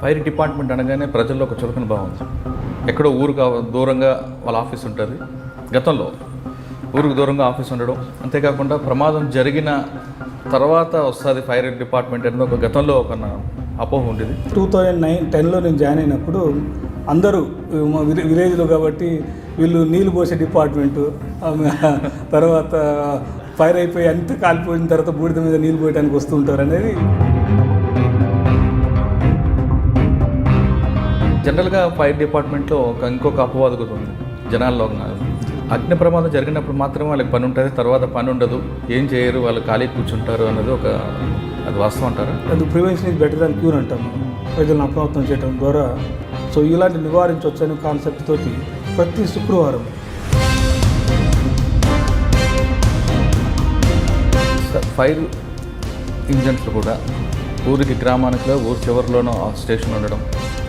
Fire department అనగానే ప్రజల్లో ఒక చులకన భావం ఉంది. ఎక్కడో ఊరుకు దూరంగా వాళ్ళ ఆఫీస్ ఉంటుంది. గతంలో ఊరికి దూరంగా ఆఫీస్ ఉండడం, అంతేకాకుండా ప్రమాదం జరిగిన తర్వాత వస్తుంది ఫైర్ డిపార్ట్మెంట్ అనేది ఒక గతంలో ఒక అపోహ ఉండేది. 2009-10లో నేను జాయిన్ అయినప్పుడు అందరూ మా విలేజ్లో కాబట్టి వీళ్ళు నీళ్ళు పోసే డిపార్ట్మెంటు, తర్వాత ఫైర్ అయిపోయి అంతా కాలిపోయిన తర్వాత బూడిద మీద నీళ్ళు పోయడానికి వస్తూ ఉంటారు అనేది. జనరల్గా ఫైర్ డిపార్ట్మెంట్లో ఇంకొక అపవాదు కూడా ఉంది జనాల్లో. అగ్ని ప్రమాదం జరిగినప్పుడు మాత్రమే వాళ్ళకి పని ఉంటుంది, తర్వాత పని ఉండదు, ఏం చేయరు, వాళ్ళు ఖాళీ కూర్చుంటారు అన్నది అది వాస్తవం అంటారా? అది prevention is better than cure అంటాం మనం, ప్రజలను అప్రమత్తం చేయడం ద్వారా. సో ఇలాంటి నివారించవచ్చు అనే కాన్సెప్ట్ తోటి ప్రతి శుక్రవారం ఫైర్ ఇంజన్స్ కూడా ఊరికి గ్రామానికి ఊరి చివరిలోనూ స్టేషన్ ఉండడం,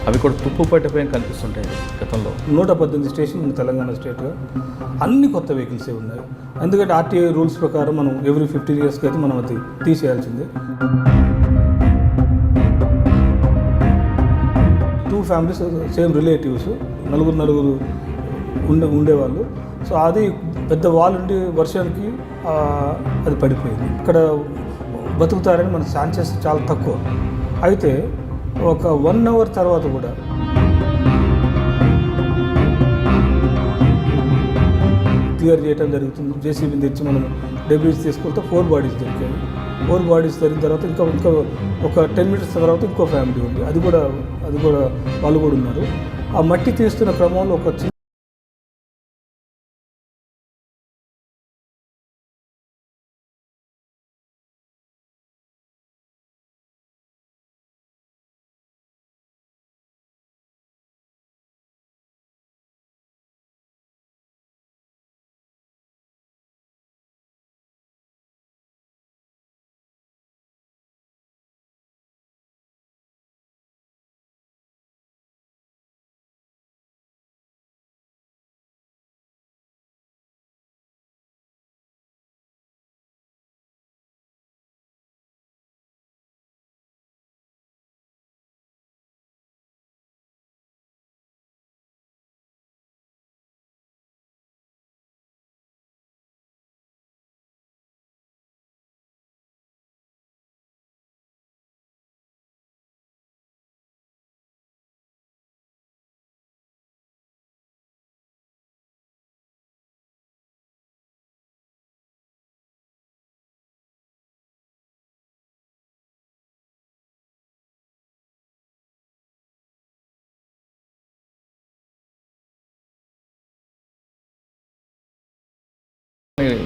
అవి కూడా తుప్పు పట్టిపోయి కనిపిస్తుంటాయి. గతంలో 118 స్టేషన్ ఉంది తెలంగాణ స్టేట్లో. అన్ని కొత్త వెహికల్సే ఉన్నాయి. ఎందుకంటే ఆర్టీఐ రూల్స్ ప్రకారం మనం ఎవ్రీ 15 ఇయర్స్కి అయితే మనం అది తీసేయాల్సిందే. 2 ఫ్యామిలీస్ సేమ్ రిలేటివ్స్, నలుగురు ఉండేవాళ్ళు. సో అది పెద్ద వాల్ ఉండి వర్షానికి అది పడిపోయింది. ఇక్కడ బతుకుతారని మన ఛాన్సెస్ చాలా తక్కువ. అయితే ఒక 1 అవర్ తర్వాత కూడా క్లియర్ చేయడం జరుగుతుంది. జేసీబీని తెచ్చి మనం డెబ్రీస్ తీసుకుంటే 4 బాడీస్ దొరికాయి. 4 బాడీస్ దొరికిన తర్వాత ఇంకా ఒక 10 minutes తర్వాత ఇంకో ఫ్యామిలీ ఉంది. అది కూడా వాళ్ళు కూడా ఉన్నారు. ఆ మట్టి తీస్తున్న క్రమంలో ఒక చిన్న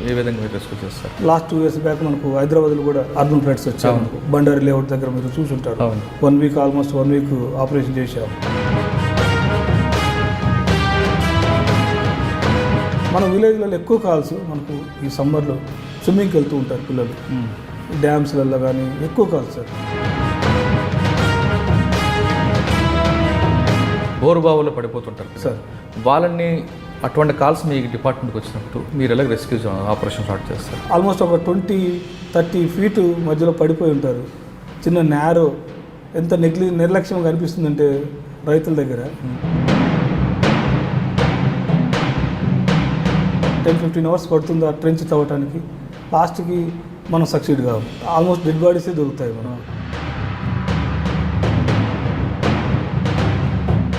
ఏ విధంగా మీరు రెస్క్యూ చేస్తారు? లాస్ట్ 2 years బ్యాక్ మనకు హైదరాబాద్లో కూడా అర్బన్ ఫ్లడ్స్ వచ్చాయి. మనకు బండారి లేఅవుట్ దగ్గర మీరు చూసుంటారు. 1 week ఆల్మోస్ట్ 1 week ఆపరేషన్ చేశాం. మన విలేజ్లలో ఎక్కువ కాల్స్ మనకు ఈ సమ్మర్లో స్విమ్మింగ్కి వెళ్తూ ఉంటారు పిల్లలు, డ్యామ్స్లలో కానీ ఎక్కువ కాల్స్ సార్. బోరుబావులో పడిపోతుంటారు సార్. వాళ్ళని అటువంటి కాల్స్ మీ డిపార్ట్మెంట్కి వచ్చినప్పుడు మీరు ఎలా రెస్క్యూ ఆపరేషన్ స్టార్ట్ చేస్తారు? ఆల్మోస్ట్ ఒక 20-30 feet మధ్యలో పడిపోయి ఉంటారు. చిన్న నేరో, ఎంత నిర్లక్ష్యంగా కనిపిస్తుందంటే రైతుల దగ్గర 10-15 hours పడుతుంది ఆ ట్రెంచ్ తవ్వటానికి. లాస్ట్కి మనం సక్సీడ్ కావు. ఆల్మోస్ట్ డెడ్ బాడీసే దొరుకుతాయి మనం.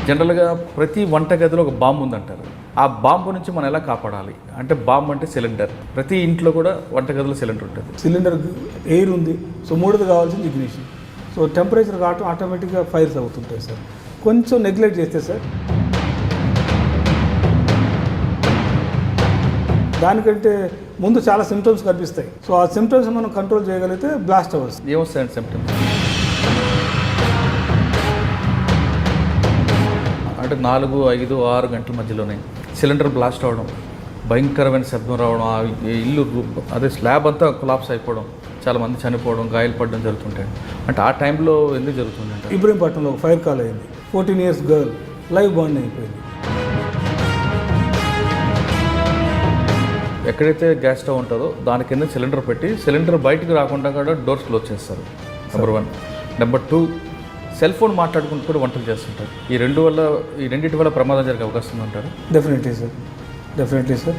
జనరల్గా ప్రతి వంటగదిలో ఒక బాంబు ఉందంటారు. ఆ బాంబు నుంచి మనం ఎలా కాపాడాలి అంటే, బాంబు అంటే సిలిండర్. ప్రతి ఇంట్లో కూడా వంటగదిలో సిలిండర్ ఉంటుంది. సిలిండర్ ఎయిర్ ఉంది. సో మూడోది కావాల్సింది ఇగ్నిషన్. సో టెంపరేచర్ ఆటోమేటిక్గా ఫైర్స్ అవుతుంటాయి సార్. కొంచెం నెగ్లెక్ట్ చేస్తే సార్, దానికంటే ముందు చాలా సిమ్టమ్స్ కనిపిస్తాయి. సో ఆ సిమ్టమ్స్ మనం కంట్రోల్ చేయగలిగితే బ్లాస్ట్ అవ్వచ్చు. ఏమొస్తాయండి సిమ్టమ్స్? అంటే 4, 5, 6 గంటల మధ్యలోనే సిలిండర్ బ్లాస్ట్ అవ్వడం, భయంకరమైన శబ్దం రావడం, ఆ ఇల్లు అదే స్లాబ్ అంతా కొలాప్స్ అయిపోవడం, చాలామంది చనిపోవడం, గాయాలు పడడం జరుగుతుంటాయి. అంటే ఆ టైంలో ఎందుకు జరుగుతుందంటే, ఇబ్రహీంపట్నంలో ఫైర్ కాల్ అయింది. 14 years గర్ల్ లైవ్ బర్న్ అయిపోయింది. ఎక్కడైతే గ్యాస్ స్టవ్ ఉంటుందో దాని కింద సిలిండర్ పెట్టి సిలిండర్ బయటకు రాకుండా కూడా డోర్స్ క్లోజ్ చేస్తారు. నెంబర్ 1. నెంబర్ 2, సెల్ ఫోన్ మాట్లాడుకుంటూ కూడా వంటలు చేస్తుంటారు. ఈ రెండింటి వల్ల ప్రమాదం జరిగే అవకాశం ఉందంటారు? Definitely sir.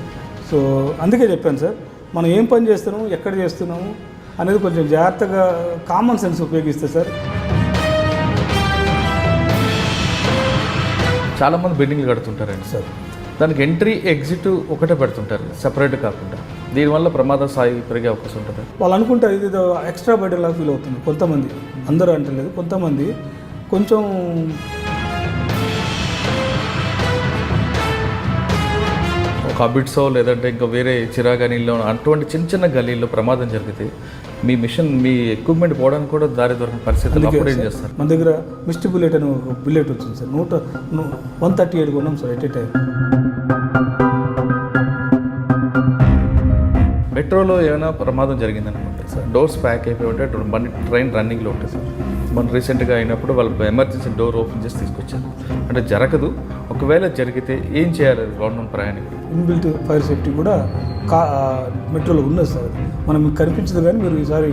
సో అందుకే చెప్పాను సార్, మనం ఏం పని చేస్తున్నాము, ఎక్కడ చేస్తున్నాము అనేది కొంచెం జాగ్రత్తగా కామన్ సెన్స్ ఉపయోగిస్తే సార్. చాలామంది బిల్డింగ్లు కడుతుంటారండి సార్, దానికి ఎంట్రీ ఎగ్జిట్ ఒకటే పెడుతుంటారు, సెపరేట్ కాకుండా. దీనివల్ల ప్రమాద స్థాయి పెరిగే అవకాశం ఉంటుంది. వాళ్ళు అనుకుంటారు ఇది ఎక్స్ట్రా బర్డెన్ లాగా ఫీల్ అవుతుంది కొంతమంది, అందరూ అంటలేదు, కొంతమంది కొంచెం ఒక అబిట్సో లేదంటే ఇంకా వేరే చిరాగానీలో అటువంటి చిన్న చిన్న గల్లీల్లో ప్రమాదం జరిగితే మీ ఎక్విప్మెంట్ పోవడానికి కూడా దారి దొరికిన పరిస్థితులు అప్పుడు ఏం చేస్తారు? మన దగ్గర మిస్టీ బుల్లెట్ అని ఒక బుల్లెట్ వచ్చింది సార్, 138 కొన్నాం సార్ ఎట్ ఏ టైం. మెట్రోలో ఏమైనా ప్రమాదం జరిగిందనుకుంటే సార్, డోర్స్ ప్యాక్ అయిపోయి ఉంటే ట్రైన్ రన్నింగ్లో ఉంటుంది సార్. మనం రీసెంట్గా అయినప్పుడు వాళ్ళు ఎమర్జెన్సీ డోర్ ఓపెన్ చేసి తీసుకొచ్చారు. అంటే జరగదు, ఒకవేళ జరిగితే ఏం చేయాలి గవర్నమెంట్ ప్రయాణికులు? ఇన్బిల్ట్ ఫైర్ సేఫ్టీ కూడా మెట్రోలో ఉన్నది సార్. మనం మీకు కనిపించదు, కానీ మీరు ఈసారి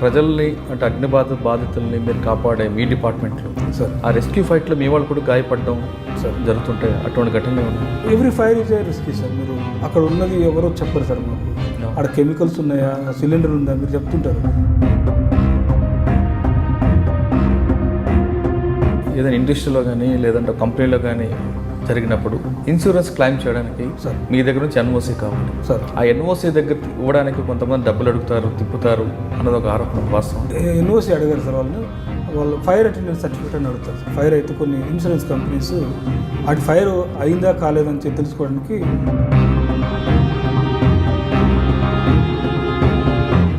ప్రజల్ని అంటే బాధితుల్ని మీరు కాపాడే మీ డిపార్ట్మెంట్లో సార్, ఆ రెస్క్యూ ఫైట్లో మీ వాళ్ళు కూడా గాయపడడం సార్ జరుగుతుంటాయి. అటువంటి ఘటనలే ఉన్నాయి. Every fire is a risky sir. మీరు అక్కడ ఉన్నది ఎవరో చెప్పరు సార్ మాకు. అక్కడ కెమికల్స్ ఉన్నాయా, సిలిండర్ ఉందా, మీరు చెప్తుంటారు. ఏదైనా ఇండస్ట్రీలో కానీ లేదంటే కంపెనీలో కానీ జరిగినప్పుడు ఇన్సూరెన్స్ క్లెయిమ్ చేయడానికి సార్ మీ దగ్గర నుంచి ఎన్ఓసీ కావాలి సార్. ఆ ఎన్ఓసీ దగ్గర ఇవ్వడానికి కొంతమంది డబ్బులు అడుగుతారు, తిప్పుతారు అన్నది ఒక ఆరోపణ వాస్తవం. ఎన్ఓసీ అడిగారు సార్ వాళ్ళు ఫైర్ అటెండెన్స్ సర్టిఫికేట్ అని అడుగుతారు సార్. ఫైర్ అయితే కొన్ని ఇన్సూరెన్స్ కంపెనీస్ అటు ఫైర్ అయిందా కాలేదని తెలుసుకోవడానికి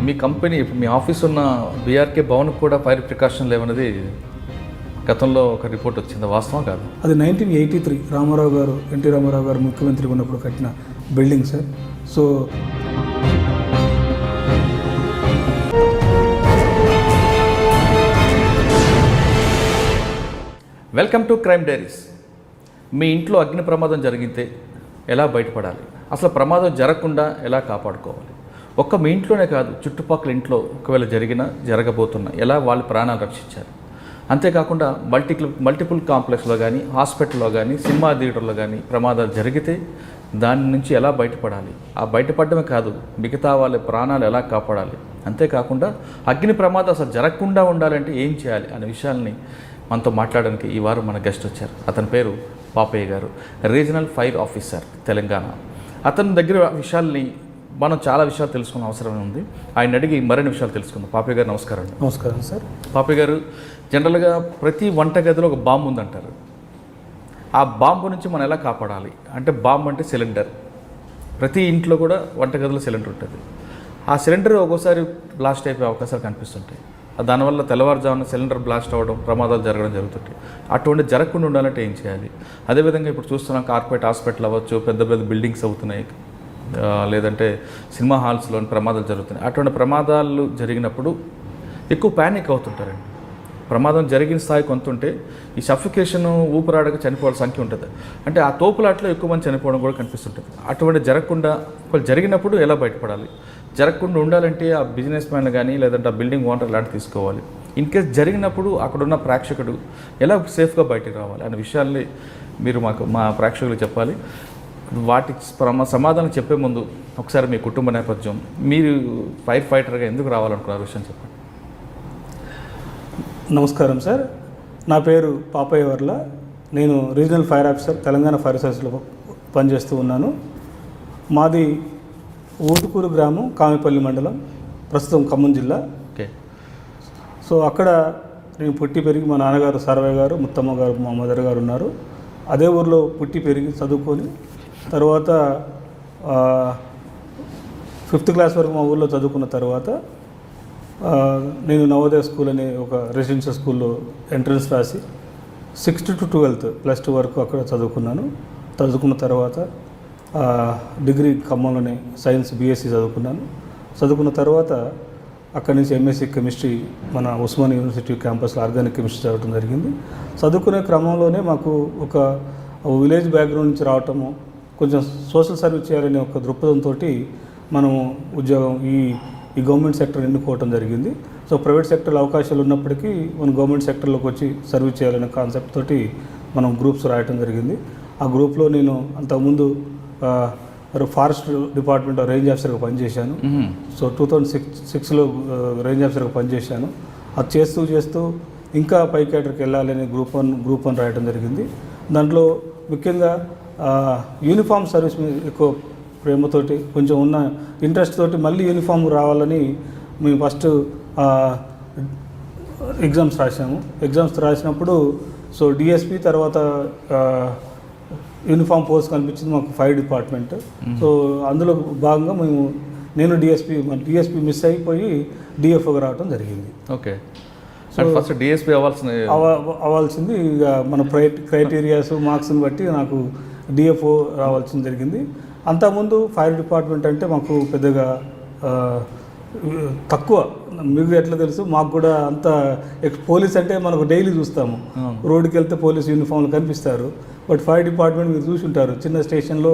మీ కంపెనీ ఇప్పుడు మీ ఆఫీస్ ఉన్న బీఆర్కే భవన్కి కూడా ఫైర్ ప్రికాషన్ లేవన్నది గతంలో ఒక రిపోర్ట్ వచ్చింది, వాస్తవం కాదు? అది 1983 ఎన్టీ రామారావు గారు ముఖ్యమంత్రి ఉన్నప్పుడు కట్టిన building sir. So welcome to crime diaries. మీ ఇంట్లో అగ్ని ప్రమాదం జరిగితే ఎలా బయటపడాలి, అసలు ప్రమాదం జరగకుండా ఎలా కాపాడుకోవాలి? ఒక్క మీ ఇంట్లోనే కాదు, చుట్టుపక్కల ఇంట్లో ఒకవేళ జరగబోతున్నా ఎలా వాళ్ళ ప్రాణాలు రక్షించారు? అంతేకాకుండా మల్టిపుల్ కాంప్లెక్స్లో కానీ, హాస్పిటల్లో కానీ, సినిమా థియేటర్లో కానీ ప్రమాదాలు జరిగితే దాని నుంచి ఎలా బయటపడాలి? ఆ బయటపడమే కాదు, మిగతా వాళ్ళ ప్రాణాలు ఎలా కాపాడాలి? అంతేకాకుండా అగ్ని ప్రమాదం అసలు జరగకుండా ఉండాలంటే ఏం చేయాలి అనే విషయాల్ని మనతో మాట్లాడడానికి ఈ వారం మన గెస్ట్ వచ్చారు. అతని పేరు పాపయ్య గారు, రీజనల్ ఫైర్ ఆఫీసర్ తెలంగాణ. అతని దగ్గర విషయాల్ని మనం చాలా విషయాలు తెలుసుకునే అవసరం ఉంది. ఆయన అడిగి మరిన్ని విషయాలు తెలుసుకుందాం. పాపయ్య గారు నమస్కారం. నమస్కారం సార్. పాపయ్య గారు, జనరల్గా ప్రతి వంటగదిలో ఒక బాంబు ఉందంటారు. ఆ బాంబు నుంచి మనం ఎలా కాపాడాలి? అంటే బాంబు అంటే సిలిండర్. ప్రతి ఇంట్లో కూడా వంటగదిలో సిలిండర్ ఉంటుంది. ఆ సిలిండర్ ఒక్కోసారి బ్లాస్ట్ అయిపోయే అవకాశాలు కనిపిస్తుంటాయి. దానివల్ల తెల్లవారుజామున సిలిండర్ బ్లాస్ట్ అవ్వడం, ప్రమాదాలు జరగడం జరుగుతుంటాయి. అటువంటి జరగకుండా ఉండాలంటే ఏం చేయాలి? అదేవిధంగా ఇప్పుడు చూస్తున్నాం కార్పొరేట్ హాస్పిటల్ అవ్వచ్చు, పెద్ద పెద్ద బిల్డింగ్స్ అవుతున్నాయి, లేదంటే సినిమా హాల్స్లో ప్రమాదాలు జరుగుతున్నాయి. అటువంటి ప్రమాదాలు జరిగినప్పుడు ఎక్కువ ప్యానిక్ అవుతుంటారండి. ప్రమాదం జరిగిన స్థాయి కొంత ఉంటే ఈ సఫికేషన్, ఊపిరాడక చనిపోవాల్సిన సంఖ్య ఉంటుంది. అంటే ఆ తోపులాట్లో ఎక్కువ మంది చనిపోవడం కూడా కనిపిస్తుంటుంది. అటువంటి జరగకుండా జరిగినప్పుడు ఎలా బయటపడాలి? జరగకుండా ఉండాలంటే ఆ బిజినెస్ మ్యాన్ కానీ లేదంటే ఆ బిల్డింగ్ ఓనర్ లాంటి తీసుకోవాలి. ఇన్ కేస్ జరిగినప్పుడు అక్కడున్న ప్రేక్షకుడు ఎలా సేఫ్గా బయటకు రావాలి అనే విషయాల్ని మీరు మా ప్రేక్షకులకు చెప్పాలి. వాటికి సమాధానం చెప్పే ముందు ఒకసారి మీ కుటుంబ నేపథ్యం, మీరు ఫైర్ ఫైటర్గా ఎందుకు రావాలనుకున్నారు విషయం చెప్పండి. నమస్కారం సార్. నా పేరు పాపయ్య వర్ల. నేను regional fire officer Telangana fire సర్వీస్లో పనిచేస్తూ ఉన్నాను. మాది ఊటుకూరు గ్రామం, కామిపల్లి మండలం, ప్రస్తుతం ఖమ్మం జిల్లా. ఓకే. సో అక్కడ నేను పుట్టి పెరిగి, మా నాన్నగారు సారవయ్య గారు, ముత్తమ్మ గారు, మా మదర్ గారు ఉన్నారు. అదే ఊరిలో పుట్టి పెరిగి చదువుకొని తర్వాత 5th క్లాస్ వరకు మా ఊళ్ళో చదువుకున్న తర్వాత నేను నవోదయ స్కూల్ అనే ఒక రెసిడెన్షియల్ స్కూల్లో ఎంట్రన్స్ రాసి 6th to 12th +2 వరకు అక్కడ చదువుకున్నాను. చదువుకున్న తర్వాత డిగ్రీ ఖమ్మంలోనే సైన్స్ BSc చదువుకున్నాను. చదువుకున్న తర్వాత అక్కడి నుంచి MSc కెమిస్ట్రీ మన ఉస్మానియా యూనివర్సిటీ క్యాంపస్లో ఆర్గానిక్ కెమిస్ట్రీ చదవడం జరిగింది. చదువుకునే క్రమంలోనే మాకు ఒక విలేజ్ బ్యాక్గ్రౌండ్ నుంచి రావటము, కొంచెం సోషల్ సర్వీస్ చేయాలనే ఒక దృక్పథంతో మనము ఉద్యోగం ఈ గవర్నమెంట్ సెక్టర్ ఎన్నుకోవటం జరిగింది. సో ప్రైవేట్ సెక్టర్లో అవకాశాలు ఉన్నప్పటికీ మనం గవర్నమెంట్ సెక్టర్లోకి వచ్చి సర్వీస్ చేయాలనే కాన్సెప్ట్ తోటి మనం గ్రూప్స్ రాయటం జరిగింది. ఆ గ్రూప్లో నేను అంతకుముందు ఫారెస్ట్ డిపార్ట్మెంట్లో రేంజ్ ఆఫీసర్గా పనిచేశాను. సో 2006లో రేంజ్ ఆఫీసర్గా పనిచేశాను. అది చేస్తూ ఇంకా పై కేటర్కి వెళ్ళాలని గ్రూప్ వన్ రాయటం జరిగింది. దాంట్లో ముఖ్యంగా యూనిఫామ్ సర్వీస్ మీద ఎక్కువ ప్రేమతోటి కొంచెం ఉన్న ఇంట్రెస్ట్ తోటి మళ్ళీ యూనిఫామ్ రావాలని మేము ఫస్ట్ ఎగ్జామ్స్ రాసాము. ఎగ్జామ్స్ రాసినప్పుడు సో డిఎస్పి తర్వాత యూనిఫామ్ పోస్ట్ కనిపించింది మాకు ఫైర్ డిపార్ట్మెంట్. సో అందులో భాగంగా నేను డిఎస్పి మిస్ అయిపోయి డిఎఫ్ఓగా రావడం జరిగింది. ఓకే. సో ఫస్ట్ డిఎస్పి అవ్వాల్సింది ఇక మన క్రైటీరియాస్ మార్క్స్ని బట్టి నాకు డిఎఫ్ఓ రావాల్సింది జరిగింది. అంతకుముందు ఫైర్ డిపార్ట్మెంట్ అంటే మాకు పెద్దగా తక్కువ, మీకు ఎట్లా తెలుసు, మాకు కూడా అంత పోలీస్ అంటే మనకు డైలీ చూస్తాము, రోడ్డుకి వెళ్తే పోలీస్ యూనిఫామ్లు కనిపిస్తారు. బట్ ఫైర్ డిపార్ట్మెంట్ మీరు చూసి ఉంటారు, చిన్న స్టేషన్లో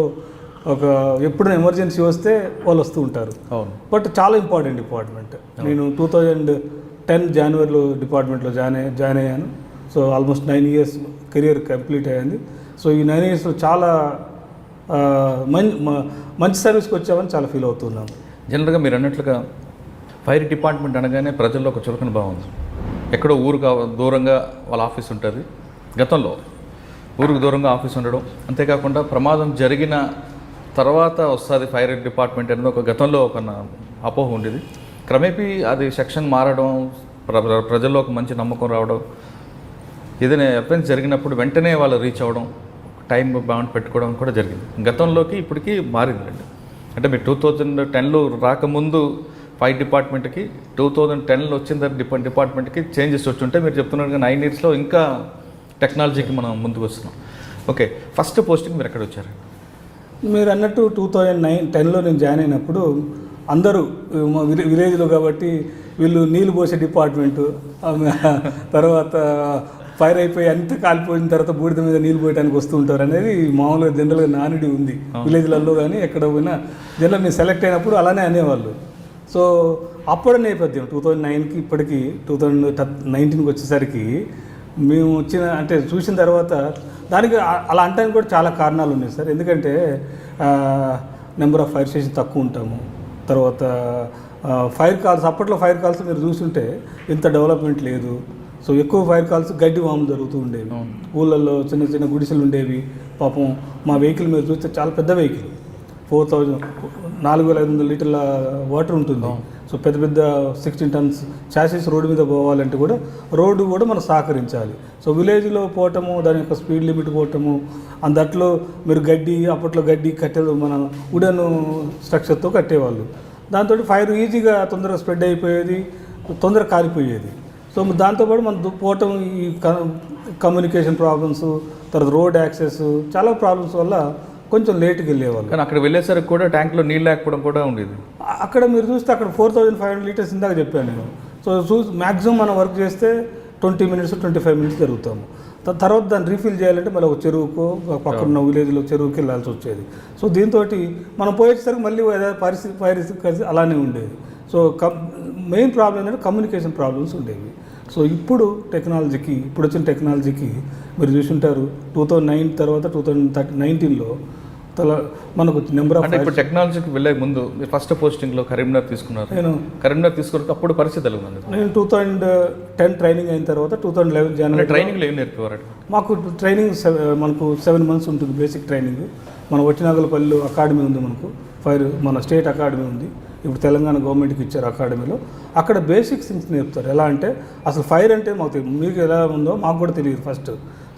ఎప్పుడైనా ఎమర్జెన్సీ వస్తే వాళ్ళు వస్తూ ఉంటారు. బట్ చాలా ఇంపార్టెంట్ డిపార్ట్మెంట్. నేను 2010 జనవరిలో డిపార్ట్మెంట్లో జాయిన్ అయ్యాను. So almost 9 years career complete అయ్యింది. సో ఈ 9 yearsలో చాలా మంచి సర్వీస్కి వచ్చామని చాలా ఫీల్ అవుతున్నాను. జనరల్గా మీరు అన్నట్లుగా ఫైర్ డిపార్ట్మెంట్ అనగానే ప్రజల్లో ఒక చులకన భావం ఉంది. ఎక్కడో దూరంగా వాళ్ళ ఆఫీస్ ఉంటుంది. గతంలో ఊరికి దూరంగా ఆఫీస్ ఉండడం, అంతేకాకుండా ప్రమాదం జరిగిన తర్వాత వస్తుంది ఫైర్ డిపార్ట్మెంట్ అనేది ఒక గతంలో ఒక అపోహ ఉండేది. క్రమేపీ అది సెక్షన్ మారడం, ప్రజల్లో ఒక మంచి నమ్మకం రావడం, ఏదైనా ఎఫెన్స్ జరిగినప్పుడు వెంటనే వాళ్ళు రీచ్ అవ్వడం, టైం బాండ్ పెట్టుకోవడం కూడా జరిగింది. గతంలోకి ఇప్పటికీ మారిందండి. అంటే మీరు 2010లో రాకముందు ఫైర్ డిపార్ట్మెంట్కి 2010లో వచ్చిన డిపార్ట్మెంట్కి చేంజెస్ వచ్చుంటే మీరు చెప్తున్నట్టుగా 9 yearsలో ఇంకా టెక్నాలజీకి మనం ముందుకు వస్తున్నాం. ఓకే, ఫస్ట్ పోస్టింగ్ మీరు ఎక్కడ వచ్చారు? మీరు అన్నట్టు 2010లో నేను జాయిన్ అయినప్పుడు అందరూ మా విలేజ్లో కాబట్టి వీళ్ళు నీళ్ళు పోసే డిపార్ట్మెంటు, తర్వాత ఫైర్ అయిపోయి అంతా కాలిపోయిన తర్వాత బూడిద మీద నీళ్ళు పోయడానికి వస్తూ ఉంటారు అనేది మామూలుగా జనరల్గా నానుడి ఉంది విలేజ్లలో. కానీ ఎక్కడ పోయినా జనరల్ నేను సెలెక్ట్ అయినప్పుడు అలానే అనేవాళ్ళు. సో అప్పుడు నేపథ్యం 2009కి ఇప్పటికి 2019కి వచ్చేసరికి మేము చూసిన తర్వాత దానికి అలా అంటానికి కూడా చాలా కారణాలు ఉన్నాయి సార్. ఎందుకంటే నెంబర్ ఆఫ్ ఫైర్ స్టేషన్ తక్కువ ఉంటాము. తర్వాత ఫైర్ కాల్స్, అప్పట్లో ఫైర్ కాల్స్ మీరు చూస్తుంటే ఇంత డెవలప్మెంట్ లేదు. సో ఎక్కువ ఫైర్ కాల్స్ గడ్డి వాము జరుగుతూ ఉండేవి. ఊళ్ళల్లో చిన్న చిన్న గుడిసెలు ఉండేవి. పాపం మా వెహికల్ మీరు చూస్తే చాలా పెద్ద వెహికల్, 4,500 లీటర్ల వాటర్ ఉంటుంది. సో పెద్ద పెద్ద 16 tons చాసెస్ రోడ్డు మీద పోవాలంటే కూడా రోడ్డు కూడా మనం సహకరించాలి. సో విలేజ్లో పోవటము, దాని యొక్క స్పీడ్ లిమిట్ పోవటము, అందులో మీరు అప్పట్లో గడ్డి కట్టెలు మన వుడెన్ స్ట్రక్చర్తో కట్టేవాళ్ళు. దాంతో ఫైర్ ఈజీగా తొందరగా స్ప్రెడ్ అయిపోయేది, తొందరగా కాలిపోయేది. సో దాంతోపాటు మనం పోవటం, ఈ కమ్యూనికేషన్ ప్రాబ్లమ్స్, తర్వాత రోడ్ యాక్సెస్, చాలా ప్రాబ్లమ్స్ వల్ల కొంచెం లేట్కి వెళ్ళేవాళ్ళు. కానీ అక్కడ వెళ్ళేసరికి కూడా ట్యాంక్లో నీళ్ళు లేకపోవడం కూడా ఉండేది. అక్కడ మీరు చూస్తే అక్కడ 4,500 liters ఇందాక చెప్పాను నేను. సో మ్యాక్సిమం మనం వర్క్ చేస్తే 20 minutes 25 minutes జరుగుతాము. తర్వాత దాన్ని రీఫిల్ చేయాలంటే మళ్ళీ ఒక చెరువుకో పక్కన విలేజ్లో చెరువుకి వెళ్ళాల్సి వచ్చేది. సో దీంతో మనం పోయేసరికి మళ్ళీ పరిస్థితి అలానే ఉండేది. సో మెయిన్ ప్రాబ్లం ఏంటంటే కమ్యూనికేషన్ ప్రాబ్లమ్స్ ఉండేవి. సో ఇప్పుడు వచ్చిన టెక్నాలజీకి మీరు చూసుంటారు 2009 తర్వాత 2019లో మనకు నెంబర్ ఆఫ్, అంటే ఇప్పుడు టెక్నాలజీకి వెళ్ళే ముందు మీరు ఫస్ట్ పోస్టింగ్లో కరీంనగర్ తీసుకున్నారు. కరీంనగర్ తీసుకున్న అప్పుడు పరిస్థితి ఎలా ఉంది? నేను 2010 ట్రైనింగ్ అయిన తర్వాత 2011 జనవరి ట్రైనింగ్లో ఏం నేర్పేవారు? మాకు ట్రైనింగ్ మనకు 7 months ఉంటుంది బేసిక్ ట్రైనింగ్. మన వచ్చినాగలపల్లి అకాడమీ ఉంది, మనకు మన స్టేట్ అకాడమీ ఉంది. ఇప్పుడు తెలంగాణ గవర్నమెంట్కి ఇచ్చారు అకాడమీలో. అక్కడ బేసిక్ థింగ్స్ నేర్పుతారు. ఎలా అంటే అసలు ఫైర్ అంటే మీకు ఎలా ఉందో మాకు కూడా తెలియదు ఫస్ట్.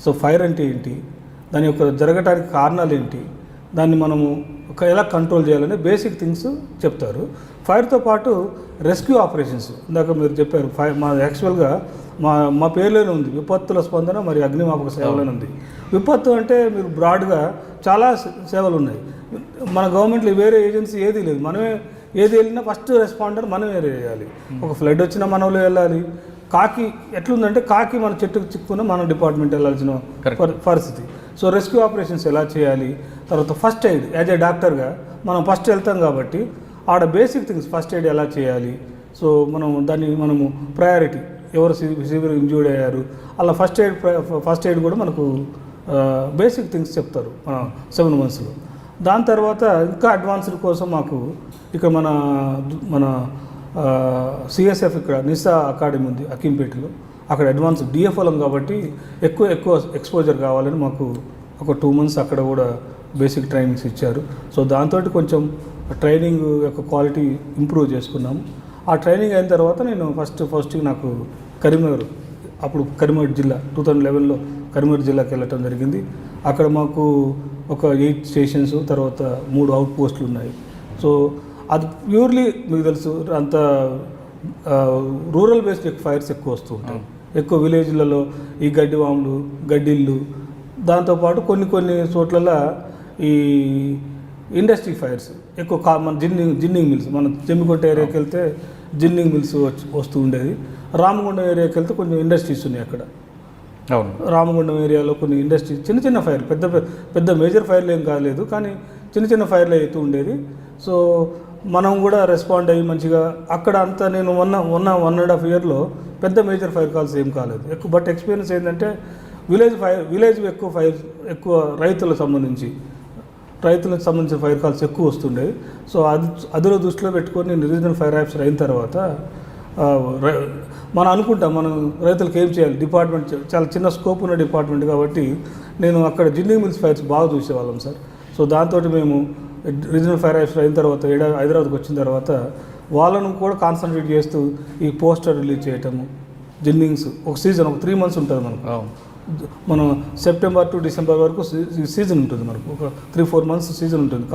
సో ఫైర్ అంటే ఏంటి, దాని యొక్క జరగటానికి కారణాలు ఏంటి, దాన్ని మనము ఎలా కంట్రోల్ చేయాలనే బేసిక్ థింగ్స్ చెప్తారు. ఫైర్తో పాటు రెస్క్యూ ఆపరేషన్స్ ఇందాక మీరు చెప్పారు. మా యాక్చువల్గా మా పేర్లోనే ఉంది విపత్తుల స్పందన మరియు అగ్నిమాపక సేవలోనే ఉంది. విపత్తు అంటే మీరు బ్రాడ్గా చాలా సేవలు ఉన్నాయి. మన గవర్నమెంట్లో వేరే ఏజెన్సీ ఏదీ లేదు. మనమే ఏది వెళ్ళినా ఫస్ట్ రెస్పాండర్ మనమే చేయాలి. ఒక ఫ్లడ్ వచ్చినా మనలో వెళ్ళాలి. కాకి ఎట్లుందంటే కాకి మన చెట్టుకు చిక్కుకున్న మన డిపార్ట్మెంట్ వెళ్ళాల్సిన పరిస్థితి. సో రెస్క్యూ ఆపరేషన్స్ ఎలా చేయాలి, తర్వాత ఫస్ట్ ఎయిడ్ యాజ్ ఏ డాక్టర్గా మనం ఫస్ట్ వెళ్తాం కాబట్టి ఆడ బేసిక్ థింగ్స్ ఫస్ట్ ఎయిడ్ ఎలా చేయాలి, సో మనము ప్రయారిటీ ఎవరు సివియర్ ఇంజ్యూర్డ్ అయ్యారు అలా ఫస్ట్ ఎయిడ్ కూడా మనకు బేసిక్ థింగ్స్ చెప్తారు 7 monthsలో. దాని తర్వాత ఇంకా అడ్వాన్స్డ్ కోసం మాకు ఇక్కడ మన సిఎస్ఎఫ్ ఇక్కడ నిసా అకాడమీ ఉంది అకింపేటలో, అక్కడ అడ్వాన్స్ డిఎఫ్ఓలం కాబట్టి ఎక్కువ ఎక్స్పోజర్ కావాలని మాకు ఒక 2 months అక్కడ కూడా బేసిక్ ట్రైనింగ్స్ ఇచ్చారు. సో దాంతో కొంచెం ట్రైనింగ్ యొక్క క్వాలిటీ ఇంప్రూవ్ చేసుకున్నాము. ఆ ట్రైనింగ్ అయిన తర్వాత నేను ఫస్ట్ నాకు కరీంనగర్ జిల్లా 2011లో కరీంనగర్ జిల్లాకి వెళ్ళటం జరిగింది. అక్కడ మాకు ఒక 8 స్టేషన్స్ తర్వాత 3 అవుట్ పోస్టులు ఉన్నాయి. సో అది ప్యూర్లీ మీకు తెలుసు అంత రూరల్ బేస్డ్ ఫైర్స్ ఎక్కువ వస్తూ ఉంటాయి. ఎక్కువ విలేజ్లలో ఈ గడ్డివాములు గడ్డిళ్ళు, దాంతోపాటు కొన్ని చోట్లలో ఈ ఇండస్ట్రీ ఫైర్స్ ఎక్కువ మన జిన్నింగ్ మిల్స్, మన జమ్మికొంట ఏరియాకి వెళ్తే జిన్నింగ్ మిల్స్ వస్తూ ఉండేది. రామగుండం ఏరియాకి వెళ్తే కొన్ని ఇండస్ట్రీస్ ఉన్నాయి అక్కడ. అవును, రామగుండం ఏరియాలో కొన్ని ఇండస్ట్రీ చిన్న ఫైర్, పెద్ద మేజర్ ఫైర్లు ఏం కాలేదు, కానీ చిన్న ఫైర్లు అవుతూ ఉండేది. సో మనం కూడా రెస్పాండ్ అయ్యి మంచిగా అక్కడ అంతా నేను 1.5 yearలో పెద్ద మేజర్ ఫైర్ కాల్స్ ఏం కాలేదు. బట్ ఎక్స్పీరియన్స్ ఏంటంటే విలేజ్ ఎక్కువ రైతులకు సంబంధించిన ఫైర్ కాల్స్ ఎక్కువ వస్తుండేవి. సో అదిలో దృష్టిలో పెట్టుకొని నేను రీజనల్ ఫైర్ ఆఫీసర్ అయిన తర్వాత మనం అనుకుంటాం మనం రైతులకు ఏం చేయాలి, డిపార్ట్మెంట్ చాలా చిన్న స్కోప్ ఉన్న డిపార్ట్మెంట్ కాబట్టి నేను అక్కడ జిన్నింగ్ మిల్స్ ఫైర్స్ బాగా చూసేవాళ్ళం సార్. సో దాంతో మేము రీజనల్ ఫైర్ ఆఫీసర్ అయిన తర్వాత హైదరాబాద్కి వచ్చిన తర్వాత వాళ్ళను కూడా కాన్సన్ట్రేట్ చేస్తూ ఈ పోస్టర్ రిలీజ్ చేయటము, జిన్నింగ్స్ ఒక సీజన్ ఒక 3 months ఉంటుంది మనకు. మనం సెప్టెంబర్ టు డిసెంబర్ వరకు సీజన్ ఉంటుంది మనకు, ఒక 3-4 months సీజన్ ఉంటుంది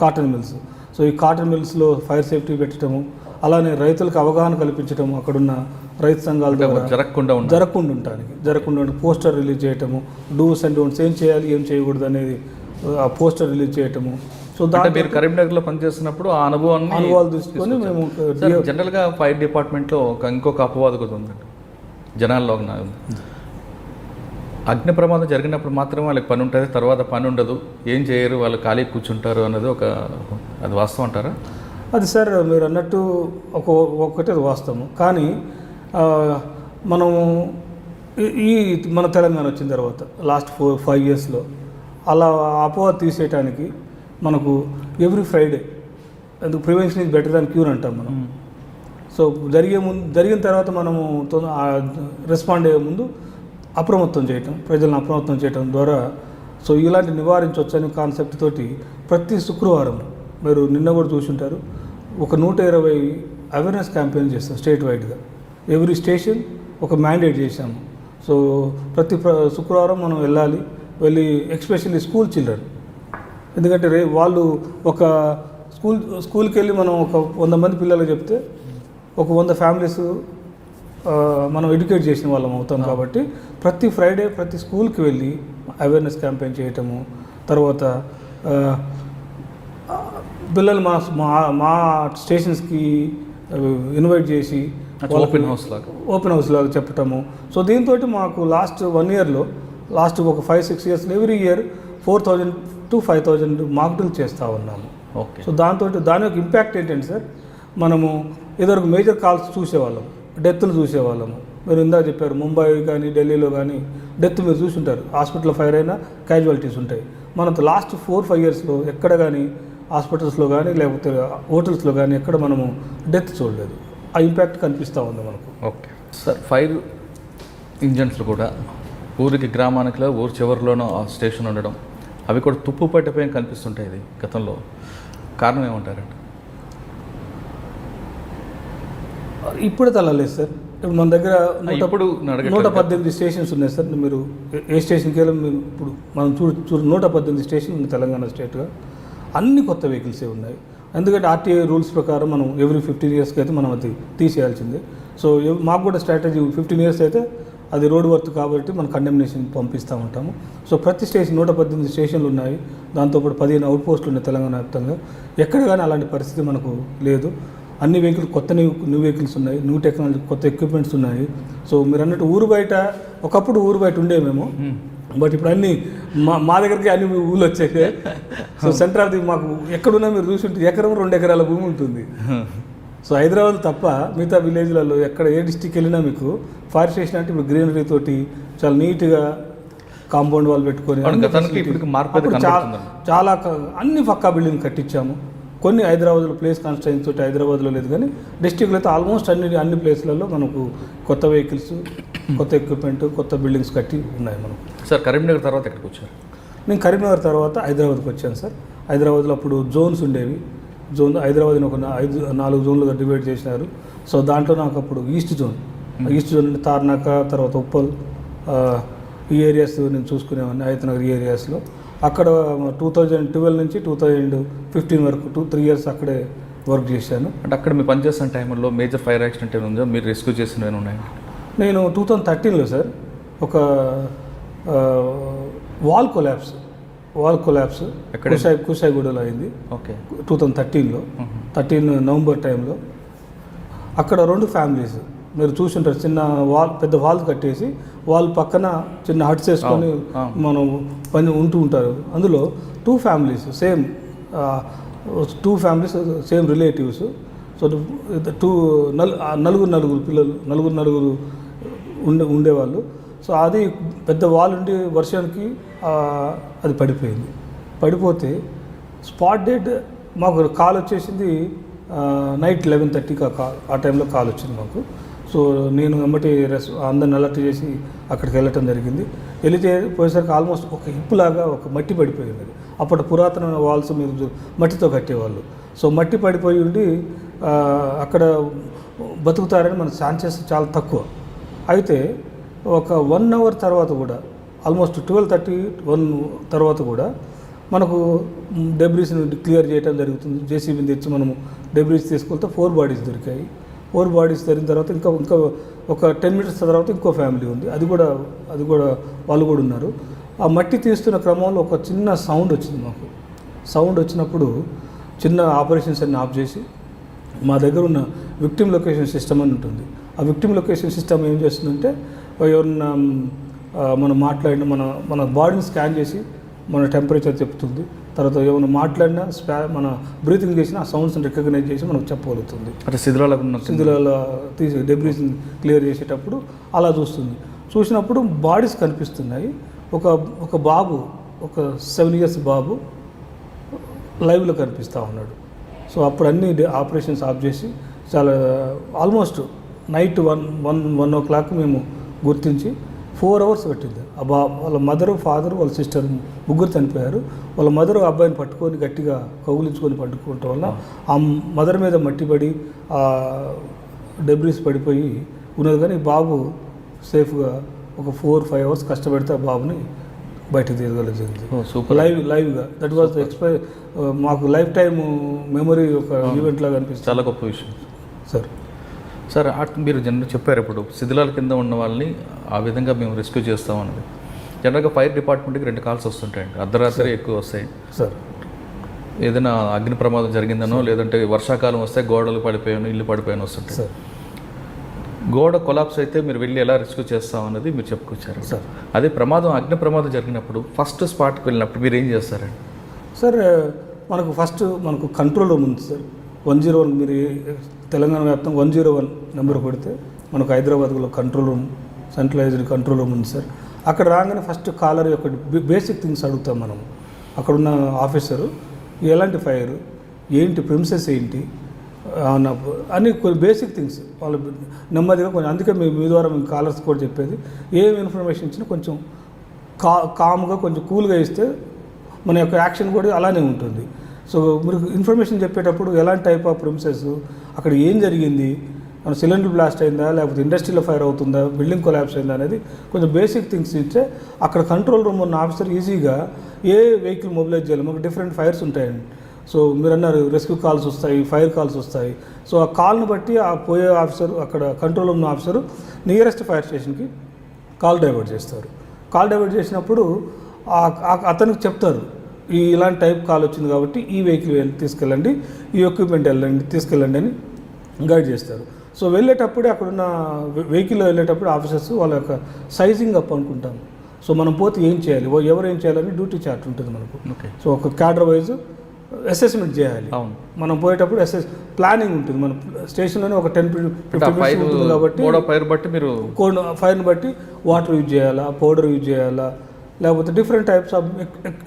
కాటన్ మిల్స్. సో ఈ కాటన్ మిల్స్లో ఫైర్ సేఫ్టీ పెట్టడము, అలానే రైతులకు అవగాహన కల్పించడము, అక్కడున్న రైతు సంఘాల ద్వారా జరగకుండా పోస్టర్ రిలీజ్ చేయటము, డూస్ అండ్ డోంట్స్ ఏం చేయాలి ఏం చేయకూడదు అనేది ఆ పోస్టర్ రిలీజ్ చేయటము. సో దాంట్లో మీరు కరీంనగర్లో పనిచేస్తున్నప్పుడు ఆ అనుభవాలు తీసుకొని మేము జనరల్గా ఫైర్ డిపార్ట్మెంట్లో ఇంకొక అపవాదు కూడా ఉందండి జనాల్లో. అగ్ని ప్రమాదం జరిగినప్పుడు మాత్రమే వాళ్ళకి పని ఉంటుంది, తర్వాత పని ఉండదు, ఏం చేయరు, వాళ్ళు ఖాళీ కూర్చుంటారు అన్నది అది వాస్తవం అంటారా? అది సార్ మీరు అన్నట్టు ఒకటి వాస్తవం. కానీ మనము మన తెలంగాణ వచ్చిన తర్వాత లాస్ట్ 4-5 yearsలో అలా అపవాదు తీసేయటానికి మనకు ఎవ్రీ ఫ్రైడే, ఎందుకు prevention is better than cure అంటాం మనం. సో జరిగిన తర్వాత మనము రెస్పాండ్ అయ్యే ముందు ప్రజలను అప్రమత్తం చేయటం ద్వారా సో ఇలాంటి నివారించవచ్చు అనే కాన్సెప్ట్ తోటి ప్రతి శుక్రవారం మీరు నిన్న కూడా చూసుంటారు ఒక 120 అవేర్నెస్ క్యాంపెయిన్ చేస్తాం స్టేట్ వైడ్గా. ఎవ్రీ స్టేషన్ ఒక మ్యాండేట్ చేశాము. సో ప్రతి శుక్రవారం మనం వెళ్ళి ఎస్పెషల్లీ స్కూల్ చిల్డ్రన్, ఎందుకంటే వాళ్ళు ఒక స్కూల్కి వెళ్ళి మనం ఒక 100 మంది పిల్లలకు చెప్తే ఒక 100 ఫ్యామిలీస్ మనం ఎడ్యుకేట్ చేసిన వాళ్ళం అవుతాం. కాబట్టి ప్రతి ఫ్రైడే ప్రతి స్కూల్కి వెళ్ళి అవేర్నెస్ క్యాంపెయిన్ చేయటము, తర్వాత పిల్లలు మా స్టేషన్స్కి ఇన్వైట్ చేసి ఓపెన్ హౌస్ లాగా చెప్పటము. సో దీంతో మాకు లాస్ట్ 1 yearలో లాస్ట్ ఒక 5-6 yearsలో every year 4,000 to 5,000 mock drill చేస్తూ ఉన్నాము. ఓకే. సో దాని యొక్క ఇంపాక్ట్ ఏంటంటే సార్, మనము ఇదివరకు మేజర్ కాల్స్ చూసేవాళ్ళం, డెత్లు చూసేవాళ్ళము. మీరు ఇందా చెప్పారు ముంబై కానీ ఢిల్లీలో కానీ డెత్ మీరు చూసుంటారు, హాస్పిటల్లో ఫైర్ అయినా క్యాజువాలిటీస్ ఉంటాయి. మనకు లాస్ట్ 4-5 yearsలో ఎక్కడ కానీ హాస్పిటల్స్లో కానీ లేకపోతే హోటల్స్లో కానీ ఎక్కడ మనము డెత్ చూడలేదు. ఆ ఇంపాక్ట్ కనిపిస్తూ ఉంది మనకు. ఓకే సార్, ఫైర్ ఇంజన్స్లు కూడా ఊరికి గ్రామానికిలో ఊరు చివరిలోనో ఆ స్టేషన్ ఉండడం, అవి కూడా తుప్పు పట్టిపోయి కనిపిస్తుంటాయి. ఇది గతంలో కారణం ఏమంటారండి? ఇప్పుడు తల్లలేదు సార్. ఇప్పుడు మన దగ్గర 118 స్టేషన్స్ ఉన్నాయి సార్. మీరు ఏ స్టేషన్కి వెళ్ళి మీరు ఇప్పుడు మనం 118 స్టేషన్ ఉంది తెలంగాణ స్టేట్గా. అన్ని కొత్త వెహికల్సే ఉన్నాయి. ఎందుకంటే ఆర్టీఐ రూల్స్ ప్రకారం మనం ఎవ్రీ 15 yearsకి అయితే మనం అది తీసేయాల్సిందే. సో మాకు కూడా స్ట్రాటజీ 15 years అయితే అది రోడ్ వర్త్ కాబట్టి మనం కండెమినేషన్ పంపిస్తూ ఉంటాము. సో ప్రతి స్టేషన్ 118 స్టేషన్లు ఉన్నాయి. దాంతోపాటు 15 అవుట్ పోస్టులు ఉన్నాయి తెలంగాణ వ్యాప్తంగా. ఎక్కడ కానీ అలాంటి పరిస్థితి మనకు లేదు. అన్ని వెహికల్స్ కొత్త న్యూ వెహికల్స్ ఉన్నాయి, న్యూ టెక్నాలజీ, కొత్త ఎక్విప్మెంట్స్ ఉన్నాయి. సో మీరు అన్నట్టు ఒకప్పుడు ఊరు బయట ఉండే మేము, బట్ ఇప్పుడు అన్నీ మా దగ్గరికి అన్ని ఊళ్ళు వచ్చాయి. సో సెంటర్ ఆఫ్ ది మాకు ఎక్కడున్నా మీరు చూసుంటే 1-2 ఎకరాల భూమి ఉంటుంది. సో హైదరాబాద్ తప్ప మిగతా విలేజ్లలో ఎక్కడ ఏ డిస్టిక్ వెళ్ళినా మీకు ఫైర్ స్టేషన్ అంటే ఇప్పుడు గ్రీనరీ తోటి చాలా నీట్గా కాంపౌండ్ వాళ్ళు పెట్టుకొని గతానికి ఇప్పటికి మార్పు అయితే అప్పుడు చాలా అన్ని పక్కా బిల్డింగ్ కట్టించాము. కొన్ని హైదరాబాద్లో ప్లేస్ కాన్స్టెన్స్ తోటి హైదరాబాద్లో లేదు, కానీ డిస్టిక్లో అయితే ఆల్మోస్ట్ అన్ని ప్లేస్లలో మనకు కొత్త వెహికల్స్, కొత్త ఎక్విప్మెంట్, కొత్త బిల్డింగ్స్ కట్టి ఉన్నాయి మనకు. సార్ కరీంనగర్ తర్వాత ఎక్కడికి వచ్చారు? నేను కరీంనగర్ తర్వాత హైదరాబాద్కి వచ్చాను సార్. హైదరాబాద్లో అప్పుడు జోన్స్ ఉండేవి. హైదరాబాద్ని ఒక 4 జోన్లుగా డివైడ్ చేసినారు. సో దాంట్లో నాకు అప్పుడు ఈస్ట్ జోన్ అంటే తార్నాక, తర్వాత ఉప్పల్, ఈ ఏరియాస్ నేను చూసుకునేవాడిని. హైతనగర్ ఈ ఏరియాస్లో అక్కడ 2012 నుంచి 2015 వరకు 3 years అక్కడే వర్క్ చేశాను. అంటే అక్కడ మీరు పనిచేస్తున్న టైంలో మేజర్ ఫైర్ యాక్సిడెంట్ ఏమైనా ఉందో, మీరు రెస్క్యూ చేసినవి ఉన్నాయి? నేను 2013లో సార్ ఒక వాల్ కొలాప్స్ కుషాయిగూడలో అయింది. ఓకే. 2013లో 13 నవంబర్ టైంలో అక్కడ 2 ఫ్యామిలీస్ మీరు చూసుంటారు. చిన్న పెద్ద వాల్ కట్టేసి వాల్ పక్కన చిన్న హట్స్ వేసుకొని మనం పని ఉంటూ ఉంటారు. అందులో 2 ఫ్యామిలీస్ సేమ్ రిలేటివ్స్. సో నలుగురు పిల్లలు నలుగురు ఉండేవాళ్ళు. సో అది పెద్ద వాల్ ఉండి వర్షానికి అది పడిపోతే స్పాట్ డెడ్. మాకు కాల్ వచ్చేసింది నైట్ 11:30కి ఆ టైంలో కాల్ వచ్చింది మాకు. సో నేను వెంబటి అందరిని అలర్ట్ చేసి అక్కడికి వెళ్ళటం జరిగింది. పోయేసరికి ఆల్మోస్ట్ ఒక హిప్పులాగా ఒక మట్టి పడిపోయింది. అప్పటి పురాతనమైన వాల్స్ మీద మట్టితో కట్టేవాళ్ళు. సో మట్టి పడిపోయి ఉండి అక్కడ బతుకుతారని మన ఛాన్సెస్ చాలా తక్కువ. అయితే ఒక 1 hour తర్వాత కూడా ఆల్మోస్ట్ 12:31 తర్వాత కూడా మనకు డెబ్రీస్ని క్లియర్ చేయడం జరుగుతుంది. జేసీబీని తెచ్చి మనము డెబ్రీస్ తీసుకెళ్తే 4 bodies దొరికాయి. 4 bodies దొరికిన తర్వాత ఇంకా ఒక 10 minutes తర్వాత ఇంకో ఫ్యామిలీ ఉంది. అది కూడా వాళ్ళు కూడా ఉన్నారు. ఆ మట్టి తీస్తున్న క్రమంలో ఒక చిన్న సౌండ్ వచ్చింది మాకు. సౌండ్ వచ్చినప్పుడు చిన్న ఆపరేషన్స్ అన్ని ఆఫ్ చేసి మా దగ్గర ఉన్న విక్టిమ్ లొకేషన్ సిస్టమ్ అని ఉంటుంది. ఆ విక్టిమ్ లొకేషన్ సిస్టమ్ ఏం చేస్తుందంటే ఎవరన్నా మనం మాట్లాడిన మన బాడీని స్కాన్ చేసి మన టెంపరేచర్ చెప్తుంది. తర్వాత ఏమైనా మాట్లాడినా మన బ్రీతింగ్ చేసిన ఆ సౌండ్స్ని రికగ్నైజ్ చేసి మనకు చెప్పగలుగుతుంది. అంటే శిథిలాల తీసి డెబ్రీస్ని క్లియర్ చేసేటప్పుడు అలా చూసినప్పుడు బాడీస్ కనిపిస్తున్నాయి. ఒక బాబు, ఒక 7 years బాబు లైవ్లో కనిపిస్తూ ఉన్నాడు. సో అప్పుడు అన్ని ఆపరేషన్స్ ఆఫ్ చేసి చాలా ఆల్మోస్ట్ నైట్ 1 o'clock మేము గుర్తించి 4 hours పట్టింది. వాళ్ళ మదరు, ఫాదరు, వాళ్ళ సిస్టర్ ముగ్గురు చనిపోయారు. వాళ్ళ మదరు అబ్బాయిని పట్టుకొని గట్టిగా కౌగులించుకొని పట్టుకోవటం వల్ల ఆ మదర్ మీద మట్టి పడి డెబ్రీస్ పడిపోయి ఉన్నది. కానీ బాబు సేఫ్గా ఒక 4-5 hours కష్టపడితే ఆ బాబుని బయటకు తీయగలిగింది. లైవ్గా దట్ వాజ్ మాకు లైఫ్ టైమ్ మెమరీ ఒక ఈవెంట్ లాగా అనిపిస్తుంది. చాలా గొప్ప విషయం సార్. మీరు జనరల్ చెప్పారు ఇప్పుడు శిథిలాల కింద ఉన్న వాళ్ళని ఆ విధంగా మేము రెస్క్యూ చేస్తామన్నది. జనరల్గా ఫైర్ డిపార్ట్మెంట్కి 2 calls వస్తుంటాయండి. అర్ధరాత్రి ఎక్కువ వస్తాయి సార్. ఏదైనా అగ్ని ప్రమాదం జరిగిందనో, లేదంటే వర్షాకాలం వస్తే గోడలు పడిపోయాను, ఇల్లు పడిపోయాను వస్తుంటాయి సార్. గోడ కొలాప్స్ అయితే మీరు వెళ్ళి ఎలా రెస్క్యూ చేస్తామన్నది మీరు చెప్పుకొచ్చారు సార్. అదే అగ్ని ప్రమాదం జరిగినప్పుడు ఫస్ట్ స్పాట్కి వెళ్ళినప్పుడు మీరు ఏం చేస్తారండి? సార్ మనకు కంట్రోల్ రూమ్ ఉంది సార్. 101 మీరు తెలంగాణ వ్యాప్తంగా 101 నెంబర్ కొడితే మనకు హైదరాబాద్లో control room, centralised control room ఉంది సార్. అక్కడ రాగానే ఫస్ట్ కాలర్ యొక్క బేసిక్ థింగ్స్ అడుగుతాం మనం. అక్కడున్న ఆఫీసరు ఎలాంటి ఫైర్ ఏంటి, ప్రిమిసెస్ ఏంటి అని కొన్ని బేసిక్ థింగ్స్ వాళ్ళు నెమ్మదిగా కొంచెం. అందుకే మీ ద్వారా మేము కాలర్స్ కూడా చెప్పేది, ఏం ఇన్ఫర్మేషన్ ఇచ్చినా కొంచెం కామ్గా కొంచెం కూల్గా ఇస్తే మన యొక్క యాక్షన్ కూడా అలానే ఉంటుంది. సో మీరు ఇన్ఫర్మేషన్ చెప్పేటప్పుడు ఎలాంటి టైప్ ఆఫ్ ప్రిమిసెస్, అక్కడ ఏం జరిగింది, మన సిలిండర్ బ్లాస్ట్ అయిందా, లేకపోతే ఇండస్ట్రీలో ఫైర్ అవుతుందా, బిల్డింగ్ కొలాప్స్ అయిందా అనేది కొంచెం బేసిక్ థింగ్స్ ఇస్తే అక్కడ కంట్రోల్ రూమ్ ఉన్న ఆఫీసర్ ఈజీగా ఏ వెహికల్ మొబిలైజ్ చేయాలి. మాకు డిఫరెంట్ ఫైర్స్ ఉంటాయండి. సో మీరు అన్నారు రెస్క్యూ కాల్స్ వస్తాయి, ఫైర్ కాల్స్ వస్తాయి. సో ఆ కాల్ను బట్టి ఆ పోయే ఆఫీసర్, అక్కడ కంట్రోల్ ఉన్న ఆఫీసరు నియరెస్ట్ ఫైర్ స్టేషన్కి కాల్ డైవర్ట్ చేస్తారు. కాల్ డైవర్ట్ చేసినప్పుడు అతనికి చెప్తారు, ఇలాంటి టైప్ కాల్ వచ్చింది కాబట్టి ఈ వెహికల్ తీసుకెళ్ళండి, ఈ ఎక్విప్మెంట్ తీసుకెళ్ళండి అని గైడ్ చేస్తారు. సో వెళ్ళేటప్పుడే అక్కడున్న వెహికల్లో వెళ్ళేటప్పుడు ఆఫీసర్స్ వాళ్ళ యొక్క సైజింగ్ అప్ అనుకుంటాము. సో మనం పోతే ఏం చేయాలి, ఎవరు ఏం చేయాలని డ్యూటీ చార్ట్ ఉంటుంది మనకు. సో ఒక క్యాడర్ వైజ్ అసెస్మెంట్ చేయాలి. అవును. మనం పోయేటప్పుడు ప్లానింగ్ ఉంటుంది. మన స్టేషన్లోనే ఒక 10-15 ఫైర్ ఉంటుంది కాబట్టి ఫైర్ బట్టి మీరు ఫైర్ని బట్టి వాటర్ యూజ్ చేయాలా, పౌడర్ యూజ్ చేయాలా, లేకపోతే different types of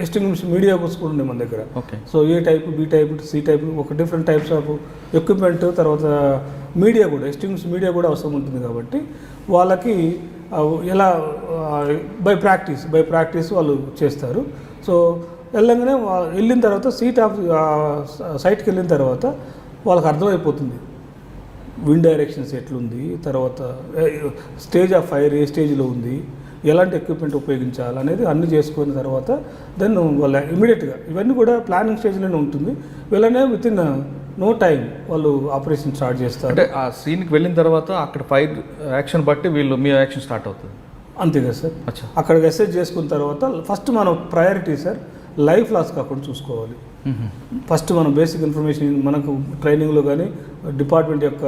extinguish media కూడా ఉన్నాయి మన దగ్గర. Okay. So A type, B type, C type, ఒక డిఫరెంట్ టైప్స్ ఆఫ్ ఎక్విప్మెంట్, తర్వాత మీడియా కూడా ఎక్స్టింగ్విష్ మీడియా కూడా అవసరం ఉంటుంది. కాబట్టి వాళ్ళకి ఎలా బై ప్రాక్టీస్ వాళ్ళు చేస్తారు. సో వెళ్ళంగానే వెళ్ళిన తర్వాత సైట్కి వెళ్ళిన తర్వాత వాళ్ళకి అర్థమైపోతుంది విండ్ డైరెక్షన్స్ ఎట్లుంది, తర్వాత స్టేజ్ ఆఫ్ ఫైర్ ఏ స్టేజ్లో ఉంది, ఎలాంటి ఎక్విప్మెంట్ ఉపయోగించాలి అనేది అన్ని చేసుకున్న తర్వాత దెన్ వాళ్ళ ఇమీడియట్గా ఇవన్నీ కూడా ప్లానింగ్ స్టేజ్లోనే ఉంటుంది. వీళ్ళనే విత్ ఇన్ నో టైం వాళ్ళు ఆపరేషన్ స్టార్ట్ చేస్తారు. అంటే ఆ సీన్కి వెళ్ళిన తర్వాత అక్కడ ఫైర్ యాక్షన్ బట్టి మీ యాక్షన్ స్టార్ట్ అవుతుంది. అంతే కదా సార్. అచ్చా. అక్కడికి అసెస్ చేసుకున్న తర్వాత ఫస్ట్ మనం ప్రయారిటీ సార్ లైఫ్ లాస్ కాకుండా చూసుకోవాలి. ఫస్ట్ మనం బేసిక్ ఇన్ఫర్మేషన్ మనకు ట్రైనింగ్లో కానీ డిపార్ట్మెంట్ యొక్క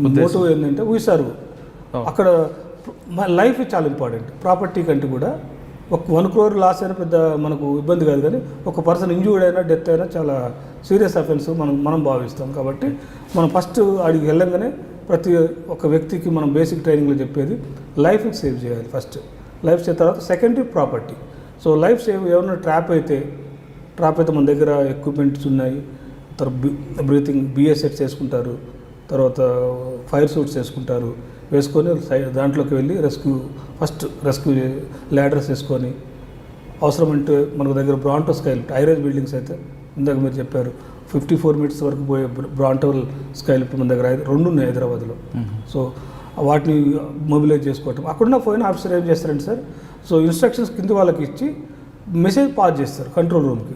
మోటివ్ ఏంటంటే వీసారు అక్కడ లైఫ్ చాలా ఇంపార్టెంట్. ప్రాపర్టీ కంటే కూడా ఒక 1 crore లాస్ అయినా పెద్ద మనకు ఇబ్బంది కాదు, కానీ ఒక పర్సన్ ఇంజూర్డ్ అయినా డెత్ అయినా చాలా సీరియస్ అఫెన్స్ మనం భావిస్తాం. కాబట్టి మనం ఫస్ట్ అడిగి వెళ్ళంగానే ప్రతి ఒక్క వ్యక్తికి మనం బేసిక్ ట్రైనింగ్లో చెప్పేది లైఫ్ని సేవ్ చేయాలి. ఫస్ట్ లైఫ్ సేవ్, తర్వాత secondary property. So life save ఏమైనా ట్రాప్ అయితే మన దగ్గర ఎక్విప్మెంట్స్ ఉన్నాయి, తర్వాత బ్రీతింగ్ బిఏ సెట్స్ వేసుకుంటారు, తర్వాత ఫైర్ సూట్స్ వేసుకుంటారు, వేసుకొని దాంట్లోకి వెళ్ళి రెస్క్యూ ల్యాడర్స్ వేసుకొని అవసరమంటే మనకు దగ్గర Bronto sky lift, high-rise buildings అయితే ఇందాక మీరు చెప్పారు 54 meters వరకు పోయే బ్రాంటో స్కై లిఫ్ట్ మన దగ్గర 2 ఉన్నాయి హైదరాబాద్లో. సో వాటిని మొబిలైజ్ చేసుకోవటం. అక్కడున్న పోయిన ఆఫీసర్ ఏం చేస్తారంటే సార్, సో ఇన్స్ట్రక్షన్స్ కింద వాళ్ళకి ఇచ్చి మెసేజ్ పాస్ చేస్తారు కంట్రోల్ రూమ్కి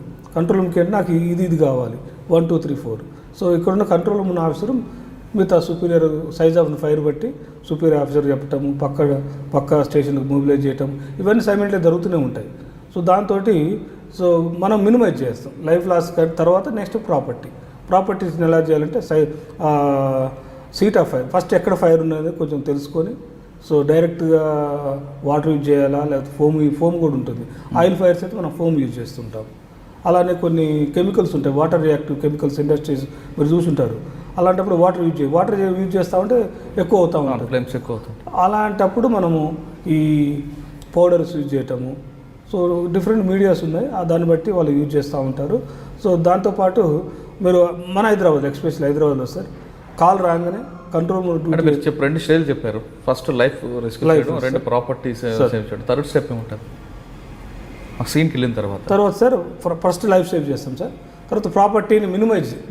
అంటే నాకు ఇది కావాలి 1 2 3 4. సో ఇక్కడున్న కంట్రోల్ రూమ్ ఉన్న ఆఫీసర్ మిగతా సుపీరియర్ సైజ్ ఆఫ్ ఫైర్ బట్టి సుపీరియర్ ఆఫీసర్ చెప్పటము, పక్క స్టేషన్కి మొబిలైజ్ చేయటం, ఇవన్నీ సైమెంట్లీ జరుగుతూనే ఉంటాయి. సో దాంతో మనం మినిమైజ్ చేస్తాం లైఫ్ లాస్. తర్వాత నెక్స్ట్ ప్రాపర్టీస్ని ఎలా చేయాలంటే సీట్ ఆఫ్ ఫైర్ ఫస్ట్ ఎక్కడ ఫైర్ ఉన్నది కొంచెం తెలుసుకొని, సో డైరెక్ట్గా వాటర్ యూజ్ చేయాలా, లేకపోతే ఫోమ్ కూడా ఉంటుంది. ఆయిల్ ఫైర్స్ అయితే మనం ఫోమ్ యూజ్ చేస్తుంటాం. అలానే కొన్ని కెమికల్స్ ఉంటాయి, వాటర్ రియాక్టివ్ కెమికల్స్ ఇండస్ట్రీస్ మీరు చూసుంటారు. అలాంటప్పుడు వాటర్ యూజ్ చేస్తూ ఉంటే ఎక్కువ అవుతూ ఉంటుంది, ఫ్లేమ్స్ ఎక్కువ అవుతుంది. అలాంటప్పుడు మనము ఈ పౌడర్స్ యూజ్ చేయటము, సో డిఫరెంట్ మీడియాస్ ఉన్నాయి, దాన్ని బట్టి వాళ్ళు యూజ్ చేస్తూ ఉంటారు. సో దాంతోపాటు మీరు మన ఎస్పెషల్ హైదరాబాద్లో సార్ కాల్ రాగానే కంట్రోల్ అంటే మీరు 2 స్టేజ్లు చెప్పారు. ఫస్ట్ లైఫ్ రెస్క్యూ చేయడం, 2 ప్రాపర్టీస్ సేవ్ చేయడం, థర్డ్ స్టెప్ ఏముంటుంది ఆ సీన్కి వెళ్ళిన తర్వాత సార్ ఫస్ట్ లైఫ్ సేవ్ చేస్తాం సార్. తర్వాత ప్రాపర్టీని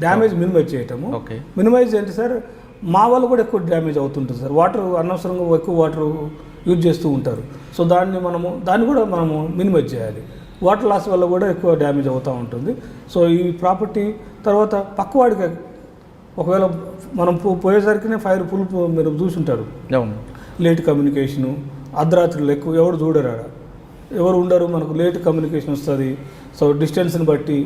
డ్యామేజ్ మినిమైజ్ చేయటము. ఓకే. మినిమైజ్ ఏంటి సార్, మా వాళ్ళు కూడా ఎక్కువ డ్యామేజ్ అవుతుంటుంది సార్. వాటర్ అనవసరంగా ఎక్కువ వాటర్ యూజ్ చేస్తూ ఉంటారు. సో దాన్ని కూడా మనము మినిమైజ్ చేయాలి. వాటర్ లాస్ వల్ల కూడా ఎక్కువ డ్యామేజ్ అవుతూ ఉంటుంది. సో ఈ ప్రాపర్టీ తర్వాత పక్కవాడికి ఒకవేళ మనం పోయేసరికి ఫైర్ ఫుల్ మీరు చూసుంటారు, లేట్ కమ్యూనికేషను, అర్ధరాత్రులు ఎక్కువ ఎవరు చూడరు, ఎవరు ఉండరు, మనకు లేట్ కమ్యూనికేషన్ వస్తుంది. సో డిస్టెన్స్ని బట్టి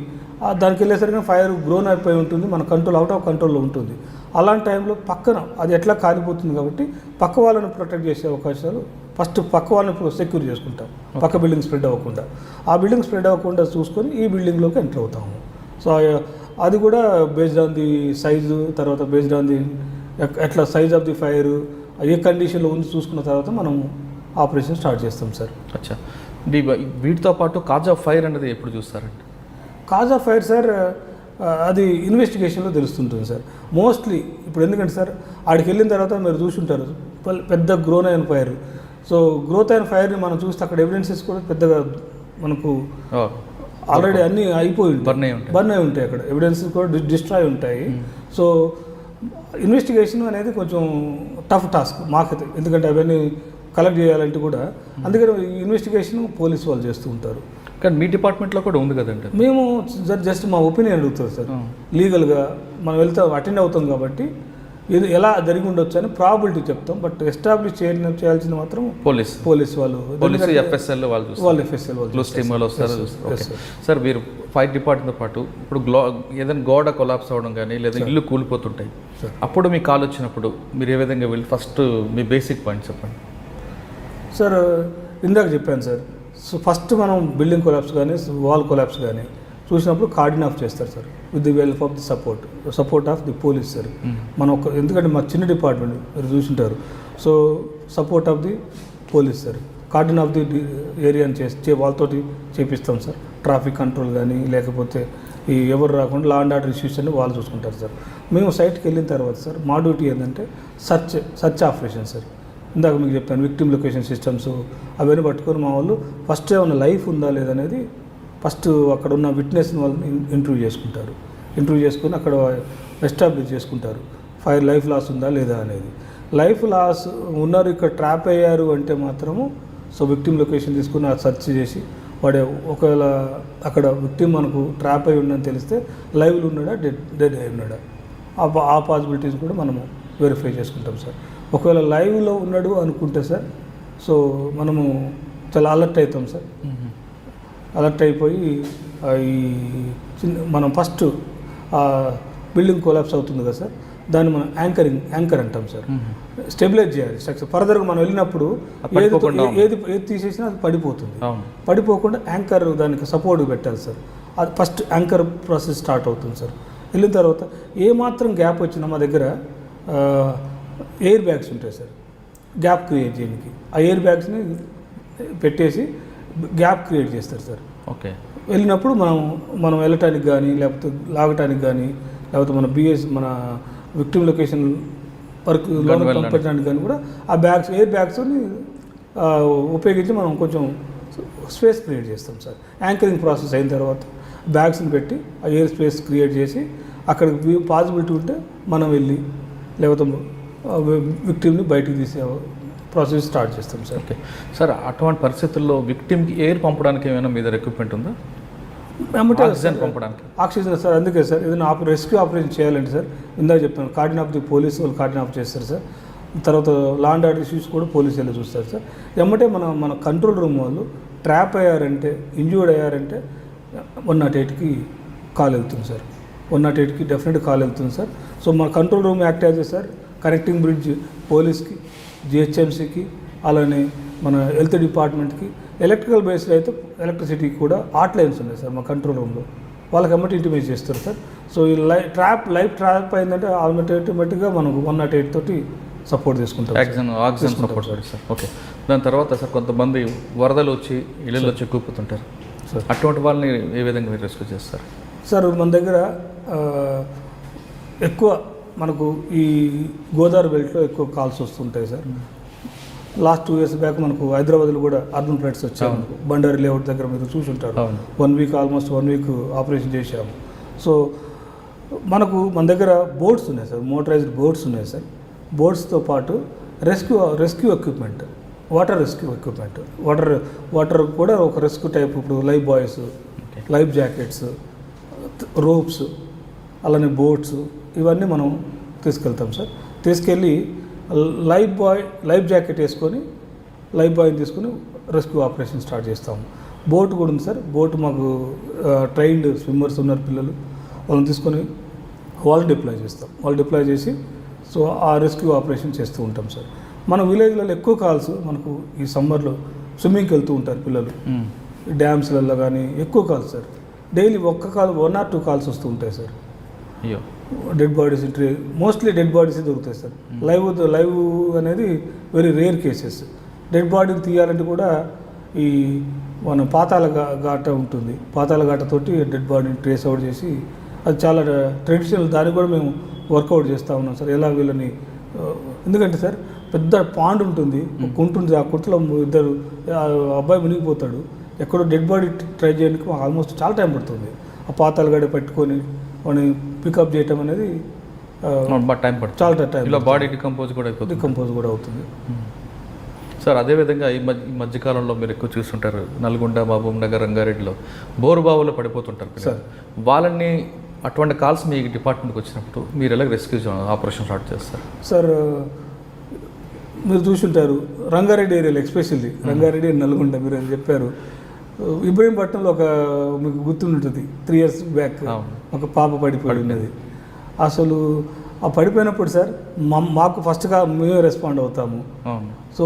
దానికి వెళ్ళేసరికి ఫైర్ గ్రోన్ అయిపోయి ఉంటుంది, మన అవుట్ ఆఫ్ కంట్రోల్లో ఉంటుంది. అలాంటి టైంలో పక్కన అది ఎట్లా కాలిపోతుంది కాబట్టి పక్క వాళ్ళని ప్రొటెక్ట్ చేసే అవకాశాలు ఫస్ట్ పక్క వాళ్ళని సెక్యూర్ చేసుకుంటాం, పక్క బిల్డింగ్ స్ప్రెడ్ అవ్వకుండా. ఆ బిల్డింగ్ స్ప్రెడ్ అవ్వకుండా చూసుకొని ఈ బిల్డింగ్లోకి ఎంటర్ అవుతాము. సో అది కూడా బేస్డ్ ఆన్ ది సైజు, తర్వాత బేస్డ్ ఆన్ ది ఎట్లా సైజ్ ఆఫ్ ది ఫైర్ ఏ కండిషన్లో ఉంది చూసుకున్న తర్వాత మనం ఆపరేషన్ స్టార్ట్ చేస్తాం సార్. అచ్చా. వీటితో పాటు కాజ్ ఆఫ్ ఫైర్ అనేది ఎప్పుడు చూస్తారండి? కాజ్ ఆఫ్ ఫైర్ సార్ అది ఇన్వెస్టిగేషన్లో తెలుస్తుంటుంది సార్ మోస్ట్లీ. ఇప్పుడు ఎందుకంటే సార్ ఆడికి వెళ్ళిన తర్వాత మీరు చూసుంటారు పెద్ద గ్రోన్ అయిన ఫైర్. సో గ్రోత్ అయిన ఫైర్ని మనం చూస్తే అక్కడ ఎవిడెన్సెస్ కూడా పెద్దగా మనకు ఆల్రెడీ అన్నీ అయిపోయి బర్న్ అయి ఉంటాయి, అక్కడ ఎవిడెన్సెస్ కూడా డిస్ట్రాయ్ ఉంటాయి. సో ఇన్వెస్టిగేషన్ అనేది కొంచెం టఫ్ టాస్క్ మాకైతే, ఎందుకంటే అవన్నీ కలెక్ట్ చేయాలంటే కూడా. అందుకని ఇన్వెస్టిగేషన్ పోలీసు వాళ్ళు చేస్తూ ఉంటారు. కానీ మీ డిపార్ట్మెంట్లో కూడా ఉంది కదండి. మేము జస్ట్ మా ఒపీనియన్ అడుగుతారు సార్. లీగల్గా మనం అటెండ్ అవుతాం కాబట్టి ఇది ఎలా జరిగి ఉండొచ్చు అని ప్రాబిలిటీ చెప్తాం. బట్ ఎస్టాబ్లిష్ చేయాల్సింది మాత్రం పోలీస్ వాళ్ళు, ఎఫ్ఎస్ఎల్ వాళ్ళు ఎఫ్ఎస్ఎల్ వాళ్ళు వస్తారు. సార్ మీరు ఫైర్ డిపార్ట్మెంట్తో పాటు ఇప్పుడు ఏదైనా గోడ కొలాప్స్ అవ్వడం కానీ లేదా ఇల్లు కూలిపోతుంటాయి, అప్పుడు మీ కాల్ వచ్చినప్పుడు మీరు ఏ విధంగా వెళ్ళి ఫస్ట్ మీ బేసిక్ పాయింట్ చెప్పండి సార్. ఇందాక చెప్పాను సార్. సో ఫస్ట్ మనం బిల్డింగ్ కొలాప్స్ కానీ వాల్ కొలాప్స్ కానీ చూసినప్పుడు కార్డిన్ ఆఫ్ చేస్తారు sir with the help of the support of the police sir. మనం ఒక ఎందుకంటే మా చిన్న డిపార్ట్మెంట్ మీరు చూసింటారు. So support of the police sir, cordon off the ఏరియాని వాళ్ళతోటి చేపిస్తాం సార్. ట్రాఫిక్ కంట్రోల్ కానీ లేకపోతే ఈ ఎవరు రాకుండా లా అండ్ ఆర్డర్ ఇష్యూస్ అని వాళ్ళు చూసుకుంటారు సార్. మేము సైట్కి వెళ్ళిన తర్వాత సార్ మా డ్యూటీ ఏంటంటే సర్చ్ ఆపరేషన్ సార్. ఇందాక మీకు చెప్తాను విక్టిమ్ లొకేషన్ సిస్టమ్స్ అవన్నీ పట్టుకొని మా వాళ్ళు ఫస్ట్ ఏమైనా లైఫ్ ఉందా లేదనేది ఫస్ట్ అక్కడ ఉన్న విట్నెస్ని వాళ్ళని ఇంటర్వ్యూ చేసుకుంటారు. ఇంటర్వ్యూ చేసుకొని అక్కడ ఎస్టాబ్లిష్ చేసుకుంటారు ఫైర్ లైఫ్ లాస్ ఉందా లేదా అనేది. లైఫ్ లాస్ ఉన్నారు ఇక్కడ ట్రాప్ అయ్యారు అంటే మాత్రము సో విక్టిమ్ లొకేషన్ తీసుకుని ఆ సెర్చ్ చేసి వాడే ఒకవేళ అక్కడ విక్టిమ్ మనకు ట్రాప్ అయి ఉందని తెలిస్తే లైవ్లో ఉన్నాడా డెడ్ అయి ఉన్నాడా ఆ పాసిబిలిటీస్ కూడా మనము వెరిఫై చేసుకుంటాం సార్. ఒకవేళ లైవ్లో ఉన్నాడు అనుకుంటే సార్ సో మనము చాలా అలర్ట్ అవుతాం సార్. అలర్ట్ అయిపోయి ఈ మనం ఫస్ట్ బిల్డింగ్ కొలాప్స్ అవుతుంది కదా సార్, దాన్ని మనం యాంకర్ అంటాం సార్. స్టెబిలైజ్ చేయాలి స్ట్రక్చర్. ఫర్దర్గా మనం వెళ్ళినప్పుడు ఏది తీసేసినా అది పడిపోతుంది. పడిపోకుండా యాంకర్ దానికి సపోర్ట్ పెట్టాలి సార్. అది ఫస్ట్ యాంకర్ ప్రాసెస్ స్టార్ట్ అవుతుంది సార్. వెళ్ళిన తర్వాత ఏమాత్రం గ్యాప్ వచ్చినా మా దగ్గర ఎయిర్ బ్యాగ్స్ ఉంటాయి సార్ గ్యాప్ క్రియేట్ చేయడానికి. ఆ ఎయిర్ బ్యాగ్స్ని పెట్టేసి గ్యాప్ క్రియేట్ చేస్తారు సార్. ఓకే, వెళ్ళినప్పుడు మనం వెళ్ళటానికి కానీ లేకపోతే లాగటానికి కానీ లేకపోతే మన విక్టిమ్ లొకేషన్ వర్క్ లోన్ పంపించడానికి కానీ కూడా ఆ బ్యాగ్స్ ఎయిర్ బ్యాగ్స్ని ఉపయోగించి మనం కొంచెం స్పేస్ క్రియేట్ చేస్తాం సార్. యాంకరింగ్ ప్రాసెస్ అయిన తర్వాత బ్యాగ్స్ని పెట్టి ఆ ఎయిర్ స్పేస్ క్రియేట్ చేసి అక్కడ పాసిబిలిటీ ఉంటే మనం వెళ్ళి లేకపోతే విక్టిమ్ని బయటికి తీసే ప్రాసెస్ స్టార్ట్ చేస్తాం సార్. ఓకే సార్, అటువంటి పరిస్థితుల్లో విక్టిమ్కి ఎయిర్ పంపడానికి ఏమైనా మీ దగ్గర ఎక్విప్మెంట్ ఉందా? ఆక్సిజన్ పంపడానికి ఆక్సిజన్ సార్. అందుకే సార్ ఏదైనా రెస్క్యూ ఆపరేషన్ చేయాలంటే సార్ ఇందాక చెప్తాను కార్డిన్ ఆఫ్ ది పోలీస్ వాళ్ళు కార్డిన్ ఆఫ్ చేస్తారు సార్. తర్వాత లా అండ్ ఆర్డర్ ఇష్యూస్ కూడా పోలీసు వెళ్ళి చూస్తారు సార్. ఎమ్మటే మన కంట్రోల్ రూమ్ వాళ్ళు ట్రాప్ అయ్యారంటే ఇంజ్యూర్డ్ అయ్యారంటే 108కి కాల్ వెళ్తుంది సార్. 108కి డెఫినెట్ కాల్ వెళ్తుంది సార్. సో మన కంట్రోల్ రూమ్ యాక్ట్ అయితే సార్ కనెక్టింగ్ బ్రిడ్జ్ పోలీస్కి, జిహెచ్ఎంసీకి, అలానే మన హెల్త్ డిపార్ట్మెంట్కి, ఎలక్ట్రికల్ బేస్డ్ అయితే ఎలక్ట్రిసిటీకి కూడా హాట్ లైన్స్ ఉన్నాయి సార్ మా కంట్రోల్ రూమ్లో. వాళ్ళకి ఎమ్మటి ఇంటిమేట్ చేస్తారు సార్. సో ఈ లైఫ్ ట్రాప్ అయిందంటే ఆటోమేటిక్గా మనం 108 తోటి సపోర్ట్ తీసుకుంటాం. Oxygen support sir. ఓకే, దాని తర్వాత సార్ కొంతమంది వరదలు వచ్చి ఇళ్ళలో వచ్చి కూపుతుంటారు సార్, అటువంటి వాళ్ళని ఏ విధంగా మీరు రెస్క్యూ చేస్తారు సార్? మన దగ్గర ఎక్కువ మనకు ఈ గోదావరి బెల్ట్లో ఎక్కువ కాల్స్ వస్తుంటాయి సార్. లాస్ట్ 2 years బ్యాక్ మనకు హైదరాబాద్లో కూడా అర్బన్ ఫ్లడ్స్ వచ్చాయి. మనకు బండారి లేఅవుట్ దగ్గర మీరు చూసుంటారు. 1 week ఆల్మోస్ట్ 1 week ఆపరేషన్ చేశాము. సో మన దగ్గర బోట్స్ ఉన్నాయి సార్, మోటరైజ్డ్ బోట్స్ ఉన్నాయి సార్. బోట్స్తో పాటు rescue equipment, water rescue equipment, water కూడా ఒక రెస్క్యూ టైప్. ఇప్పుడు life boys, life jackets, ropes, అలానే బోట్స్ ఇవన్నీ మనం తీసుకెళ్తాం సార్. తీసుకెళ్ళి లైఫ్ జాకెట్ వేసుకొని లైఫ్ బాయ్ని తీసుకొని రెస్క్యూ ఆపరేషన్ స్టార్ట్ చేస్తాము. బోట్ కూడా ఉంది సార్. బోట్ మాకు ట్రైన్డ్ స్విమ్మర్స్ ఉన్నారు పిల్లలు, వాళ్ళని తీసుకొని వాళ్ళు డిప్లాయ్ చేసి సో ఆ రెస్క్యూ ఆపరేషన్ చేస్తూ ఉంటాం సార్. మన విలేజ్లలో ఎక్కువ కాల్స్ మనకు ఈ సమ్మర్లో స్విమ్మింగ్కి వెళ్తూ ఉంటారు పిల్లలు, డ్యామ్స్లలో కానీ ఎక్కువ calls sir. Daily 1 or 2 calls వస్తూ ఉంటాయి sir. Dead bodies mostly dead బాడీసే దొరుకుతాయి సార్. లైవ్ అనేది వెరీ రేర్ కేసెస్. డెడ్ బాడీని తీయాలంటే కూడా ఈ మన పాతాళ ఘాట ఉంటుంది, పాతాళ ఘాటతోటి డెడ్ బాడీని ట్రేస్ అవుట్ చేసి అది చాలా ట్రెడిషనల్. దాన్ని కూడా మేము వర్కౌట్ చేస్తూ ఉన్నాం సార్. ఎలా వీళ్ళని, ఎందుకంటే సార్ పెద్ద పాండ్ ఉంటుంది, కుంటుంది, ఆ కుంటలో 2 అబ్బాయి మునిగిపోతాడు. ఎక్కడో డెడ్ బాడీ ట్రై చేయడానికి ఆల్మోస్ట్ చాలా టైం పడుతుంది. ఆ పాతాళ గడ పెట్టుకొని వాడిని పికప్ చేయటం అనేది చాలా టైం. ఇలా బాడీ డికంపోజ్ కూడా అవుతుంది సార్. అదేవిధంగా ఈ మధ్యకాలంలో మీరు ఎక్కువ చూస్తుంటారు నల్గొండ, మహబూబ్ నగర్, రంగారెడ్డిలో బోరుబావులో పడిపోతుంటారు సార్. వాళ్ళని అటువంటి కాల్స్ మీ డిపార్ట్మెంట్కి వచ్చినప్పుడు మీరు ఎలా రెస్క్యూ ఆపరేషన్ స్టార్ట్ చేస్తారు సార్? మీరు చూసుంటారు రంగారెడ్డి ఏరియాలో, ఎస్పెషల్లీ రంగారెడ్డి, నల్గొండ మీరు అని చెప్పారు. ఇబ్రహీంపట్నంలో మీకు గుర్తుంటుంది 3 years బ్యాక్ ఒక పాప పడిపోయి ఉన్నది. అసలు ఆ పడిపోయినప్పుడు సార్ మాకు ఫస్ట్గా మేమే రెస్పాండ్ అవుతాము. సో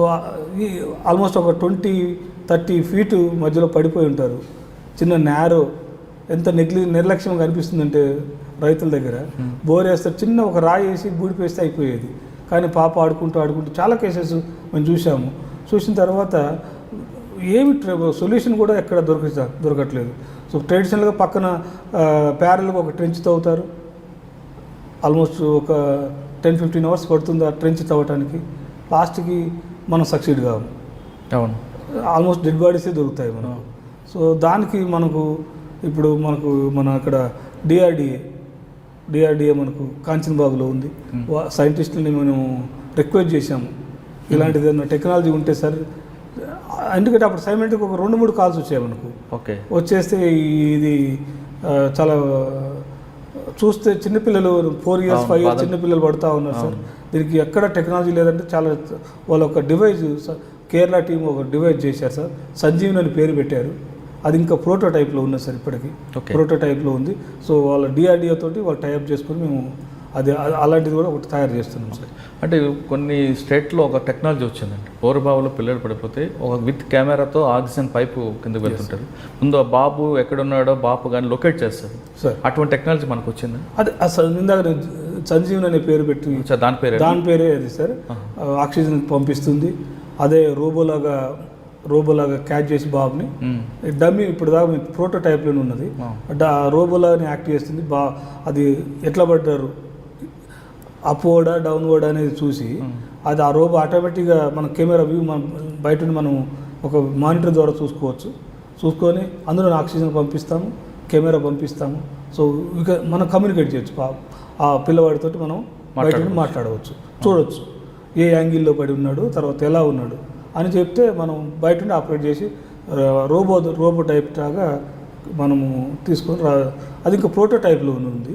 ఈ ఆల్మోస్ట్ ఒక 20-30 feet మధ్యలో పడిపోయి ఉంటారు. చిన్న నేరో ఎంత నిర్లక్ష్యం కనిపిస్తుందంటే రైతుల దగ్గర బోర్ వేస్తారు, చిన్న ఒక రాయి వేసి బూడిపేస్తే అయిపోయేది. కానీ పాప ఆడుకుంటూ చాలా కేసెస్ మేము చూసాము. చూసిన తర్వాత ఏమి సొల్యూషన్ కూడా ఎక్కడ దొరకట్లేదు. సో ట్రెడిషనల్గా పక్కన ప్యారల్గా ఒక ట్రెంచ్ తవ్వుతారు, ఆల్మోస్ట్ ఒక 10-15 అవర్స్ పడుతుంది ఆ ట్రెంచ్ తవ్వటానికి. లాస్ట్కి మనం సక్సీడ్ కాము, అవును, ఆల్మోస్ట్ డెడ్ బాడీసే దొరుకుతాయి మనకు. సో దానికి ఇప్పుడు మన అక్కడ డిఆర్డిఏ మనకు కాంచన్బాగ్లో ఉంది. సైంటిస్టులని మనం రిక్వెస్ట్ చేశాము, ఇలాంటిది ఏదైనా టెక్నాలజీ ఉంటే సార్. ఎందుకంటే అప్పుడు సైమెంట్కి ఒక 2-3 కాల్స్ వచ్చాయి మనకు. ఓకే, వచ్చేస్తే ఇది చాలా చూస్తే చిన్నపిల్లలు 4 years 5 years చిన్నపిల్లలు పడుతూ ఉన్నారు సార్. దీనికి ఎక్కడ టెక్నాలజీ లేదంటే చాలా వాళ్ళ ఒక డివైజ్ కేరళ టీం ఒక డివైజ్ చేశారు సార్, సంజీవన్ అని పేరు పెట్టారు. అది ఇంకా ప్రోటోటైప్లో ఉంది సార్, ఇప్పటికీ ప్రోటోటైప్లో ఉంది. సో వాళ్ళ డిఆర్డిఓ తోటి వాళ్ళు టైఅప్ చేసుకొని మేము అలాంటిది కూడా ఒకటి తయారు చేస్తున్నాం సార్. అంటే కొన్ని స్టేట్లో ఒక టెక్నాలజీ వచ్చిందండి, బోరుబావులో పిల్లలు పడిపోతే ఒక విత్ కెమెరాతో ఆక్సిజన్ పైపు కిందకు వెళ్తుంటారు. ముందు ఆ బాబు ఎక్కడున్నాడో బాబు కానీ లొకేట్ చేస్తారు సార్. అటువంటి టెక్నాలజీ మనకు వచ్చింది. అది ఇందాక సంజీవన్ అనే పేరు పెట్టి దాని పేరే అది సార్. ఆక్సిజన్ పంపిస్తుంది. అదే రోబోలాగా క్యాచ్ చేసి బాబుని డమ్మీ ఇప్పుడు దాకా ప్రోటోటైప్లోనే ఉన్నది. రోబోలాగానే యాక్ట్ చేస్తుంది. అది ఎట్లా పడ్డారు, అప్వర్డా డౌన్వర్డ్ అనేది చూసి అది ఆ రోబో ఆటోమేటిక్గా మన కెమెరా వ్యూ మన బయట మనం ఒక మానిటర్ ద్వారా చూసుకొని అందులో ఆక్సిజన్ పంపిస్తాము, కెమెరా పంపిస్తాము. సో ఇక మనం కమ్యూనికేట్ చేయొచ్చు, ఆ పిల్లవాడితో మనం బయట మాట్లాడవచ్చు, చూడవచ్చు ఏ యాంగిల్లో పడి ఉన్నాడు, తర్వాత ఎలా ఉన్నాడు అని చెప్తే మనం బయట నుండి ఆపరేట్ చేసి రోబో టైప్ లాగా మనము తీసుకొని అది ఇంకా ప్రోటోటైప్లో ఉంది.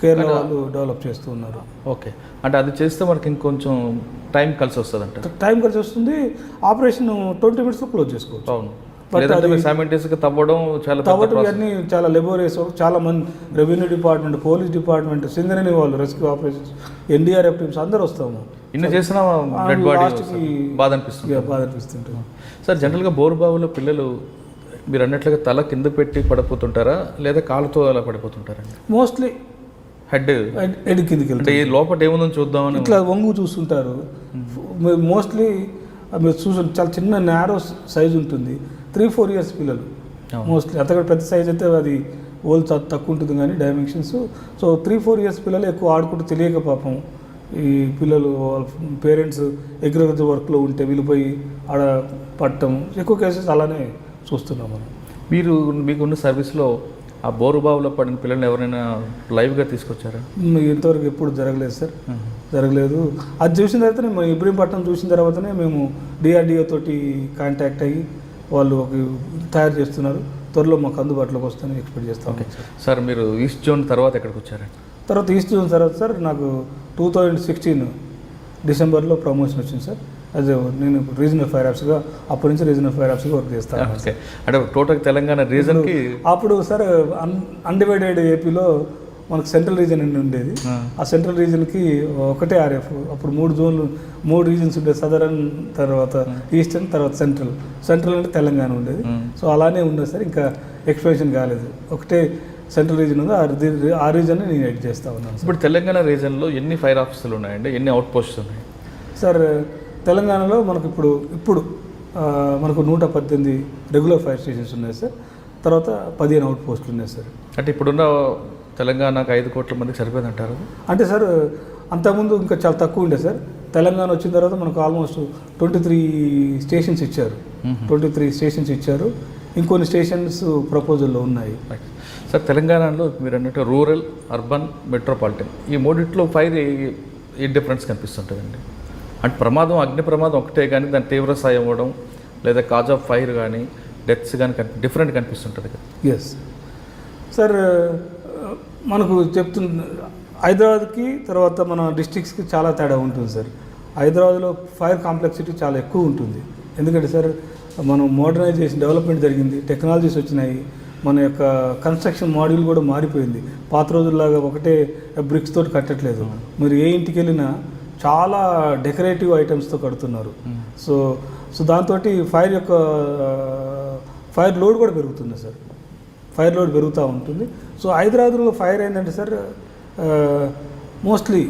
కేరళ వాళ్ళు డెవలప్ చేస్తూ ఉన్నారు. ఓకే, అంటే అది చేస్తే మనకి ఇంకొంచెం టైం కలిసి వస్తుంది అంటే టైం కలిసి వస్తుంది. ఆపరేషన్ 20 minutes క్లోజ్ చేసుకోవచ్చు. అవును, తవ్వడం ఇవన్నీ చాలా లెబోరియస్. చాలా మంది revenue department, police department, Singareni వాళ్ళు, రెస్క్యూ ఆపరేషన్స్, ఎన్డీఆర్ఎఫ్ టీమ్స్ అందరూ వస్తాము. ఇన్ని చేసినా బాధ అనిపిస్తుంది సార్. జనరల్గా బోరుబావులో పిల్లలు మీరు అన్నట్లుగా తల కింద పెట్టి పడిపోతుంటారా లేదా కాలుతో అలా పడిపోతుంటారా? మోస్ట్లీ హెడ్ కిందకి అంటే లోపల ఏముందో చూద్దామని ఇట్లా వంగు చూస్తుంటారు. మోస్ట్లీ మీరు చాలా చిన్న నేరో సైజ్ ఉంటుంది. 3-4 years పిల్లలు మోస్ట్లీ. అంతకంటే పెద్ద సైజ్ అయితే అది ఓల్ తక్కువ ఉంటుంది కానీ డైమెన్షన్స్. సో 3-4 years పిల్లలు ఎక్కువ ఆడుకుంటూ తెలియక పాపం ఈ పిల్లలు పేరెంట్స్ అగ్రికల్చర్ వర్క్లో ఉంటే వెళ్ళిపోయి ఆడ పట్టడం ఎక్కువ కేసెస్ అలానే చూస్తున్నాం మనం. మీకున్న సర్వీస్లో ఆ బోరుబావులో పడిన పిల్లల్ని ఎవరైనా లైవ్గా తీసుకొచ్చారా? ఇంతవరకు ఎప్పుడు జరగలేదు సార్, జరగలేదు. అది చూసిన తర్వాతనే మేము ఇబ్రహీంపట్నం చూసిన తర్వాతనే మేము డిఆర్డిఓ తోటి కాంటాక్ట్ అయ్యి వాళ్ళు ఒక తయారు చేస్తున్నారు. త్వరలో మాకు అందుబాటులోకి వస్తుందని ఎక్స్పెక్ట్ చేస్తాం. ఓకే సార్, మీరు ఈస్ట్ జోన్ తర్వాత ఎక్కడికి వచ్చారండి? తర్వాత ఈస్ట్ జోన్ తర్వాత సార్ నాకు 2016 డిసెంబర్లో ప్రమోషన్ వచ్చింది సార్. అదే నేను రీజనల్ ఫైర్ ఆఫీసర్గా అప్పటి నుంచి రీజనల్ ఫైర్ ఆఫీసర్గా వర్క్ చేస్తాను. ఓకే, అంటే టోటల్ తెలంగాణ రీజన్కి అప్పుడు సార్ అన్డివైడెడ్ ఏపీలో మనకు సెంట్రల్ రీజన్ అని ఉండేది. ఆ సెంట్రల్ రీజన్కి ఒకటే ఆర్ఎఫ్. అప్పుడు 3 రీజన్స్ ఉండేది, సదరన్, తర్వాత ఈస్టర్న్, తర్వాత సెంట్రల్ అంటే తెలంగాణ ఉండేది. సో అలానే ఉండేది సార్, ఇంకా ఎక్స్పెన్షన్ కాలేదు. ఒకటే సెంట్రల్ రీజన్ ఉంది, ఆ రీజన్ని నేను ఎడ్ చేస్తూ ఉన్నాను. ఇప్పుడు తెలంగాణ రీజన్లో ఎన్ని ఫైర్ ఆఫీసులు ఉన్నాయండి, ఎన్ని అవుట్ పోస్ట్స్ ఉన్నాయి సార్? తెలంగాణలో మనకు ఇప్పుడు మనకు 118 రెగ్యులర్ ఫైర్ స్టేషన్స్ ఉన్నాయి సార్. తర్వాత 15 అవుట్ పోస్టులు ఉన్నాయి సార్. అంటే ఇప్పుడున్న తెలంగాణకు 5 కోట్ల మందికి సరిపోయింది అంటారు? అంటే సార్ అంతకుముందు ఇంకా చాలా తక్కువ ఉండే సార్. తెలంగాణ వచ్చిన తర్వాత మనకు ఆల్మోస్ట్ 23 స్టేషన్స్ ఇచ్చారు. 23 స్టేషన్స్ ఇచ్చారు. ఇంకొన్ని స్టేషన్స్ ప్రపోజల్లో ఉన్నాయి సార్. తెలంగాణలో మీరు అన్నట్టు రూరల్, అర్బన్, మెట్రోపాలిటన్ ఈ మూడిట్లో ఫైర్ ఏ డిఫరెన్స్ కనిపిస్తుంటుందండి? అంటే ప్రమాదం, అగ్ని ప్రమాదం ఒకటే కానీ దాని తీవ్ర స్థాయి అవ్వడం లేదా కాజ్ ఆఫ్ ఫైర్ కానీ డెత్స్ కానీ డిఫరెంట్ కనిపిస్తుంటుంది కదా? ఎస్ సార్, మనకు హైదరాబాద్కి తర్వాత మన డిస్ట్రిక్ట్స్కి చాలా తేడా ఉంటుంది సార్. హైదరాబాద్లో ఫైర్ కాంప్లెక్సిటీ చాలా ఎక్కువ ఉంటుంది. ఎందుకంటే సార్ మనం మోడర్నైజేషన్ డెవలప్మెంట్ జరిగింది, టెక్నాలజీస్ వచ్చినాయి, మన యొక్క కన్స్ట్రక్షన్ మాడ్యూల్ కూడా మారిపోయింది. పాత రోజుల్లాగా ఒకటే బ్రిక్స్ తోటి కట్టట్లేదు. మీరు ఏ ఇంటికి వెళ్ళినా చాలా డెకరేటివ్ ఐటమ్స్తో కడుతున్నారు. సో దాంతో ఫైర్ లోడ్ కూడా పెరుగుతుంది సార్. ఫైర్ లోడ్ పెరుగుతూ ఉంటుంది. సో హైదరాబాద్లో ఫైర్ ఏంటంటే సార్ మోస్ట్లీ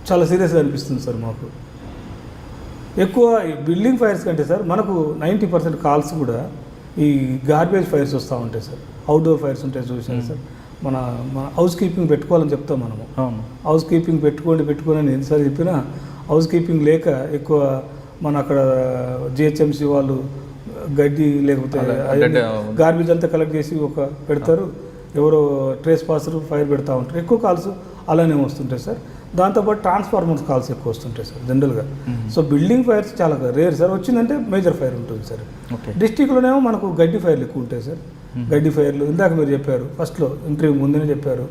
చాలా సీరియస్గా అనిపిస్తుంది సార్ మాకు. ఎక్కువ ఈ బిల్డింగ్ ఫైర్స్ కంటే సార్ మనకు 90% కాల్స్ కూడా ఈ గార్బేజ్ ఫైర్స్ వస్తూ ఉంటాయి సార్. అవుట్డోర్ ఫైర్స్ ఉంటాయి చూసాను సార్. మన హౌస్ కీపింగ్ పెట్టుకోవాలని చెప్తాం మనము. అవును, హౌస్ కీపింగ్ పెట్టుకోండి అని ఎన్నిసార్లు చెప్పినా హౌస్ కీపింగ్ లేక ఎక్కువ మన అక్కడ జిహెచ్ఎంసీ వాళ్ళు గడ్డి లేకపోతే గార్బేజ్ అంతా కలెక్ట్ చేసి ఒక పెడతారు, ఎవరో ట్రేస్ పాసర్ ఫైర్ పెడతా ఉంటారు. ఎక్కువ కాల్స్ అలానే వస్తుంటాయి సార్. దాంతోపాటు ట్రాన్స్ఫార్మర్స్ కాల్స్ ఎక్కువ వస్తుంటాయి సార్ జనరల్గా. సో బిల్డింగ్ ఫైర్స్ చాలా రేర్ సార్. వచ్చిందంటే మేజర్ ఫైర్ ఉంటుంది సార్. డిస్టిక్లోనేమో మనకు గడ్డి ఫైర్లు ఎక్కువ ఉంటాయి సార్. గడ్డి ఫైర్లు ఇందాక మీరు చెప్పారు, ఫస్ట్లో ఇంటర్వ్యూ ముందునే చెప్పారు,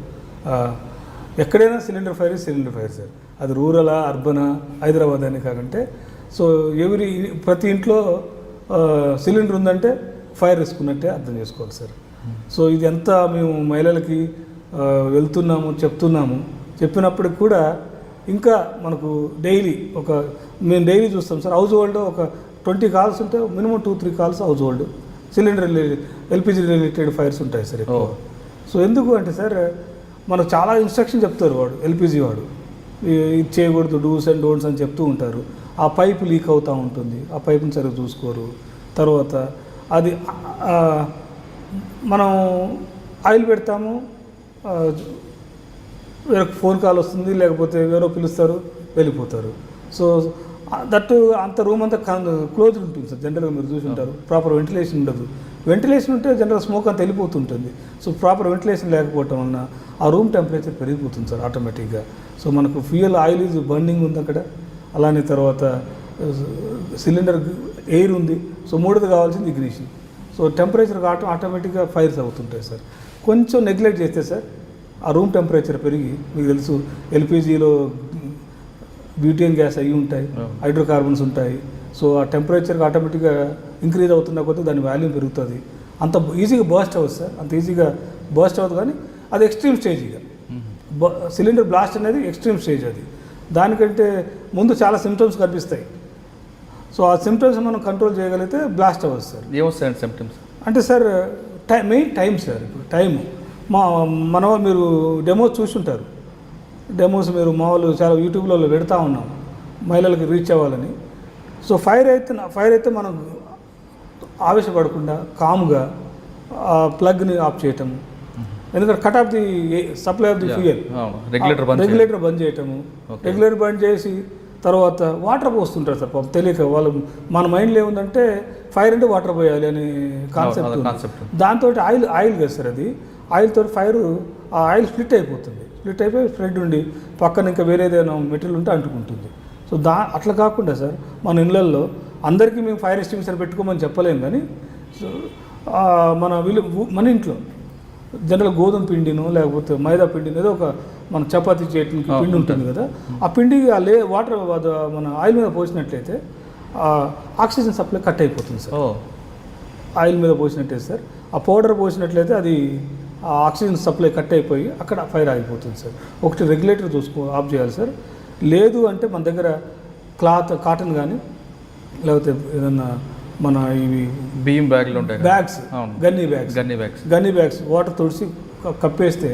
ఎక్కడైనా సిలిండర్ ఫైర్ సార్. అది రూరలా అర్బనా హైదరాబాద్ అని కాకంటే సో ప్రతి ఇంట్లో సిలిండర్ ఉందంటే ఫైర్ రిస్క్ ఉన్నట్టే అర్థం చేసుకోవాలి సార్. సో ఇది ఎంత మేము మహిళలకి వెళ్తున్నాము చెప్పినప్పటికి కూడా ఇంకా మనకు మేము డైలీ చూస్తాం సార్. హౌస్ హోల్డ్ ఒక 20 కాల్స్ ఉంటే minimum 2-3 calls house hold cylinder LPG related fires ఉంటాయి సార్ ఎక్కువ. సో ఎందుకు అంటే సార్ మనకు చాలా ఇన్స్ట్రక్షన్ చెప్తారు వాడు, ఎల్పిజి వాడు, ఇది చేయకూడదు, డూస్ అండ్ డోంట్స్ అని చెప్తూ ఉంటారు. ఆ పైప్ లీక్ అవుతూ ఉంటుంది, ఆ పైప్ని సరిగ్గా చూసుకోరు. తర్వాత అది మనం ఆయిల్ పెడతాము, వేరే ఫోన్ కాల్ వస్తుంది, లేకపోతే ఎవరో పిలుస్తారు, వెళ్ళిపోతారు. సో దట్టు అంత రూమ్ అంతా క్లోజ్ ఉంటుంది సార్. జనరల్గా మీరు చూసి ఉంటారు, ప్రాపర్ వెంటిలేషన్ ఉండదు. వెంటిలేషన్ ఉంటే జనరల్ స్మోక్ అంతా వెళ్ళిపోతుంటుంది. సో ప్రాపర్ వెంటిలేషన్ లేకపోవటం వలన ఆ రూమ్ టెంపరేచర్ పెరిగిపోతుంది సార్ ఆటోమేటిక్గా. సో మనకు ఫ్యూయల్ ఆయిల్ ఈజ్ బర్నింగ్ ఉంది అక్కడ, అలానే తర్వాత సిలిండర్ ఎయిర్ ఉంది. సో మూడోది కావాల్సింది ఇగ్నిషన్. సో టెంపరేచర్ ఆటోమేటిక్గా ఫైర్స్ అవుతుంటాయి సార్. కొంచెం నెగ్లెక్ట్ చేస్తే సార్ ఆ రూమ్ టెంపరేచర్ పెరిగి, మీకు తెలుసు ఎల్పిజిలో బ్యూటేన్ గ్యాస్ అవి ఉంటాయి, హైడ్రోకార్బన్స్ ఉంటాయి. సో ఆ టెంపరేచర్కి ఆటోమేటిక్గా ఇంక్రీజ్ అవుతున్న కొద్దీ దాని వాల్యూమ్ పెరుగుతుంది. అంత ఈజీగా బర్స్ట్ అవ్వదు సార్, అంత ఈజీగా బర్స్ట్ అవ్వదు. కానీ అది ఎక్స్ట్రీమ్ స్టేజ్. ఇక సిలిండర్ బ్లాస్ట్ అనేది ఎక్స్ట్రీమ్ స్టేజ్. అది దానికంటే ముందు చాలా సిమ్టమ్స్ కనిపిస్తాయి. సో ఆ సిమ్టమ్స్ మనం కంట్రోల్ చేయగలిగితే బ్లాస్ట్ అవ్వదు సార్. ఏమొస్తాయండి సిమ్టమ్స్ అంటే సార్ మెయిన్ టైం సార్. ఇప్పుడు టైము మన వాళ్ళు మీరు డెమోస్ చూసుంటారు. డెమోస్ మీరు మామూలు చాలా యూట్యూబ్లో పెడతా ఉన్నాం మహిళలకు రీచ్ అవ్వాలని. సో ఫైర్ అయితే మనం ఆవేశపడకుండా కామ్గా ప్లగ్ని ఆఫ్ చేయటం, ఎందుకంటే cut off the supply of the fuel, regulator బంద్ చేయటము. రెగ్యులేటర్ బంద్ చేసి తర్వాత వాటర్ పోస్తుంటారు సార్ పాపం తెలియక. వాళ్ళు మన మైండ్లో ఏముందంటే ఫైర్ అంటే వాటర్ పోయాలి అనే కాన్సెప్ట్. దాంతో ఆయిల్ కదా సార్, అది ఆయిల్తో ఫైర్, ఆ ఆయిల్ స్ప్లిట్ అయిపోయి స్ప్రెడ్ ఉండి పక్కన ఇంకా వేరే ఏదైనా మెటీరియల్ ఉంటే అంటుకుంటుంది. సో అట్లా కాకుండా సార్ మన ఇళ్ళల్లో అందరికీ మేము ఫైర్ ఎస్టింగ్విషర్ పెట్టుకోమని చెప్పలేము. కానీ సో మన ఇంట్లో జనరల్ గోధుమ పిండినో లేకపోతే మైదా పిండినో ఏదో ఒక మన చపాతీ చేయడానికి పిండి ఉంటుంది కదా, ఆ పిండికి ఆ వాటర్ మన ఆయిల్ మీద పోసినట్లయితే ఆక్సిజన్ సప్లై కట్ అయిపోతుంది సార్. ఆయిల్ మీద పోసినట్లయితే సార్, ఆ పౌడర్ పోసినట్లయితే అది ఆ ఆక్సిజన్ సప్లై కట్ అయిపోయి అక్కడ ఫైర్ ఆగిపోతుంది సార్. ఒకటి రెగ్యులేటర్ ఆఫ్ చేయాలి సార్. లేదు అంటే మన దగ్గర కాటన్ కానీ లేకపోతే ఏదన్నా మన ఇవి బియ్యం బ్యాగ్లు ఉంటాయి, బ్యాగ్స్, గన్నీ బ్యాగ్స్ వాటర్ తుడిసి కప్పేస్తే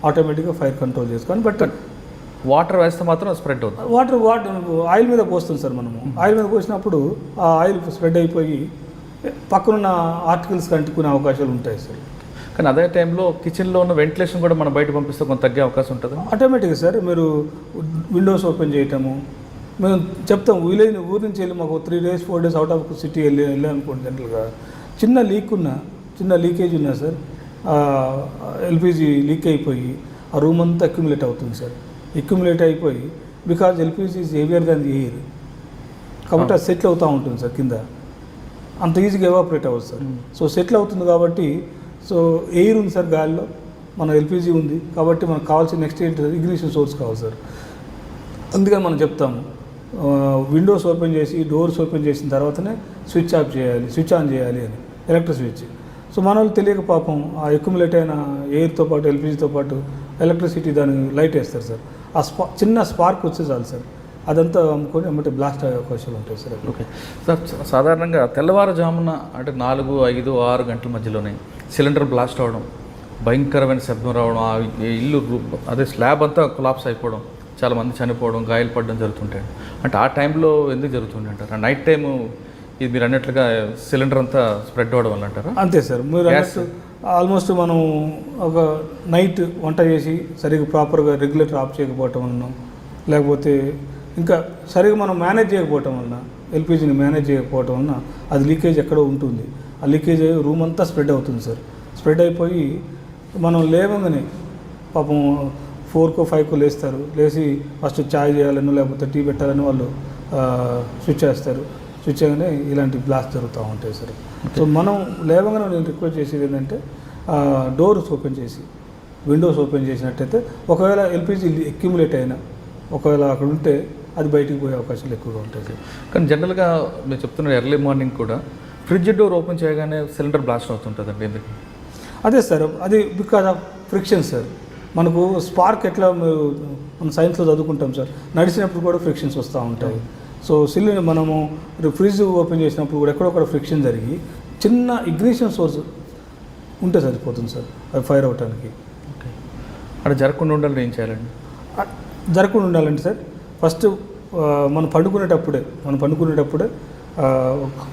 ఆటోమేటిక్గా ఫైర్ కంట్రోల్ చేసుకోవాలి. బట్ వాటర్ వేస్తే మాత్రం స్ప్రెడ్ అవుతుంది. వాటర్ ఆయిల్ మీద పోస్తుంది సార్. మనము ఆయిల్ మీద పోసినప్పుడు ఆ ఆయిల్ స్ప్రెడ్ అయిపోయి పక్కనున్న ఆర్టికల్స్కి అంటుకునే అవకాశాలు ఉంటాయి సార్. కానీ అదే టైంలో కిచెన్లో ఉన్న వెంటిలేషన్ కూడా మనం బయట పంపిస్తే కొంత తగ్గే అవకాశం ఉంటుంది ఆటోమేటిక్గా సార్. మీరు విండోస్ ఓపెన్ చేయటము, మేము చెప్తాం ఊరి నుంచి వెళ్ళి మాకు 3 days 4 days out of city వెళ్ళాలనుకోండి, జనరల్గా చిన్న లీకేజ్ ఉన్నా సార్, ఎల్పిజి లీక్ అయిపోయి ఆ రూమ్ అంతా అక్యుములేట్ అవుతుంది సార్. అక్యుములేట్ అయిపోయి because LPG is heavier than the air, కాబట్టి అది సెటిల్ అవుతూ ఉంటుంది సార్ కింద. అంత ఈజీగా ఎవాపరేట్ అవ్వదు సార్. సో సెటిల్ అవుతుంది కాబట్టి, సో ఎయిర్ ఉంది సార్ గాలిలో, మన ఎల్పిజి ఉంది కాబట్టి మనకు కావాల్సిన నెక్స్ట్ ఏంటి ఇగ్నిషన్ సోర్స్ కావాలి సార్. అందుకని మనం చెప్తాము విండోస్ ఓపెన్ చేసి డోర్స్ ఓపెన్ చేసిన తర్వాతనే స్విచ్ ఆన్ చేయాలి అని, ఎలక్ట్రిక్ స్విచ్. సో మన వాళ్ళు తెలియక పాపం ఆ అక్యుములేట్ అయిన ఎయిర్తో పాటు ఎల్పిజితో పాటు ఎలక్ట్రిసిటీ దానికి లైట్ వేస్తారు సార్. ఆ చిన్న స్పార్క్ వచ్చే చాలు సార్, అదంతా అమ్ముకొని అమ్మటే బ్లాస్ట్ అయ్యే అవకాశాలు ఉంటాయి సార్. ఓకే సార్, సాధారణంగా తెల్లవారుజామున అంటే 4, 5, 6 గంటల మధ్యలోనే సిలిండర్ బ్లాస్ట్ అవ్వడం, భయంకరమైన శబ్దం రావడం, ఆ ఇల్లు అదే స్లాబ్ అంతా కొలాప్స్ అయిపోవడం, చాలామంది చనిపోవడం, గాయాలు పడడం జరుగుతుంటాయి. అంటే ఆ టైంలో ఎందుకు జరుగుతుంది అంటారు? ఆ నైట్ టైము ఇది మీరు అన్నట్లుగా సిలిండర్ అంతా స్ప్రెడ్ అవ్వడం వల్ల అంటారా? అంతే సార్, మీరు అన్నట్టు ఆల్మోస్ట్ మనం ఒక నైట్ వంట చేసి సరిగ్గా ప్రాపర్గా రెగ్యులేటర్ ఆఫ్ చేయకపోవటం వలన, లేకపోతే ఇంకా సరిగ్గా మనం మేనేజ్ చేయకపోవటం వలన, ఎల్పిజిని మేనేజ్ చేయకపోవటం వలన అది లీకేజ్ ఎక్కడో ఉంటుంది. ఆ లీకేజ్ అయ్యి రూమ్ అంతా స్ప్రెడ్ అవుతుంది సార్. స్ప్రెడ్ అయిపోయి మనం లేవగానే పాపం 4కో 5కో లేస్తారు. లేచి ఫస్ట్ ఛాయ్ చేయాలని లేకపోతే టీ పెట్టాలని వాళ్ళు స్విచ్ చేస్తారు. స్విచ్ చేయగానే ఇలాంటి బ్లాస్ట్ జరుగుతూ ఉంటాయి సార్. సో మనం లేవగానే నేను రిక్వెస్ట్ చేసేది ఏంటంటే డోర్స్ ఓపెన్ చేసి, విండోస్ ఓపెన్ చేసినట్టయితే ఒకవేళ ఎల్పిజి అక్యుములేట్ అయినా ఒకవేళ అక్కడ ఉంటే అది బయటికి పోయే అవకాశాలు ఎక్కువగా ఉంటాయి సార్. కానీ జనరల్గా మీరు చెప్తున్నారు ఎర్లీ మార్నింగ్ కూడా ఫ్రిడ్జ్ డోర్ ఓపెన్ చేయగానే సిలిండర్ బ్లాస్ట్ అవుతుంటుందండి, ఎందుకు? అదే సార్, అది బికాజ్ ఆఫ్ ఫ్రిక్షన్ సార్. మనకు స్పార్క్ ఎట్లా మనం సైన్స్లో చదువుకుంటాం సార్, నడిచినప్పుడు కూడా ఫ్రిక్షన్స్ వస్తూ ఉంటాయి. సో సిలిండర్ మనము ఫ్రిడ్జ్ ఓపెన్ చేసినప్పుడు కూడా ఎక్కడొక్కడ ఫ్రిక్షన్ జరిగి చిన్న ఇగ్నిషన్ సోర్స్ ఉంటే సరిపోతుంది సార్ అది ఫైర్ అవటానికి. ఓకే, అక్కడ జరగకుండా ఉండాలని ఏం చేయాలండి? జరగకుండా ఉండాలంటే సార్ ఫస్ట్ మనం పండుకునేటప్పుడే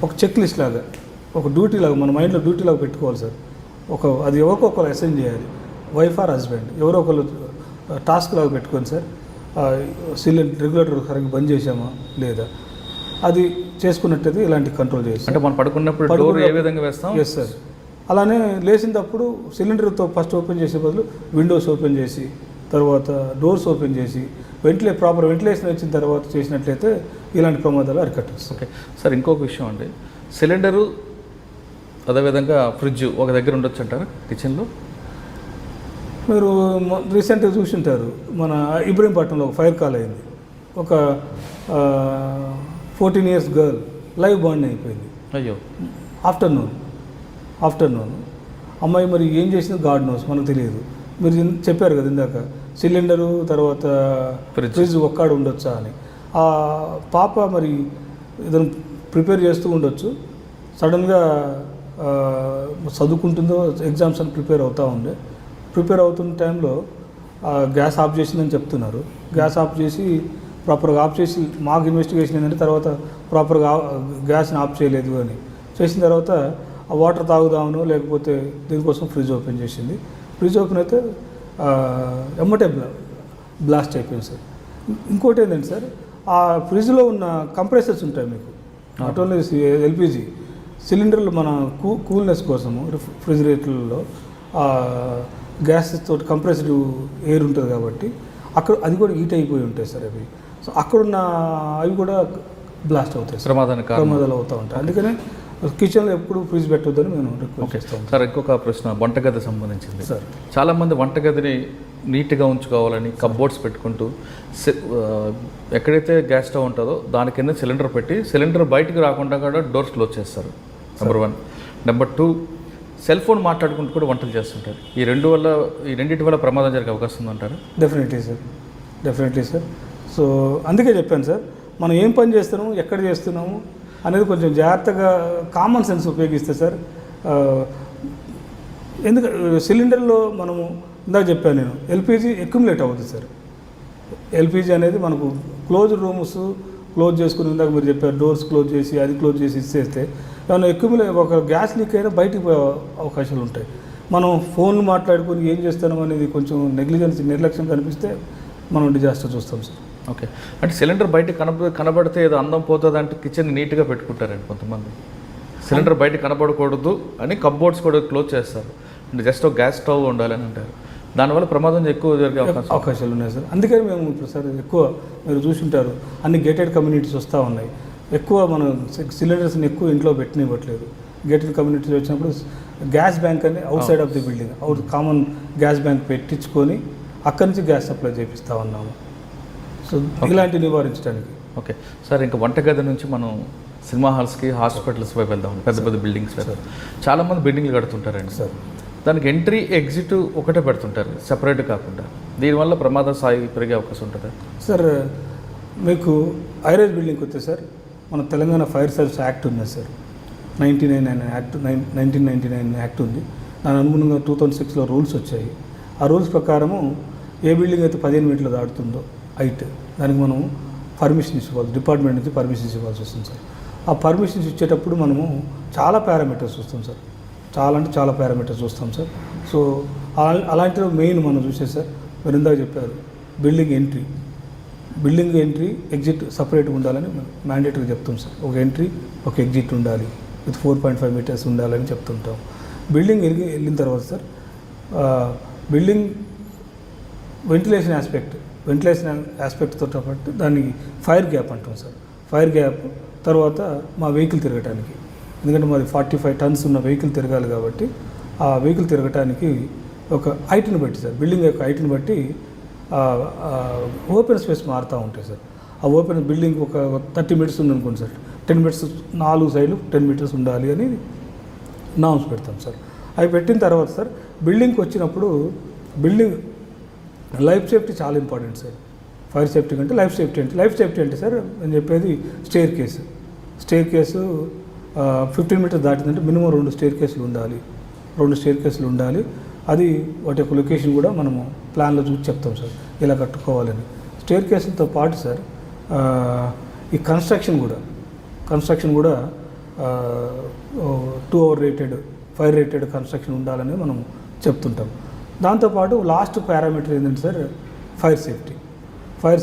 ఒక చెక్ లిస్ట్ లాగా, ఒక డ్యూటీ లాగా మన మైండ్లో డ్యూటీ లాగా పెట్టుకోవాలి సార్. అది ఎవరికో ఒకరు అసైన్ చేయాలి, వైఫ్ ఆర్ హస్బెండ్ ఎవరో ఒకరు టాస్క్ లాగా పెట్టుకోండి సార్. సిలిండర్ రెగ్యులేటర్ సరిగ్గా బంద్ చేసామా లేదా అది చేసుకున్నట్టయితే ఇలాంటి కంట్రోల్ చేసి, అంటే మనం పడుకున్నప్పుడు డోర్ ఏ విధంగా వేస్తాం? Yes sir. అలానే లేచినప్పుడు సిలిండర్తో ఫస్ట్ ఓపెన్ చేసే బదులు విండోస్ ఓపెన్ చేసి, తర్వాత డోర్స్ ఓపెన్ చేసి ప్రాపర్ వెంటిలేషన్ వచ్చిన తర్వాత చేసినట్లయితే ఇలాంటి ప్రమాదాలు అరికట్టచ్చు. ఓకే సార్, ఇంకొక విషయం అండి, సిలిండరు అదేవిధంగా ఫ్రిడ్జ్ ఒక దగ్గర ఉండొచ్చు అంటారా కిచెన్లో? మీరు రీసెంట్గా చూసింటారు, మన ఇబ్రహీంపట్నంలో ఒక ఫైర్ కాల్ అయింది. ఒక 14 years గర్ల్ లైవ్ బాండ్ అయిపోయింది. అయ్యో, ఆఫ్టర్నూన్ అమ్మాయి మరి ఏం చేసిందో గాడ్ నోస్, మనకు తెలియదు. మీరు చెప్పారు కదా ఇందాక సిలిండరు తర్వాత ఫ్రిడ్జ్ ఒక్కడ ఉండొచ్చా అని. ఆ పాప మరి ఏదైనా ప్రిపేర్ చేస్తూ ఉండొచ్చు, సడన్గా చదువుకుంటుందో ఎగ్జామ్స్ అని ప్రిపేర్ అవుతున్న టైంలో గ్యాస్ ఆఫ్ చేసిందని చెప్తున్నారు. గ్యాస్ ఆఫ్ చేసి ప్రాపర్గా ఆఫ్ చేసి మాకు ఇన్వెస్టిగేషన్ ఏంటంటే తర్వాత ప్రాపర్గా గ్యాస్ని ఆఫ్ చేయలేదు అని చేసిన తర్వాత ఆ వాటర్ తాగుదామను లేకపోతే దీనికోసం ఫ్రిడ్జ్ ఓపెన్ చేసింది. ఫ్రిడ్జ్ ఓపెన్ అయితే ఎమ్మటే బ్లాస్ట్ అయిపోయింది సార్. ఇంకోటి ఏంటంటే సార్, ఆ ఫ్రిడ్జ్లో ఉన్న కంప్రెసర్స్ ఉంటాయి మీకు, నాట్ ఓన్లీ ఎల్పిజి సిలిండర్లు మన కూల్నెస్ కోసము రిఫ్రిజిరేటర్లలో గ్యాస్ తోటి కంప్రెస్డ్ ఎయిర్ ఉంటుంది కాబట్టి అక్కడ అది కూడా హీట్ అయిపోయి ఉంటాయి సార్ అవి. సో అక్కడున్న అవి కూడా బ్లాస్ట్ అవుతాయి, ప్రమాదాలు అవుతూ ఉంటాయి. అందుకనే కిచెన్లో ఎప్పుడు ఫ్రిడ్జ్ పెట్టొద్దని మేము రిక్వెస్ట్ చేస్తాం సార్. ఇంకొక ప్రశ్న వంటగది సంబంధించింది సార్. చాలామంది వంటగదిని నీట్గా ఉంచుకోవాలని కప్బోర్డ్స్ పెట్టుకుంటూ ఎక్కడైతే గ్యాస్ స్టవ్ ఉంటుందో దాని కింద సిలిండర్ పెట్టి సిలిండర్ బయటకు రాకుండా కూడా డోర్స్ క్లోజ్ చేస్తారు, నెంబర్ 1. నెంబర్ 2, సెల్ ఫోన్ మాట్లాడుకుంటూ కూడా వంటలు చేస్తుంటారు. ఈ రెండింటి వల్ల ప్రమాదం జరిగే అవకాశం ఉందంటారు? Definitely sir. సో అందుకే చెప్పాను సార్, మనం ఏం పని చేస్తున్నాము ఎక్కడ చేస్తున్నాము అనేది కొంచెం జాగ్రత్తగా కామన్ సెన్స్ ఉపయోగిస్తే సార్. సిలిండర్లో మనము ఇందాక చెప్పాను నేను, ఎల్పిజి అక్యుములేట్ అవుతుంది సార్. ఎల్పిజి అనేది మనకు క్లోజ్ రూమ్స్ క్లోజ్ చేసుకుని ఇందాక మీరు చెప్పారు డోర్స్ క్లోజ్ చేసి అది క్లోజ్ చేసి ఇచ్చేస్తే ఏమైనా ఒక గ్యాస్ లీక్ అయినా బయటికి పోయే అవకాశాలు ఉంటాయి. మనం ఫోన్లు మాట్లాడుకొని ఏం చేస్తున్నాం అనేది కొంచెం నిర్లక్ష్యం కనిపిస్తే మనం డిజాస్టర్ చూస్తాం సార్. ఓకే, అంటే సిలిండర్ బయట కనబడితే ఏదో అందం పోతుంది అంటే కిచెన్ నీట్గా పెట్టుకుంటారండి కొంతమంది. సిలిండర్ బయట కనబడకూడదు అని కప్బోర్డ్స్ కూడా క్లోజ్ చేస్తారు, అంటే జస్ట్ ఒక గ్యాస్ స్టవ్ ఉండాలని అంటారు. దానివల్ల ప్రమాదం ఎక్కువ జరిగే అవకాశాలు ఉన్నాయి సార్. అందుకని మేము ఇప్పుడు సార్ ఎక్కువ మీరు చూసింటారు అన్ని గేటెడ్ కమ్యూనిటీస్ వస్తూ ఉన్నాయి. ఎక్కువ మనం సిలిండర్స్ని ఎక్కువ ఇంట్లో పెట్టనివ్వట్లేదు. గేటెడ్ కమ్యూనిటీస్ వచ్చినప్పుడు గ్యాస్ బ్యాంక్ అని outside of the building common gas bank పెట్టించుకొని అక్కడి నుంచి గ్యాస్ సప్లై చేపిస్తూ ఉన్నాము. సో ఇలాంటివి నివారించడానికి. ఓకే సార్, ఇంకా వంటగది నుంచి మనం సినిమా హాల్స్కి హాస్పిటల్స్ వైపు వెళ్దాం, పెద్ద పెద్ద బిల్డింగ్స్ వైపు. చాలామంది బిల్డింగ్లు కడుతుంటారండి సార్, దానికి ఎంట్రీ ఎగ్జిట్ ఒకటే పెడుతుంటారు, సెపరేట్ కాకుండా. దీనివల్ల ప్రమాద స్థాయి పెరిగే అవకాశం ఉంటుందా సార్? మీకు హైరైజ్ బిల్డింగ్కి వస్తే సార్ మన తెలంగాణ ఫైర్ సర్వీస్ యాక్ట్ ఉంది సార్ 1999 యాక్ట్ ఉంది. దాని అనుగుణంగా 2006లో రూల్స్ వచ్చాయి. ఆ రూల్స్ ప్రకారము ఏ బిల్డింగ్ అయితే 15 మీటర్లు దాటుతుందో హైట్, దానికి మనం పర్మిషన్ ఇవ్వాలి, డిపార్ట్మెంట్ నుంచి పర్మిషన్స్ ఇవ్వాల్సి వస్తుంది సార్. ఆ పర్మిషన్స్ ఇచ్చేటప్పుడు మనము చాలా పారామీటర్స్ చూస్తాం సార్, చాలా అంటే చాలా పారామీటర్స్ చూస్తాం సార్. సో అలాంటివి మెయిన్ మనం చూసే సార్, మీరు ఇందాక చెప్పారు బిల్డింగ్ ఎంట్రీ ఎగ్జిట్ సపరేట్గా ఉండాలని మ్యాండేటరీగా చెప్తాం సార్. ఒక ఎంట్రీ ఒక ఎగ్జిట్ ఉండాలి, విత్ 4.5 మీటర్స్ ఉండాలని చెప్తుంటాం. బిల్డింగ్ వెళ్ళిన తర్వాత సార్ బిల్డింగ్ వెంటిలేషన్ ఆస్పెక్ట్తో పాటు దానికి ఫైర్ గ్యాప్ అంటాం సార్. ఫైర్ గ్యాప్ తర్వాత మా వెహికల్ తిరగటానికి, ఎందుకంటే మరి 45 టన్స్ ఉన్న వెహికల్ తిరగాలి కాబట్టి ఆ వెహికల్ తిరగటానికి ఒక హైట్ని బట్టి సార్, బిల్డింగ్ యొక్క హైట్ని బట్టి ఓపెన్ స్పేస్ మారుతూ ఉంటాయి సార్. ఆ ఓపెన్ బిల్డింగ్ ఒక 30 మీటర్స్ ఉందనుకోండి సార్, 10 మీటర్స్ 4 సైడ్లు 10 మీటర్స్ ఉండాలి అని నామ్స్ పెడతాం సార్. అవి పెట్టిన తర్వాత సార్ బిల్డింగ్కి వచ్చినప్పుడు బిల్డింగ్ లైఫ్ సేఫ్టీ చాలా ఇంపార్టెంట్ సార్. ఫైర్ సేఫ్టీ కంటే లైఫ్ సేఫ్టీ అంటే సార్ నేను చెప్పేది స్టేర్ కేసు 15 మీటర్స్ దాటిందంటే మినిమం 2 స్టేర్ కేసులు ఉండాలి. అది వాటి యొక్క లొకేషన్ కూడా మనము ప్లాన్లో చూసి చెప్తాం సార్, ఇలా కట్టుకోవాలని. స్టేర్ కేసులతో పాటు సార్ ఈ కన్స్ట్రక్షన్ కూడా 2 అవర్ ఫైర్ రేటెడ్ కన్స్ట్రక్షన్ ఉండాలని మనం చెప్తుంటాం. దాంతోపాటు లాస్ట్ పారామీటర్ ఏంటంటే సార్ ఫైర్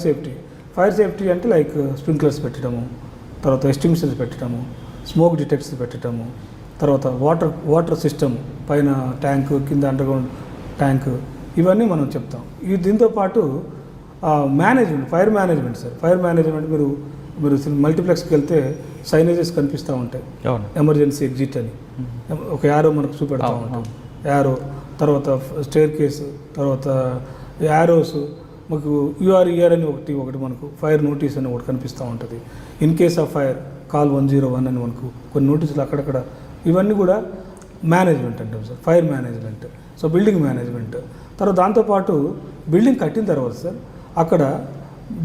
సేఫ్టీ అంటే లైక్ స్ప్రింక్లర్స్ పెట్టడము, తర్వాత ఎస్టింగ్విషర్స్ పెట్టడము, స్మోక్ డిటెక్టర్స్ పెట్టడము, తర్వాత వాటర్ సిస్టమ్ పైన ట్యాంకు కింద అండర్గ్రౌండ్ ట్యాంకు, ఇవన్నీ మనం చెప్తాం. దీంతోపాటు fire management sir. Fire management మీరు మల్టీప్లెక్స్కి వెళ్తే సైనేజెస్ కనిపిస్తూ ఉంటాయి, ఎమర్జెన్సీ ఎగ్జిట్ అని ఒక యారో మనకు చూపెడతా ఉంటాం. యారో తర్వాత స్టేర్ కేసు, తర్వాత యారోస్, మాకు యూఆర్ఈఆర్ అని ఒకటి మనకు ఫైర్ నోటీస్ అని ఒకటి కనిపిస్తూ ఉంటుంది. In case of fire call 101 అని మనకు కొన్ని నోటీసులు అక్కడక్కడ, ఇవన్నీ కూడా మేనేజ్మెంట్ అంటాం sir, fire management. So building management. తర్వాత దాంతోపాటు బిల్డింగ్ కట్టిన తర్వాత సార్ అక్కడ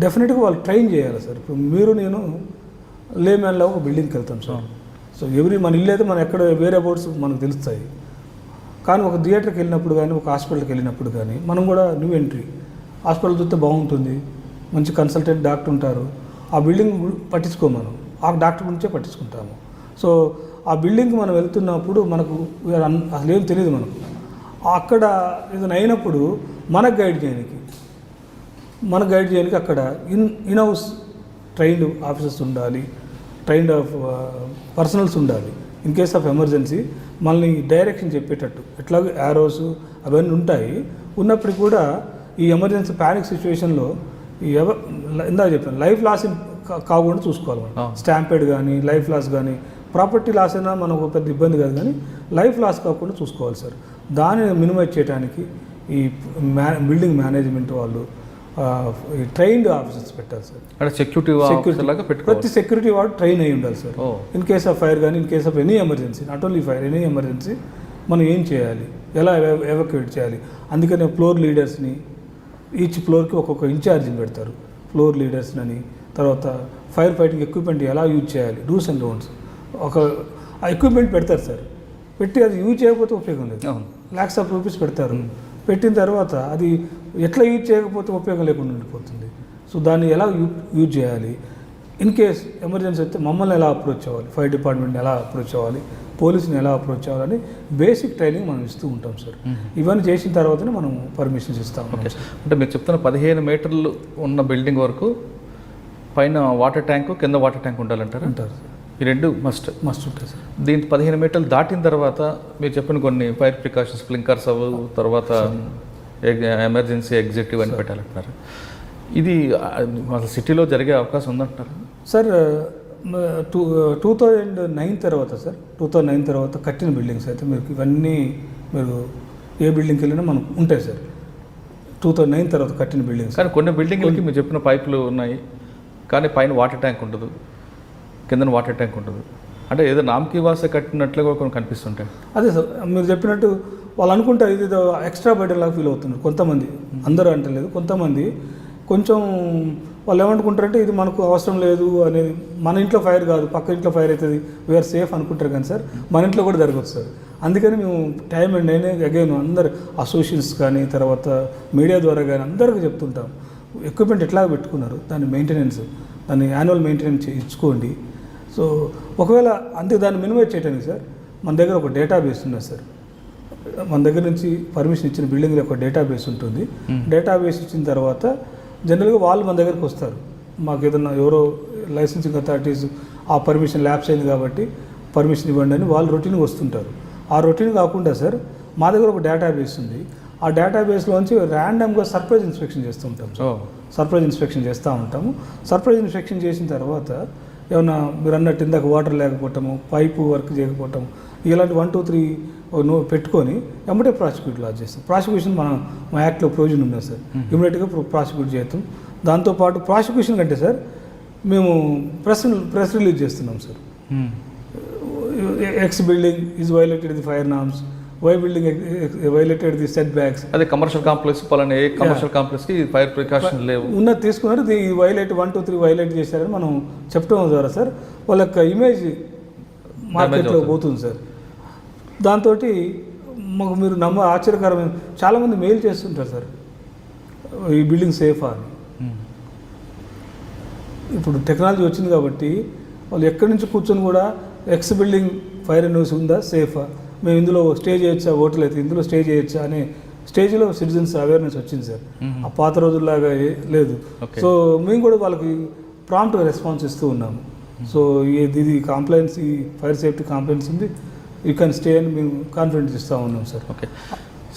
డెఫినెట్గా వాళ్ళు ట్రైన్ చేయాలి సార్. ఇప్పుడు మీరు నేను లేమ్యాన్లో ఒక బిల్డింగ్కి వెళ్తాం సార్. సో మన ఇల్లు అయితే మన ఎక్కడ వేరే బోర్డ్స్ మనకు తెలుస్తాయి, కానీ ఒక థియేటర్కి వెళ్ళినప్పుడు కానీ ఒక హాస్పిటల్కి వెళ్ళినప్పుడు కానీ మనం కూడా న్యూ ఎంట్రీ హాస్పిటల్ చూస్తే బాగుంటుంది, మంచి కన్సల్టెంట్ డాక్టర్ ఉంటారు, ఆ బిల్డింగ్ పట్టించుకోము మనం, ఆ డాక్టర్ గురించే పట్టించుకుంటాము. సో ఆ బిల్డింగ్కి మనం వెళ్తున్నప్పుడు మనకు అసలు ఏం తెలియదు మనకు. అక్కడ ఏదైనా అయినప్పుడు మనకు గైడ్ చేయడానికి అక్కడ ఇన్ హౌస్ ట్రైన్డ్ ఆఫీసర్స్ ఉండాలి, ట్రైన్డ్ ఆఫ్ పర్సనల్స్ ఉండాలి. ఇన్ కేస్ ఆఫ్ ఎమర్జెన్సీ మనల్ని డైరెక్షన్ చెప్పేటట్టు, ఎట్లాగో యారోస్ అవన్నీ ఉంటాయి. ఉన్నప్పటికీ కూడా ఈ ఎమర్జెన్సీ ప్యానిక్ సిచ్యువేషన్లో ఇందాక చెప్పాను లైఫ్ లాస్ కాకుండా చూసుకోవాలి మనం. స్టాంపేడ్ కానీ లైఫ్ లాస్ కానీ ప్రాపర్టీ లాస్ అయినా మనకు పెద్ద ఇబ్బంది కాదు, కానీ లైఫ్ లాస్ కాకుండా చూసుకోవాలి సార్. దాన్ని మినిమైజ్ చేయడానికి ఈ బిల్డింగ్ మేనేజ్మెంట్ వాళ్ళు ట్రైన్డ్ ఆఫీసర్స్ పెట్టాలి సార్. అంటే సెక్యూరిటీ ప్రతి సెక్యూరిటీ వాడు ట్రైన్ అయి ఉండాలి sir. In case of fire కానీ in case of any emergency, not only fire, any emergency మనం ఏం చేయాలి, ఎలా ఎవాక్యుయేట్ చేయాలి. అందుకనే ఫ్లోర్ లీడర్స్ని ఈచ్ ఫ్లోర్కి ఒక్కొక్క ఇన్ఛార్జిని పెడతారు, ఫ్లోర్ లీడర్స్ని అని. తర్వాత ఫైర్ ఫైటింగ్ ఎక్విప్మెంట్ ఎలా యూజ్ చేయాలి, డూస్ అండ్ డోంట్స్ ఒక ఎక్విప్మెంట్ పెడతారు సార్. పెట్టి అది యూజ్ చేయకపోతే ఉపయోగం లేదు, lakhs of rupees పెడతారు. పెట్టిన తర్వాత అది ఎట్లా యూజ్ చేయకపోతే ఉపయోగం లేకుండా ఉండిపోతుంది. సో దాన్ని ఎలా యూజ్ చేయాలి, ఇన్ కేస్ ఎమర్జెన్సీ అయితే మమ్మల్ని ఎలా అప్రోచ్ అవ్వాలి, ఫైర్ డిపార్ట్మెంట్ని ఎలా అప్రోచ్ అవ్వాలి, పోలీసుని ఎలా అప్రోచ్ అవ్వాలని బేసిక్ ట్రైనింగ్ మనం ఇస్తూ ఉంటాం సార్. ఇవన్నీ చేసిన తర్వాతనే మనం పర్మిషన్స్ ఇస్తాం. అంటే మీరు చెప్తున్న 15 మీటర్లు ఉన్న బిల్డింగ్ వరకు పైన వాటర్ ట్యాంకు కింద వాటర్ ట్యాంక్ ఉండాలంటారు. ఉంటారు ఈ రెండు మస్ట్ ఉంటాయి సార్. దీంట్లో 15 మీటర్లు దాటిన తర్వాత మీరు చెప్పిన కొన్ని ఫైర్ ప్రికాషన్స్, స్ప్రింక్లర్స్ అవ్వు, తర్వాత ఎమర్జెన్సీ ఎగ్జిట్ ఇవన్నీ పెట్టాలంటున్నారు. ఇది అసలు సిటీలో జరిగే అవకాశం ఉందంటున్నారు సార్. 2009 తర్వాత సార్, 2009 తర్వాత కట్టిన బిల్డింగ్స్ అయితే మీకు ఇవన్నీ మీరు ఏ బిల్డింగ్కి వెళ్ళినా మనకు ఉంటాయి సార్. 2009 తర్వాత కట్టిన బిల్డింగ్స్. కానీ కొన్ని బిల్డింగ్లకి మీరు చెప్పిన పైపులు ఉన్నాయి, కానీ పైన వాటర్ ట్యాంక్ ఉండదు, కింద వాటర్ ట్యాంక్ ఉండదు. అంటే ఏదో నామకి వాస కట్టినట్లుగా కొన్ని కనిపిస్తుంటాయి. అదే సార్ మీరు చెప్పినట్టు వాళ్ళు అనుకుంటారు ఇది ఎక్స్ట్రా బర్డెన్ లాగా ఫీల్ అవుతున్నారు కొంతమంది, అందరూ అంటలేదు. కొంతమంది కొంచెం వాళ్ళు ఏమనుకుంటారంటే ఇది మనకు అవసరం లేదు అనేది, మన ఇంట్లో ఫైర్ కాదు పక్క ఇంట్లో ఫైర్ అవుతుంది వీఆర్ సేఫ్ అనుకుంటారు కానీ సార్ మన ఇంట్లో కూడా జరగవచ్చు సార్. అందుకని మేము టైం అండ్ నేనే అగైన్ అందరు అసోసియేషన్స్ కానీ తర్వాత మీడియా ద్వారా కానీ అందరికీ చెప్తుంటాం, ఎక్విప్మెంట్ ఎట్లా పెట్టుకున్నారు దాని మెయింటెనెన్స్, దాన్ని యాన్యువల్ మెయింటెనెన్స్ ఇచ్చుకోండి. సో ఒకవేళ అంతే దాన్ని మినిమైజ్ చేయడానికి సార్ మన దగ్గర ఒక డేటాబేస్ ఉన్నది సార్. మన దగ్గర నుంచి పర్మిషన్ ఇచ్చిన బిల్డింగ్లో ఒక డేటాబేస్ ఉంటుంది. డేటాబేస్ ఇచ్చిన తర్వాత జనరల్గా వాళ్ళు మన దగ్గరికి వస్తారు, మాకు ఏదన్నా ఎవరో లైసెన్సింగ్ అథారిటీస్ ఆ పర్మిషన్ ల్యాప్స్ అయింది కాబట్టి పర్మిషన్ ఇవ్వండి అని వాళ్ళు రొటీన్గా వస్తుంటారు. ఆ రొటీన్ కాకుండా సార్ మా దగ్గర ఒక డేటాబేస్ ఉంది. ఆ డేటాబేస్లోంచి ర్యాండమ్గా సర్ప్రైజ్ ఇన్స్పెక్షన్ చేస్తూ ఉంటాం సార్. సర్ప్రైజ్ ఇన్స్పెక్షన్ చేస్తూ ఉంటాము. సర్ప్రైజ్ ఇన్స్పెక్షన్ చేసిన తర్వాత ఏమన్నా మీరు అన్నట్టు ఇందాక వాటర్ లేకపోవటము, పైపు వర్క్ చేయకపోవటము, ఇలాంటి 1, 2, 3 పెట్టుకొని ఎమ్మటే ప్రాసిక్యూట్ లాజ్ చేస్తాం. ప్రాసిక్యూషన్ మా యాక్ట్లో ప్రొవిజన్ ఉన్నది సార్, ఇమీడియట్గా ప్రాసిక్యూట్ చేస్తాం. దాంతోపాటు ప్రాసిక్యూషన్ కంటే సార్ మేము ప్రెస్ రిలీజ్ చేస్తున్నాం sir. X building is violated the fire norms, why building violated the setbacks. అదే కమర్షియల్ కాంప్లెక్స్ పలానా ఏ కమర్షియల్ కాంప్లెక్స్కి ఫైర్ ప్రికాషన్ లేవు ఉన్నది తీసుకున్నారు, ఇది వైలేట్ 1, 2, 3 వైలేట్ చేశారని మనం చెప్పడం ద్వారా సార్ వాళ్ళ యొక్క ఇమేజ్ మార్కెట్లో పోతుంది సార్. దాంతో మాకు మీరు ఆశ్చర్యకరమైన చాలామంది మెయిల్ చేస్తుంటారు సార్ ఈ బిల్డింగ్ సేఫా అని. ఇప్పుడు టెక్నాలజీ వచ్చింది కాబట్టి వాళ్ళు ఎక్కడి నుంచి కూర్చొని కూడా ఎక్స్ బిల్డింగ్ ఫైర్ న్యూస్ ఉందా, సేఫా, మేము ఇందులో స్టే చేయొచ్చా, హోటల్ అయితే ఇందులో స్టే చేయొచ్చా అనే స్టేజ్లో సిటిజన్స్ అవేర్నెస్ వచ్చింది సార్. ఆ పాత రోజుల్లాగా లేదు. సో మేము కూడా వాళ్ళకి ప్రాంప్ట్ రెస్పాన్స్ ఇస్తూ ఉన్నాము. సో ఇది కాంప్లైన్స్, ఈ ఫైర్ సేఫ్టీ కాంప్లైన్స్ ఉంది, యూ కెన్ స్టే అని మేము కాన్ఫిడెన్స్ ఇస్తూ ఉన్నాం సార్. ఓకే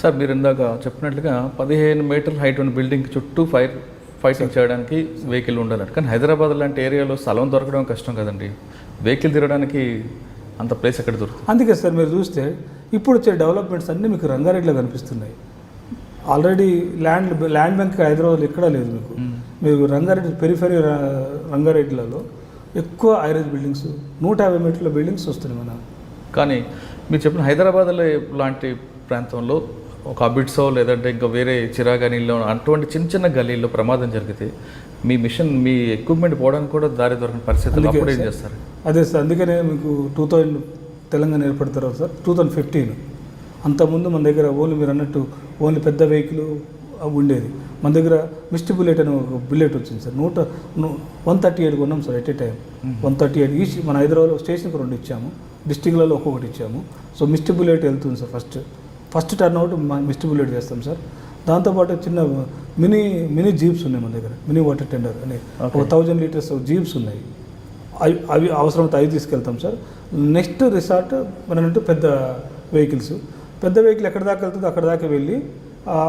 సార్, మీరు ఇందాక చెప్పినట్లుగా 15 మీటర్ల హైట్ ఉన్న బిల్డింగ్ చుట్టూ ఫైటింగ్ చేయడానికి వెహికల్ ఉండాలి. కానీ హైదరాబాద్ లాంటి ఏరియాలో స్థలం దొరకడం కష్టం కదండి, వెహికల్ తిరగడానికి అంత ప్లేస్ ఎక్కడ దొరుకుతుంది? అందుకే సార్ మీరు చూస్తే ఇప్పుడు వచ్చే డెవలప్మెంట్స్ అన్నీ మీకు రంగారెడ్డిలో కనిపిస్తున్నాయి. ఆల్రెడీ ల్యాండ్ బ్యాంక్ హైదరాబాద్లో ఎక్కడా లేదు మీకు. మీరు రంగారెడ్డి పెరిఫెరీ రంగారెడ్డిలలో ఎక్కువ హైరేజ్ బిల్డింగ్స్ 150 మీటర్ల బిల్డింగ్స్ వస్తున్నాయి మన. కానీ మీరు చెప్పిన హైదరాబాద్లో లాంటి ప్రాంతంలో ఒక అబిడ్సో లేదంటే ఇంకా వేరే చిరాగానీలో అటువంటి చిన్న గల్లీల్లో ప్రమాదం జరిగితే మీ మిషన్, మీ ఎక్విప్మెంట్ పోవడానికి కూడా దారి దొరకని పరిస్థితులు, అప్పుడు ఏం చేస్తారు? అదే సార్, అందుకనే మీకు 2000 తెలంగాణ ఏర్పడిన తర్వాత సార్ 2015 అంతకుముందు మన దగ్గర ఓన్లీ మీరు అన్నట్టు ఓన్లీ పెద్ద వెహికల్ ఉండేది. మన దగ్గర మిస్టీ బుల్లెట్ అని ఒక బుల్లెట్ వచ్చింది సార్. 138 కొన్నాం sir at a time. 138 each మన హైదరాబాద్లో స్టేషన్కి 2 ఇచ్చాము, డిస్టిక్లలో ఒక్కొక్కటి ఇచ్చాము. సో మిస్టీ బుల్లెట్ వెళ్తుంది sir. First turn out Misty bullet చేస్తాం సార్. దాంతోపాటు చిన్న మినీ జీప్స్ ఉన్నాయి మన దగ్గర, మినీ వాటర్ టెండర్ అని ఒక 1000 లీటర్స్ జీప్స్ ఉన్నాయి. అవి అవసరమైతే అవి తీసుకెళ్తాం సార్. నెక్స్ట్ రిసార్ట్ మనట్టు పెద్ద వెహికల్స్ ఎక్కడ దాకా వెళ్తుందో అక్కడ దాకా వెళ్ళి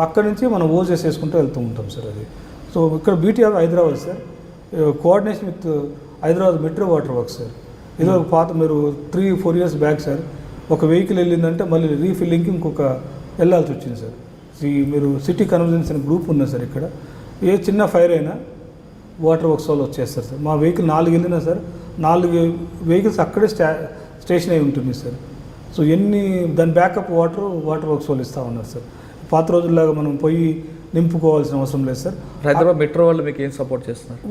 అక్కడ నుంచి మనం ఓజెస్ వేసుకుంటూ వెళ్తూ ఉంటాం సార్. అది సో ఇక్కడ beauty of Hyderabad sir, coordination with Hyderabad metro water works sir. ఇది ఒక పాత మీరు 3-4 ఇయర్స్ బ్యాక్ సార్ ఒక వెహికల్ వెళ్ళిందంటే మళ్ళీ రీఫిల్లింగ్కి ఇంకొక వెళ్ళాల్సి వచ్చింది సార్. మీరు సిటీ కన్వర్జెన్స్ అనే గ్రూప్ ఉన్నది సార్. ఇక్కడ ఏ చిన్న ఫైర్ అయినా వాటర్ వర్క్స్ వాళ్ళు వచ్చేస్తారు సార్. మా వెహికల్ 4 వెళ్ళినా సార్ 4 వెహికల్స్ అక్కడే స్టేషన్ అయి ఉంటుంది సార్. సో దాని బ్యాకప్ వాటర్ వర్క్స్ వాళ్ళు ఇస్తూ ఉన్నారు సార్. పాత రోజుల్లాగా మనం పోయి నింపుకోవాల్సిన అవసరం లేదు సార్. హైదరాబాద్ మెట్రో వాళ్ళు మీకు ఏం సపోర్ట్ చేస్తున్నారు?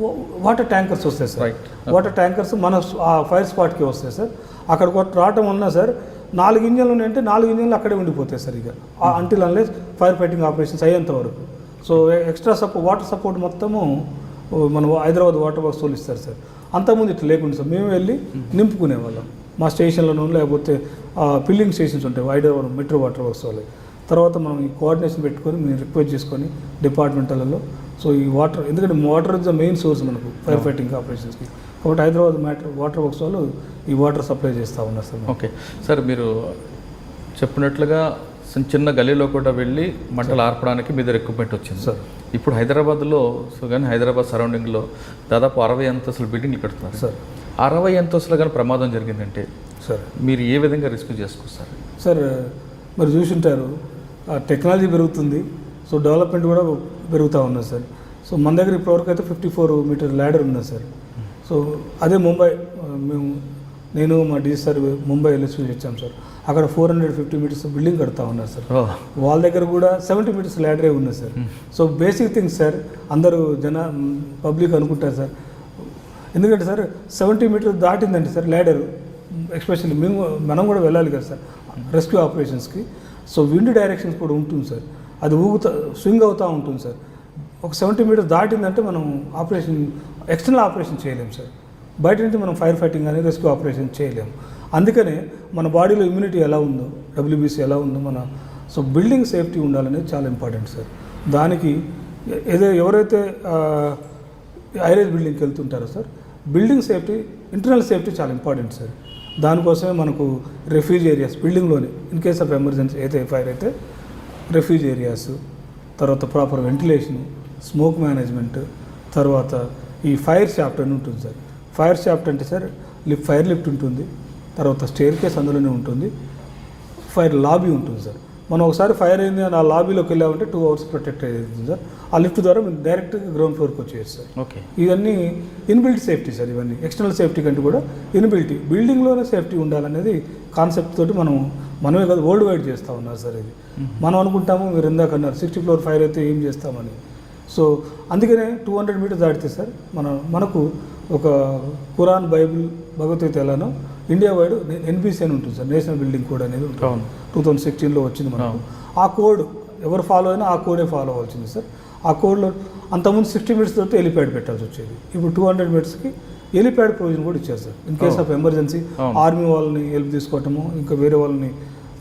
వాటర్ ట్యాంకర్స్ వస్తాయి సార్. వాటర్ ట్యాంకర్స్ మన ఆ ఫైర్ స్పాట్కి వస్తాయి సార్. అక్కడ రావటం వలన సార్ 4 ఇంజన్లు ఉన్నాయంటే 4 ఇంజన్లు అక్కడే ఉండిపోతాయి సార్. ఇక until unless fire fighting operations అయ్యేంత వరకు. సో ఎక్స్ట్రా వాటర్ సపోర్ట్ మొత్తము మన హైదరాబాద్ వాటర్ వర్క్స్ వాళ్ళు ఇస్తారు సార్. అంతకుముందు ఇట్లా లేకుండా సార్ మేము వెళ్ళి నింపుకునే వాళ్ళం మా స్టేషన్లోనూ, లేకపోతే ఫిల్లింగ్ స్టేషన్స్ ఉంటాయి హైదరాబాద్ మెట్రో వాటర్ వర్క్స్ వాళ్ళు. తర్వాత మనం ఈ కోఆర్డినేషన్ పెట్టుకొని మేము రిక్వెస్ట్ చేసుకొని డిపార్ట్మెంట్లలో సో ఈ వాటర్, ఎందుకంటే water is the main source మనకు ఫైర్ ఫైటింగ్ ఆపరేషన్స్కి. కాబట్టి హైదరాబాద్ వాటర్ వర్క్స్ వాళ్ళు ఈ వాటర్ సప్లై చేస్తూ ఉన్నారు సార్. ఓకే సార్, మీరు చెప్పినట్లుగా చిన్న గల్లీలో కూడా వెళ్ళి మంటలు ఆర్పడానికి మీ దగ్గర ఎక్విప్మెంట్ వచ్చింది సార్. ఇప్పుడు హైదరాబాద్లో కానీ హైదరాబాద్ సరౌండింగ్లో దాదాపు 60 అంతస్తుల బిల్డింగ్లు కడుతున్నారు సార్. 60 అంతస్తులు కానీ ప్రమాదం జరిగిందంటే సార్ మీరు ఏ విధంగా రిస్క్ చేసుకొస్తారు సార్? మరి చూసింటారు టెక్నాలజీ పెరుగుతుంది, సో డెవలప్మెంట్ కూడా పెరుగుతూ ఉన్నది సార్. సో మన దగ్గర ఇప్పటివరకు అయితే 54 మీటర్ ల్యాడర్ ఉన్నది సార్. సో అదే ముంబై నేను మా డీసీ సార్ ముంబై వెళ్ళి చూసి వచ్చాం సార్. అక్కడ 450 మీటర్స్ బిల్డింగ్ కడతా ఉన్నారు సార్. ఓ వాళ్ళ దగ్గర కూడా 70 మీటర్స్ ల్యాడరే ఉన్నది sir. So basic things sir, అందరూ పబ్లిక్ అనుకుంటారు సార్, ఎందుకంటే సార్ 70 మీటర్స్ దాటిందంటే సార్ ల్యాడర్, ఎస్పెషల్లీ మనం కూడా వెళ్ళాలి కదా సార్ రెస్క్యూ ఆపరేషన్స్కి. సో విండ్ డైరెక్షన్స్ కూడా ఉంటుంది సార్, అది స్వింగ్ అవుతూ ఉంటుంది సార్. ఒక 70 మీటర్స్ దాటిందంటే మనం ఎక్స్టర్నల్ ఆపరేషన్ చేయలేము సార్. బయట నుంచి మనం ఫైర్ ఫైటింగ్ అనేది రెస్క్యూ ఆపరేషన్ చేయలేము. అందుకనే మన బాడీలో ఇమ్యూనిటీ ఎలా ఉందో, డబ్ల్యూబీసీ ఎలా ఉందో సో బిల్డింగ్ సేఫ్టీ ఉండాలనేది చాలా ఇంపార్టెంట్ సార్. దానికి ఎవరైతే ఐరేజ్ బిల్డింగ్కి వెళ్తుంటారో sir, building safety, internal safety చాలా ఇంపార్టెంట్ సార్. దానికోసమే మనకు రెఫ్యూజ్ ఏరియాస్ బిల్డింగ్లోనే ఇన్ కేస్ ఆఫ్ ఎమర్జెన్సీ అయితే ఫైర్ అయితే రెఫ్యూజ్ ఏరియాస్, తర్వాత ప్రాపర్ వెంటిలేషన్, స్మోక్ మేనేజ్మెంట్, తర్వాత ఈ ఫైర్ షాఫ్ట్ అని ఉంటుంది సార్. ఫైర్ షాఫ్ట్ అంటే సార్ ఫైర్ లిఫ్ట్ ఉంటుంది, తర్వాత స్టేర్ కేస్ అందులోనే ఉంటుంది, ఫైర్ లాబీ ఉంటుంది సార్. మనం ఒకసారి ఫైర్ అయింది అని ఆ లాబీలోకి వెళ్ళామంటే 2 hours ప్రొటెక్ట్ అయ్యింది సార్. ఆ లిఫ్ట్ ద్వారా మీరు డైరెక్ట్గా గ్రౌండ్ ఫ్లోర్కి వచ్చేది సార్. ఓకే, ఇవన్నీ ఇన్బిల్ట్ సేఫ్టీ సార్. ఇవన్నీ ఎక్స్టర్నల్ సేఫ్టీ కంటే కూడా ఇన్బిల్టీ, బిల్డింగ్లోనే సేఫ్టీ ఉండాలనేది కాన్సెప్ట్ తోటి మనమే కదా వరల్డ్ వైడ్ చేస్తూ ఉన్నారు సార్. ఇది మనం అనుకుంటాము, మీరు ఇందాక అన్నారు 60 floor ఫైర్ అయితే ఏం చేస్తామని. సో అందుకనే 200 meters దాటితే సార్ మనకు ఒక ఖురాన్, బైబిల్, భగవద్గీత ఎలానో ఇండియా వైడ్ ఎన్బీసీ అని ఉంటుంది సార్, నేషనల్ బిల్డింగ్ కోడ్ అనేది ఉంటుంది. 2016లో వచ్చింది మనకు. ఆ కోడ్ ఎవరు ఫాలో అయినా ఆ కోడే ఫాలో అవ్వాల్సింది సార్. ఆ కోడ్లో అంతకుముందు 60 meters తోటి హెలిప్యాడ్ పెట్టాల్సి వచ్చేది. ఇప్పుడు 200 metersకి హెలిప్యాడ్ ప్రొవిజన్ కూడా ఇచ్చారు sir. In case of emergency army వాళ్ళని హెల్ప్ తీసుకోవటము, ఇంకా వేరే వాళ్ళని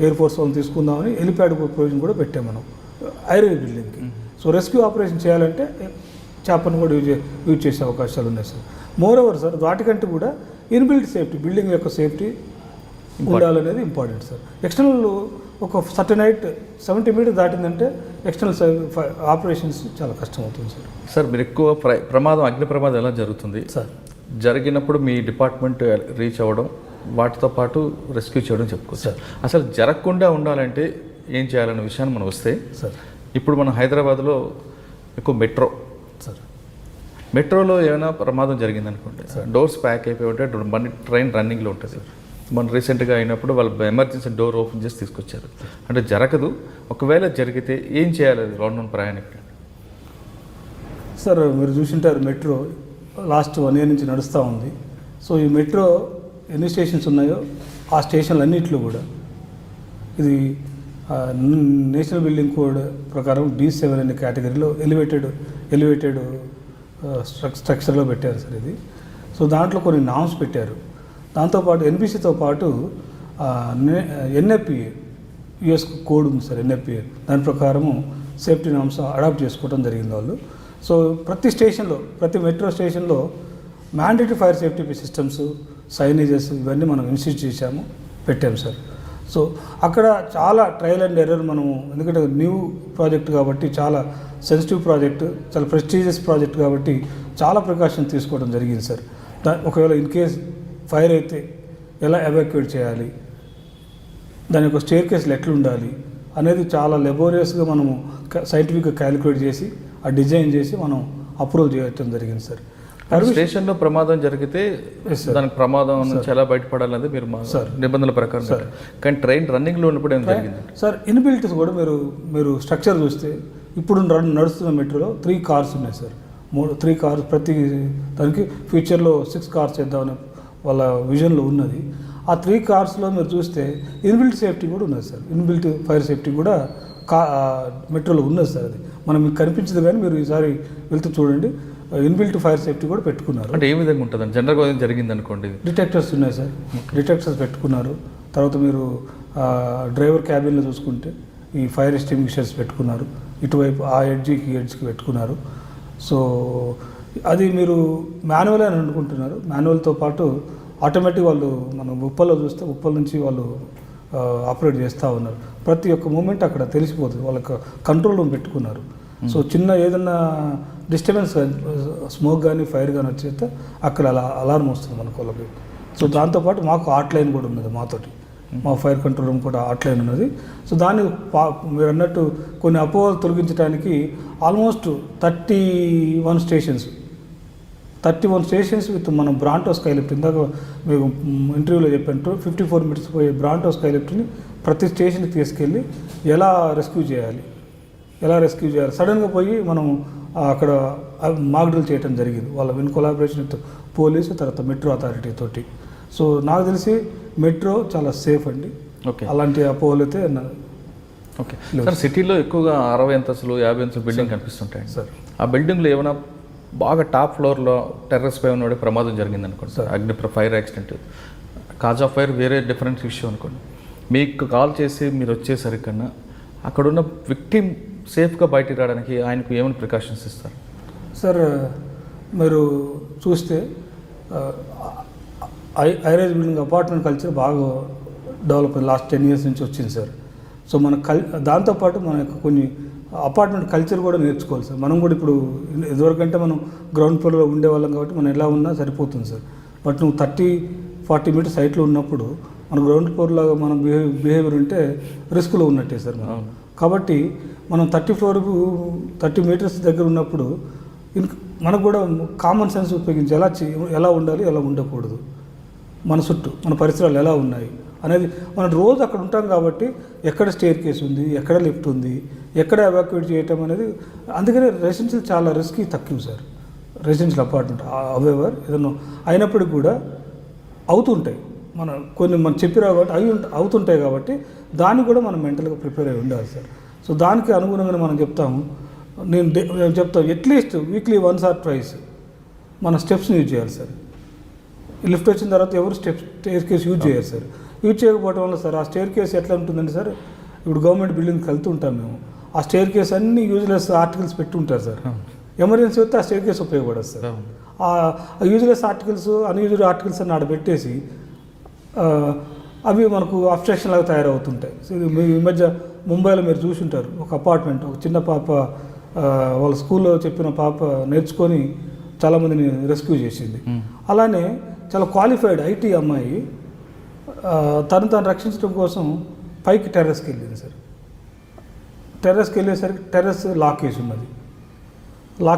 ఎయిర్ ఫోర్స్ వాళ్ళని తీసుకుందామని హెలిప్యాడ్ ప్రొవిజన్ కూడా పెట్టాం మనం ఐరేజ్ బిల్డింగ్కి. సో రెస్క్యూ ఆపరేషన్ చేయాలంటే చేపను కూడా యూజ్ చేసే అవకాశాలు ఉన్నాయి సార్. మోర్ ఓవర్ సార్, వాటికంటే కూడా ఇన్బిల్ట్ సేఫ్టీ, బిల్డింగ్ యొక్క సేఫ్టీ ఉండాలనేది ఇంపార్టెంట్ సార్. ఎక్స్టర్నల్ ఒక సర్టెన్ హైట్ 70 meters దాటిందంటే ఎక్స్టర్నల్ ఆపరేషన్స్ చాలా కష్టం అవుతుంది సార్. సార్ మీరు ఎక్కువ ప్రమాదం, అగ్ని ప్రమాదం ఎలా జరుగుతుంది సార్? జరిగినప్పుడు మీ డిపార్ట్మెంట్ రీచ్ అవ్వడం, వాటితో పాటు రెస్క్యూ చేయడం చెప్పుకోవచ్చు సార్. అసలు జరగకుండా ఉండాలంటే ఏం చేయాలనే విషయాన్ని మనం వస్తే సార్, ఇప్పుడు మనం హైదరాబాద్లో ఎక్కువ మెట్రో సార్, మెట్రోలో ఏమైనా ప్రమాదం జరిగిందనుకోండి, డోర్స్ ప్యాక్ అయిపోయి ఉంటే ట్రైన్ రన్నింగ్లో ఉంటుంది. మన రీసెంట్గా అయినప్పుడు వాళ్ళు ఎమర్జెన్సీ డోర్ ఓపెన్ చేసి తీసుకొచ్చారు. అంటే జరగదు, ఒకవేళ జరిగితే ఏం చేయాలి లండన్ ప్రయాణికులు? సార్ మీరు చూసింటారు, మెట్రో లాస్ట్ 1 year నుంచి నడుస్తూ ఉంది. సో ఈ మెట్రో ఎన్ని స్టేషన్స్ ఉన్నాయో ఆ స్టేషన్లు అన్నింటిలో కూడా ఇది నేషనల్ బిల్డింగ్ కోడ్ ప్రకారం D7 అనే కేటగిరీలో ఎలివేటెడ్ స్ట్రక్చర్లో పెట్టారు సార్ ఇది. సో దాంట్లో కొన్ని నామ్స్ పెట్టారు. దాంతోపాటు ఎన్బిసితో పాటు ఎన్ఎఫ్పిఏ యుఎస్ కోడ్ ఉంది సార్, ఎన్ఎఫ్పిఏ. దాని ప్రకారము సేఫ్టీ నామ్స్ అడాప్ట్ చేసుకోవడం జరిగింది వాళ్ళు. సో ప్రతి స్టేషన్లో, ప్రతి మెట్రో స్టేషన్లో mandatory fire safety systems, signages ఇవన్నీ మనం ఇన్స్టిట్యూట్ పెట్టాము సార్. సో అక్కడ చాలా ట్రయల్ అండ్ ఎర్రర్ మనము, ఎందుకంటే న్యూ ప్రాజెక్ట్ కాబట్టి, చాలా సెన్సిటివ్ ప్రాజెక్ట్, చాలా ప్రెస్టీజియస్ ప్రాజెక్ట్ కాబట్టి చాలా ప్రికాషన్ తీసుకోవడం జరిగింది సార్. ఒకవేళ ఇన్ కేస్ ఫైర్ అయితే ఎలా ఎవాక్యుయేట్ చేయాలి, దాని యొక్క స్టేర్ కేసులు ఎట్లా ఉండాలి అనేది చాలా లెబోరియస్గా మనము సైంటిఫిక్గా క్యాలిక్యులేట్ చేసి ఆ డిజైన్ చేసి మనం అప్రూవ్ చేయడం జరిగింది సార్. స్టేషన్లో ప్రమాదం జరిగితే దానికి ప్రమాదం నుంచి ఎలా బయటపడాలనేది మీరు మా నిబంధనల ప్రకారం సార్. కానీ ట్రైన్ రన్నింగ్లో ఉన్నప్పుడు ఏం జరిగింది సార్? ఇన్బిల్ట్స్ కూడా మీరు స్ట్రక్చర్ చూస్తే ఇప్పుడు నడుస్తున్న మెట్రోలో 3 cars ఉన్నాయి సార్. 3 cars, ప్రతి దానికి ఫ్యూచర్లో 6 cars చేద్దామని వాళ్ళ విజన్లో ఉన్నది. ఆ 3 carsలో మీరు చూస్తే ఇన్బిల్ట్ సేఫ్టీ కూడా ఉన్నది సార్. ఇన్బిల్ట్ ఫైర్ సేఫ్టీ కూడా మెట్రోలో ఉన్నది సార్. అది మనం మీకు కనిపించదు, కానీ మీరు ఈసారి వెళ్తూ చూడండి, ఇన్బిల్ట్ ఫైర్ సేఫ్టీ కూడా పెట్టుకున్నారు. అంటే ఏ విధంగా ఉంటుందని జనరల్గా జరిగింది అనుకోండి, డిటెక్టర్స్ ఉన్నాయి సార్, డిటెక్టర్స్ పెట్టుకున్నారు. తర్వాత మీరు డ్రైవర్ క్యాబిన్లో చూసుకుంటే ఈ ఫైర్ ఎస్టింగ్విషర్స్ పెట్టుకున్నారు, ఇటువైపు ఆ ఎడ్జ్కి పెట్టుకున్నారు. సో అది మీరు మాన్యువల్ అని అనుకుంటున్నారు. మాన్యువల్తో పాటు ఆటోమేటిక్ వాళ్ళు, మనం ఉప్పల్లో చూస్తే ఉప్పల్ నుంచి వాళ్ళు ఆపరేట్ చేస్తూ ఉన్నారు. ప్రతి ఒక్క మూమెంట్ అక్కడ తెలిసిపోతుంది, వాళ్ళకి కంట్రోల్ రూమ్ పెట్టుకున్నారు. సో చిన్న ఏదన్నా డిస్టర్బెన్స్, స్మోక్ కానీ ఫైర్ కానీ వచ్చేస్తే అక్కడ అలారం వస్తుంది మనకు వాళ్ళకి. సో దాంతోపాటు మాకు హాట్లైన్ కూడా ఉన్నది, మా ఫైర్ కంట్రోల్ రూమ్ కూడా హాట్లైన్ ఉన్నది. సో దాన్ని మీరు అన్నట్టు కొన్ని అపోహలు తొలగించడానికి ఆల్మోస్ట్ 31 stations 31 స్టేషన్స్ విత్ మనం బ్రాంటో స్కై లిఫ్ట్, ఇందాక మీకు ఇంటర్వ్యూలో చెప్పాను 54 minutes పోయే బ్రాంటో స్కై లిఫ్ట్ని ప్రతి స్టేషన్కి తీసుకెళ్ళి ఎలా రెస్క్యూ చేయాలి సడన్గా పోయి మనం అక్కడ మాక్ డ్రిల్ చేయడం జరిగింది వాళ్ళ ఇన్ కొలాబరేషన్ విత్ పోలీసు, తర్వాత మెట్రో అథారిటీ తోటి. సో నాకు తెలిసి మెట్రో చాలా సేఫ్ అండి. ఓకే, అలాంటి అపోహలు అయితే ఓకే సార్. సిటీలో ఎక్కువగా 60 అంతస్తులు 50 అంతస్తులు బిల్డింగ్ కనిపిస్తుంటాయి సార్. ఆ బిల్డింగ్లో ఏమైనా బాగా టాప్ ఫ్లోర్లో టెర్రస్ పై ఉన్నవాడే ప్రమాదం జరిగింది అనుకోండి సార్, అగ్ని fire accident, cause of fire వేరే డిఫరెంట్ ఇష్యూ అనుకోండి, మీకు కాల్ చేసి మీరు వచ్చేసరికన్నా అక్కడున్న విక్టిమ్ సేఫ్గా బయటికి రావడానికి ఆయనకు ఏమైనా ప్రికాషన్స్ ఇస్తారు సార్? మీరు చూస్తే హైరైజ్ బిల్డింగ్ అపార్ట్మెంట్ కల్చర్ బాగా డెవలప్ అయింది, లాస్ట్ 10 years నుంచి వచ్చింది సార్. సో మన దాంతోపాటు మన యొక్క కొన్ని అపార్ట్మెంట్ కల్చర్ కూడా నేర్చుకోవాలి సార్. మనం కూడా ఇప్పుడు ఇదివరకంటే మనం గ్రౌండ్ ఫ్లోర్లో ఉండేవాళ్ళం కాబట్టి మనం ఎలా ఉన్నా సరిపోతుంది సార్. బట్ నువ్వు 30-40 meters హైట్లో ఉన్నప్పుడు మన గ్రౌండ్ ఫ్లోర్లో మన బిహేవియర్ ఉంటే రిస్క్లో ఉన్నట్టే సార్ మనం. కాబట్టి మనం 30 meters దగ్గర ఉన్నప్పుడు మనకు కూడా కామన్ సెన్స్ ఉపయోగించి ఎలా ఉండాలి, ఎలా ఉండకూడదు, మన చుట్టూ మన పరిసరాలు ఎలా ఉన్నాయి అనేది మనం రోజు అక్కడ ఉంటాం కాబట్టి ఎక్కడ స్టేర్ కేస్ ఉంది, ఎక్కడ లిఫ్ట్ ఉంది, ఎక్కడ ఎవాక్యుయేట్ చేయటం అనేది. అందుకనే రెసిడెన్షియల్ చాలా రిస్క్ తక్కువ సార్. రెసిడెన్షియల్ అపార్ట్మెంట్ అవెవర్ ఏదన్నా అయినప్పటికీ కూడా అవుతుంటాయి, కొన్ని మనం చెప్పిరా కాబట్టి అవుతుంటాయి కాబట్టి దాన్ని కూడా మనం మెంటల్గా ప్రిపేర్ అయి ఉండాలి సార్. సో దానికి అనుగుణంగానే మనం చెప్తాము. నేను చెప్తాను అట్లీస్ట్ వీక్లీ 1 or 2 మన స్టెప్స్ని యూజ్ చేయాలి సార్. లిఫ్ట్ వచ్చిన తర్వాత ఎవరు స్టేర్ కేస్ యూజ్ చేయాలి సార్. యూజ్ చేయకపోవడం వల్ల సార్ ఆ స్టేర్ కేస్ ఎట్లా ఉంటుందండి సార్, ఇప్పుడు గవర్నమెంట్ బిల్డింగ్కి వెళ్తుంటాం మేము, ఆ స్టేర్ కేస్ అన్ని యూజ్లెస్ ఆర్టికల్స్ పెట్టి ఉంటారు సార్. ఎమర్జెన్సీ వస్తే ఆ స్టేర్ కేస్ ఉపయోగపడదు సార్. ఆ యూజ్లెస్ ఆర్టికల్స్ అన్యూజ్డ్ ఆర్టికల్స్ అని ఆడ పెట్టేసి అవి మనకు అబ్స్ట్రాక్షన్ లాగా తయారవుతుంటాయి. ఈ మధ్య ముంబైలో మీరు చూసి ఉంటారు, ఒక అపార్ట్మెంట్, ఒక చిన్న పాప వాళ్ళ స్కూల్లో చెప్పిన పాప నేర్చుకొని చాలామందిని రెస్క్యూ చేసింది. అలానే చాలా క్వాలిఫైడ్ ఐటీ అమ్మాయి తను రక్షించడం కోసం పైకి టెర్రస్కి వెళ్ళింది సార్. టెర్రస్కి వెళ్ళేసరికి టెర్రస్ లాక్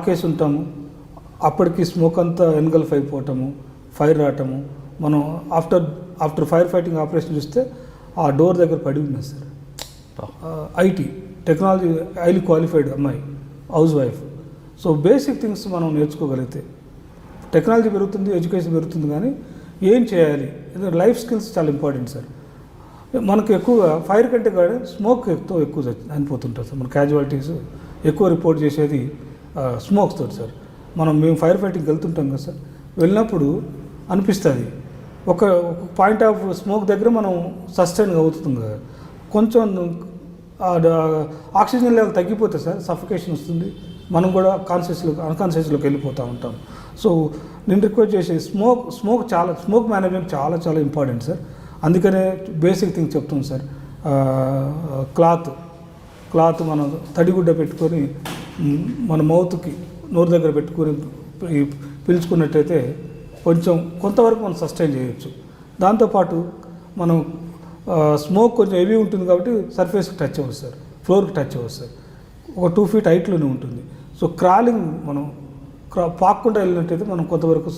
వేసి ఉంటాము. అప్పటికి స్మోక్ అంతా ఎన్గల్ఫ్ అయిపోవటము, ఫైర్ రావటము. మనం ఆఫ్టర్ ఫైర్ ఫైటింగ్ ఆపరేషన్ చూస్తే ఆ డోర్ దగ్గర పడి ఉన్నది sir. IT technology highly qualified అమ్మాయి, housewife. So basic things మనం నేర్చుకోగలిగితే టెక్నాలజీ పెరుగుతుంది, ఎడ్యుకేషన్ పెరుగుతుంది, కానీ ఏం చేయాలి, లైఫ్ స్కిల్స్ చాలా ఇంపార్టెంట్ సార్. మనకు ఎక్కువగా ఫైర్ కంటే కూడా స్మోక్ ఎక్కువ చనిపోతుంటారు సార్. మన క్యాజువాలిటీస్ ఎక్కువ రిపోర్ట్ చేసేది స్మోక్స్ తోటి సార్. మేము ఫైర్ ఫైటింగ్కి వెళ్తుంటాం కదా సార్, వెళ్ళినప్పుడు అనిపిస్తుంది ఒక పాయింట్ ఆఫ్ స్మోక్ దగ్గర మనం సస్టైన్గా అవుతుంది కదా, కొంచెం ఆక్సిజన్ లెవెల్ తగ్గిపోతే సార్ సఫికేషన్ వస్తుంది, మనం కూడా అన్కాన్షియస్లోకి వెళ్ళిపోతూ ఉంటాం. సో నేను రిక్వెస్ట్ చేసే స్మోక్ మేనేజ్మెంట్ చాలా చాలా ఇంపార్టెంట్ సార్. అందుకనే బేసిక్ థింగ్ చెప్తాం సార్. క్లాత్ మనం తడిగుడ్డ పెట్టుకొని మన మౌత్కి నోరు దగ్గర పెట్టుకొని పీల్చుకున్నట్టయితే కొంతవరకు మనం సస్టైన్ చేయొచ్చు. దాంతోపాటు మనం స్మోక్ కొంచెం హెవీ ఉంటుంది కాబట్టి సర్ఫేస్కి టచ్ అవ్వదు సార్, ఫ్లోర్కి టచ్ అవ్వదు సార్. ఒక 2 feet హైట్లోనే ఉంటుంది. సో క్రాలింగ్ మనం పాక్కుంటూ వెళ్ళినట్టయితే మనం కొంతవరకు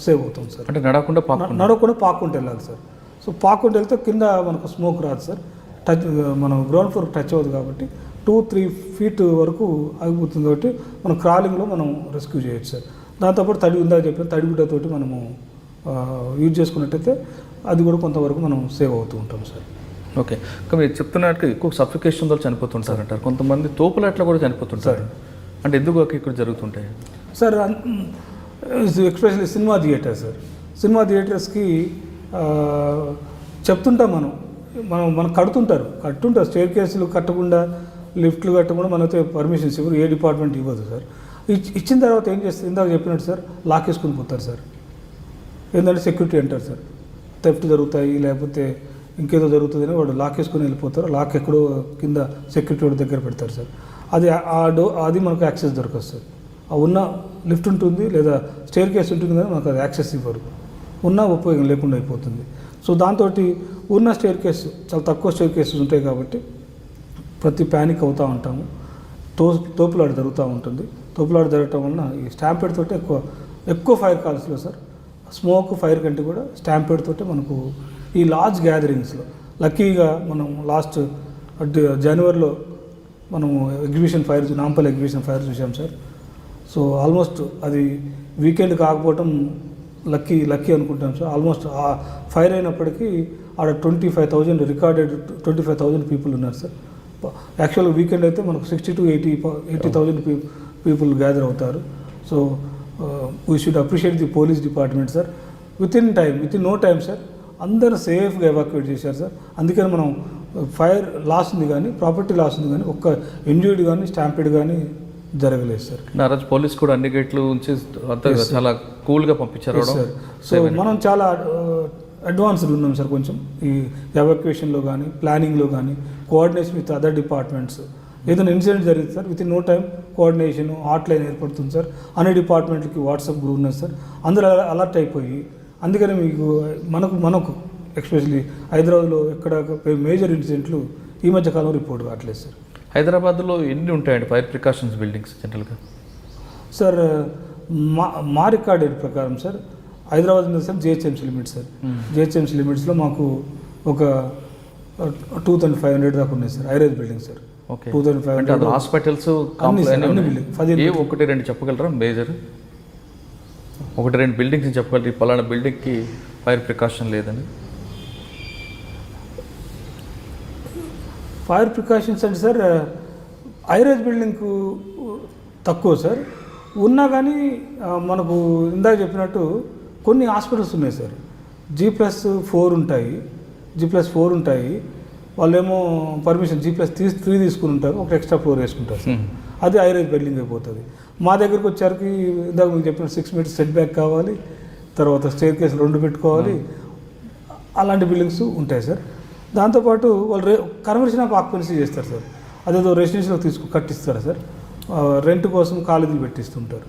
సేవ్ అవుతాం సార్. అంటే నడవకుండా పాక్కుంటూ వెళ్ళాలి సార్. సో పాక్కుంటూ వెళ్తే కింద మనకు స్మోక్ రాదు సార్, మనం గ్రౌండ్ ఫ్లోర్కి టచ్ అవ్వదు కాబట్టి 2-3 feet వరకు ఆగిపోతుంది కాబట్టి మనం క్రాలింగ్లో మనం రెస్క్యూ చేయొచ్చు సార్. దాంతోపాటు తడిగుడ్డతోటి మనము యూజ్ చేసుకున్నట్టయితే అది కూడా కొంతవరకు మనం సేవ్ అవుతూ ఉంటాం సార్. ఓకే, ఇంకా మీరు చెప్తున్నట్టు ఎక్కువ సఫికేషన్తో చనిపోతుంటారు అంటారు, కొంతమంది తోపులట్లా కూడా చనిపోతుంటారు. అంటే ఎందుకు ఇక్కడ జరుగుతుంటాయి sir? Especially cinema theatre sir. Cinema థియేటర్స్కి చెప్తుంటాం మనం కడుతుంటారు స్టేర్ కేసులు కట్టకుండా, లిఫ్ట్లు కట్టకుండా మనతో పర్మిషన్స్ ఇవ్వరు, ఏ డిపార్ట్మెంట్ ఇవ్వదు సార్. ఇచ్చిన తర్వాత ఏం చేస్తారు, ఇందాక చెప్పినట్టు సార్ లాక్ వేసుకుని పోతారు సార్. ఏంటంటే సెక్యూరిటీ అంటారు సార్, థెఫ్ట్ జరుగుతాయి లేకపోతే ఇంకేదో జరుగుతుందని వాడు లాక్ వేసుకొని వెళ్ళిపోతారు. లాక్ ఎక్కడో కింద సెక్యూరిటీ వాడి దగ్గర పెడతారు సార్. అది మనకు యాక్సెస్ దొరకదు సార్. ఉన్న లిఫ్ట్ ఉంటుంది లేదా స్టేర్ కేస్ ఉంటుంది కానీ మనకు అది యాక్సెస్ ఇవ్వరు, ఉన్న ఉపయోగం లేకుండా అయిపోతుంది. సో దాంతో ఉన్న స్టేర్ కేసు చాలా తక్కువ స్టేర్ కేసెస్ ఉంటాయి కాబట్టి ప్రతి ప్యానిక్ అవుతూ ఉంటాము, తోపులాట జరుగుతూ ఉంటుంది. తోపులాట జరగటం వలన ఈ స్టాంపెడ్ తోటి ఎక్కువ ఎక్కువ ఫైర్ కాల్స్లో సార్ స్మోక్ ఫైర్ కంటే కూడా స్టాంపేడ్ తోటే మనకు ఈ లార్జ్ గ్యాదరింగ్స్లో లక్కీగా మనం లాస్ట్ జనవరిలో మనము exhibition fire Nampally exhibition fire చూసాం సార్. సో ఆల్మోస్ట్ అది వీకెండ్ కాకపోవటం లక్కీ అనుకుంటాం సార్. ఆల్మోస్ట్ ఆ ఫైర్ అయినప్పటికీ ఆడ 25,000 రికార్డెడ్ 25,000 పీపుల్ ఉన్నారు సార్. యాక్చువల్గా వీకెండ్ అయితే మనకు 60 to 80,000 పీపుల్ గ్యాదర్ అవుతారు. So we should appreciate the police department sir. Within no time sir అందరూ సేఫ్గా ఎవాక్యుయేట్ చేశారు సార్. అందుకని మనం ఫైర్ లాస్ ఉంది కానీ ప్రాపర్టీ లాస్ ఉంది కానీ ఒక్క ఇంజూర్డ్ కానీ స్టాంపెడ్ కానీ జరగలేదు సార్. ఆ రోజు పోలీస్ కూడా అన్ని గేట్లు ఉంచి అంతా చాలా కూల్గా పంపించారు సార్. సో మనం చాలా అడ్వాన్స్డ్ ఉన్నాం సార్ కొంచెం ఈ ఎవాక్యుయేషన్లో కానీ ప్లానింగ్లో కానీ కోఆర్డినేషన్ విత్ అదర్ డిపార్ట్మెంట్స్. ఏదైనా ఇన్సిడెంట్ జరిగింది sir within no time coordination hotline ఏర్పడుతుంది సార్. అన్ని డిపార్ట్మెంట్లకి వాట్సాప్ గ్రూప్ ఉన్నది సార్. అందరూ అలర్ట్ అయిపోయి అందుకని మీకు మనకు ఎస్పెషలీ హైదరాబాద్లో ఎక్కడ మేజర్ ఇన్సిడెంట్లు ఈ మధ్య కాలం రిపోర్ట్ కావట్లేదు సార్. హైదరాబాద్లో ఎన్ని ఉంటాయండి ఫైర్ ప్రికాషన్స్ బిల్డింగ్స్ జనరల్గా? సార్ మా రికార్డెడ్ ప్రకారం సార్ హైదరాబాద్ ఉంది sir GHMC limits sir. GHMC లిమిట్స్లో మాకు ఒక 2,500 దాకా ఉన్నాయి sir high rise building sir. Okay, 2,500 hospitals అన్ని బిల్డింగ్ 10 ఒకటి రెండు చెప్పగలరా? మేజర్ 1-2 బిల్డింగ్స్ చెప్పగలరు పలానా బిల్డింగ్కి ఫైర్ ప్రికాషన్ లేదని? ఫైర్ ప్రికాషన్స్ అంటే సార్ హైరైజ్ బిల్డింగ్కు తక్కువ సార్. ఉన్నా కానీ మనకు ఇందాక చెప్పినట్టు కొన్ని హాస్పిటల్స్ ఉన్నాయి సార్. G+4 ఉంటాయి, G+4 ఉంటాయి. వాళ్ళేమో పర్మిషన్ G+3 తీసుకుని ఉంటారు, ఒక ఎక్స్ట్రా ఫ్లోర్ వేసుకుంటారు సార్. అది హైరైజ్ బిల్డింగ్ అయిపోతుంది. మా దగ్గరకు వచ్చేసరికి ఇందాక మీకు చెప్పిన 6 మీటర్స్ సెట్ బ్యాక్ కావాలి, తర్వాత స్టేర్ కేసులు 2 పెట్టుకోవాలి. అలాంటి బిల్డింగ్స్ ఉంటాయి సార్. దాంతోపాటు వాళ్ళు కన్వర్షన్ ఆఫ్ ఆక్యుపెన్సీ చేస్తారు సార్. అదేదో రెసిడెన్షియల్ కట్టిస్తారు సార్. రెంట్ కోసం కాలేజీలు పెట్టిస్తుంటారు.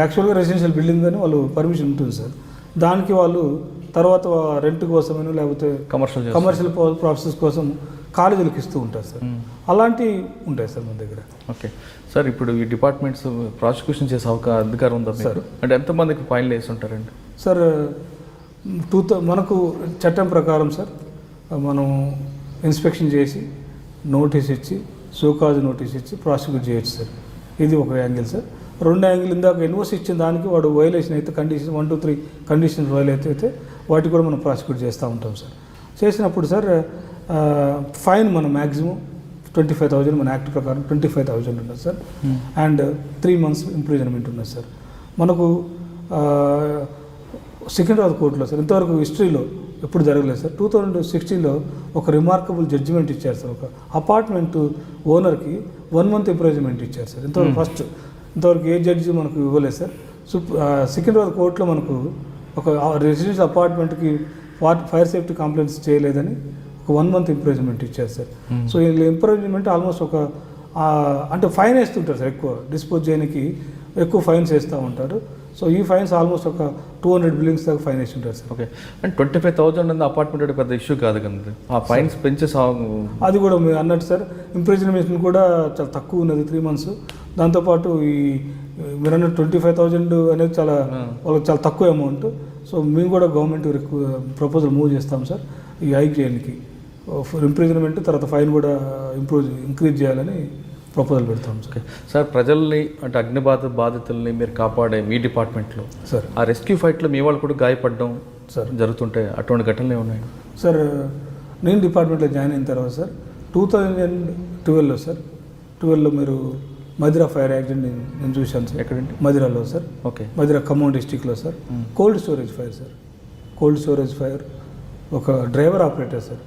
యాక్చువల్గా రెసిడెన్షియల్ బిల్డింగ్ అని వాళ్ళు పర్మిషన్ ఉంటుంది సార్. దానికి వాళ్ళు తర్వాత రెంట్ కోసమైనా లేకపోతే కమర్షియల్ ప్రాసెస్ కోసం కాలేజీలకు ఇస్తూ ఉంటారు సార్. అలాంటివి ఉంటాయి సార్ మన దగ్గర. ఓకే సార్, ఇప్పుడు ఈ డిపార్ట్మెంట్స్ ప్రాసిక్యూషన్ చేసే అధికారం ఉందా సార్? అంటే ఎంతమందికి ఫైన్లు వేసి ఉంటారండి సార్? మనకు చట్టం ప్రకారం సార్ మనం ఇన్స్పెక్షన్ చేసి నోటీస్ ఇచ్చి సోకాజ్ నోటీస్ ఇచ్చి ప్రాసిక్యూట్ చేయొచ్చు సార్. ఇది ఒక యాంగిల్ సార్. 2 యాంగిల్ ఇందాక ఎన్ఓసి ఇచ్చిన దానికి వాడు వైలేషన్ అయితే కండిషన్ 1, 2, 3 కండిషన్స్ వైలేట్ అయితే వాటి కూడా మనం ప్రాసిక్యూట్ చేస్తూ ఉంటాం సార్. చేసినప్పుడు సార్ ఫైన్ మనం మ్యాక్సిమం 25,000 మన యాక్ట్ ప్రకారం 25,000 ఉన్నది సార్. అండ్ 3 months ఇంప్రిజన్మెంట్ ఉన్నది సార్. మనకు సికింద్రాబాద్ కోర్టులో సార్ ఇంతవరకు హిస్టరీలో ఎప్పుడు జరగలేదు సార్. 2016లో ఒక రిమార్కబుల్ జడ్జిమెంట్ ఇచ్చారు సార్. ఒక అపార్ట్మెంట్ ఓనర్కి 1 month ఇంప్రిజన్మెంట్ ఇచ్చారు సార్. ఇంతవరకు ఏ జడ్జి మనకు ఇవ్వలేదు సార్. సికింద్రాబాద్ కోర్టులో మనకు ఒక రెసిడెన్షియల్ అపార్ట్మెంట్కి ఫైర్ సేఫ్టీ కంప్లైంట్స్ చేయలేదని ఒక 1 month ఇంప్రిజన్మెంట్ ఇచ్చారు సార్. సో ఈ ఇంప్రిజన్మెంట్ ఆల్మోస్ట్ ఒక అంటే ఫైన్ వేస్తుంటారు సార్. ఎక్కువ డిస్పోజ్ చేయడానికి ఎక్కువ ఫైన్స్ వేస్తూ ఉంటారు. సో ఈ ఫైన్స్ ఆల్మోస్ట్ ఒక 200 బిల్డింగ్స్ దాకా ఫైన్ వేసి ఉంటారు సార్. ఓకే, అండ్ 25,000 అనేది అపార్ట్మెంట్ పెద్ద ఇష్యూ కాదు కదా, ఆ ఫైన్స్ పెంచే అది కూడా మీరు అన్నట్టు సార్ ఇంప్రిజన్మెంట్ కూడా చాలా తక్కువ ఉన్నది 3 months. దాంతోపాటు ఈ మీరు అన్నట్టు 25,000 అనేది వాళ్ళకి చాలా తక్కువ అమౌంట్. సో మేము కూడా గవర్నమెంట్ ప్రపోజల్ మూవ్ చేస్తాం సార్ ఈ హైక్ చేయడానికి. ఇంప్రిజన్మెంట్ తర్వాత ఫైన్ కూడా ఇంక్రీజ్ చేయాలని ప్రపోజల్ పెడతాం సార్. సార్ ప్రజల్ని అంటే బాధితుల్ని మీరు కాపాడే మీ డిపార్ట్మెంట్లో సార్ ఆ రెస్క్యూ ఫైట్లో మీ వాళ్ళు కూడా గాయపడడం సార్ జరుగుతుంటే అటువంటి ఘటనలు ఉన్నాయి సార్? నేను డిపార్ట్మెంట్లో జాయిన్ అయిన తర్వాత సార్ 2012లో సార్ 12లో మీరు మదిరా ఫైర్ యాక్సిడెంట్ నేను చూశాను సార్. ఎక్కడండి? మదిరాలో సార్. ఓకే, మదిరా ఖమ్మం డిస్టిక్లో sir. Cold storage fire sir. Cold storage fire ఒక డ్రైవర్ ఆపరేటర్ సార్.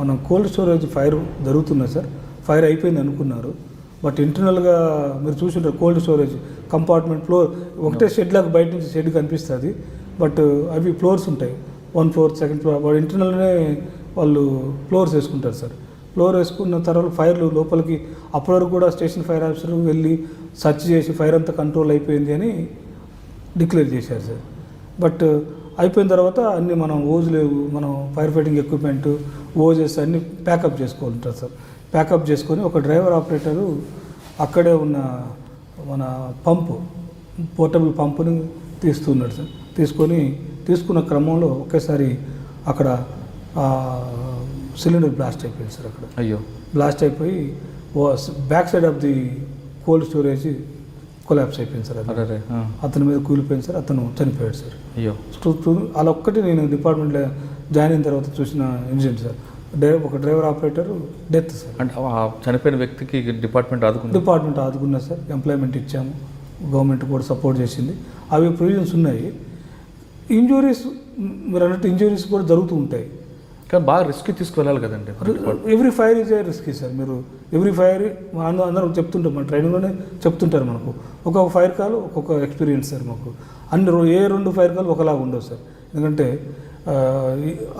మనం కోల్డ్ స్టోరేజ్ ఫైర్ జరుగుతున్నా సార్. ఫైర్ అయిపోయింది అనుకున్నారు, బట్ ఇంటర్నల్గా మీరు చూసుంటారు కోల్డ్ స్టోరేజ్ కంపార్ట్మెంట్ ఫ్లోర్ ఒకటే షెడ్ లాగా బయట నుంచి షెడ్ కనిపిస్తుంది, బట్ అవి ఫ్లోర్స్ ఉంటాయి. 1 floor 2nd floor వాడు ఇంటర్నల్నే వాళ్ళు ఫ్లోర్స్ వేసుకుంటారు సార్. ఫ్లోర్ వేసుకున్న తర్వాత ఫైర్లు లోపలికి అప్పటి వరకు కూడా స్టేషన్ ఫైర్ ఆఫీసర్ వెళ్ళి సర్చ్ చేసి ఫైర్ అంతా కంట్రోల్ అయిపోయింది అని డిక్లేర్ చేశారు సార్. బట్ అయిపోయిన తర్వాత అన్నీ మనం మనం ఫైర్ ఫైటింగ్ ఎక్విప్మెంట్ ఓజెస్ అన్నీ ప్యాకప్ చేసుకోవాలంటారు సార్. ప్యాకప్ చేసుకొని ఒక డ్రైవర్ ఆపరేటరు అక్కడే ఉన్న మన పోర్టబుల్ పంపుని తీస్తున్నాడు సార్. తీసుకున్న క్రమంలో ఒకేసారి అక్కడ సిలిండర్ బ్లాస్ట్ అయిపోయింది సార్. అక్కడ అయ్యో బ్లాస్ట్ అయిపోయి back side of the cold storage collapse అయిపోయింది సార్. అది అతని మీద కూలిపోయింది సార్. అతను చనిపోయాడు సార్. అయ్యో అలా ఒక్కటి నేను డిపార్ట్మెంట్లో జాయిన్ అయిన తర్వాత చూసిన ఇన్సిడెంట్ సార్. ఒక డ్రైవర్ ఆపరేటర్ డెత్ సార్. అంటే ఆ చనిపోయిన వ్యక్తికి డిపార్ట్మెంట్ ఆదుకున్నా సార్. ఎంప్లాయ్మెంట్ ఇచ్చాము, గవర్నమెంట్ కూడా సపోర్ట్ చేసింది. అవి ప్రొవిజన్స్ ఉన్నాయి. ఇంజురీస్ మీరు అన్నట్టు ఇంజురీస్ కూడా జరుగుతూ ఉంటాయి. కానీ బాగా రిస్క్ తీసుకువెళ్ళాలి కదండి. Every fire is a risk sir. మీరు ఎవ్రీ ఫైర్ అందరూ చెప్తుంటాం, మన ట్రైనింగ్లోనే చెప్తుంటారు మనకు. ఒక్కొక్క ఫైర్ కాల్ ఒక్కొక్క ఎక్స్పీరియన్స్ సార్. మాకు ఏ 2 ఫైర్ కాల్ ఒకలాగా ఉండవు సార్. ఎందుకంటే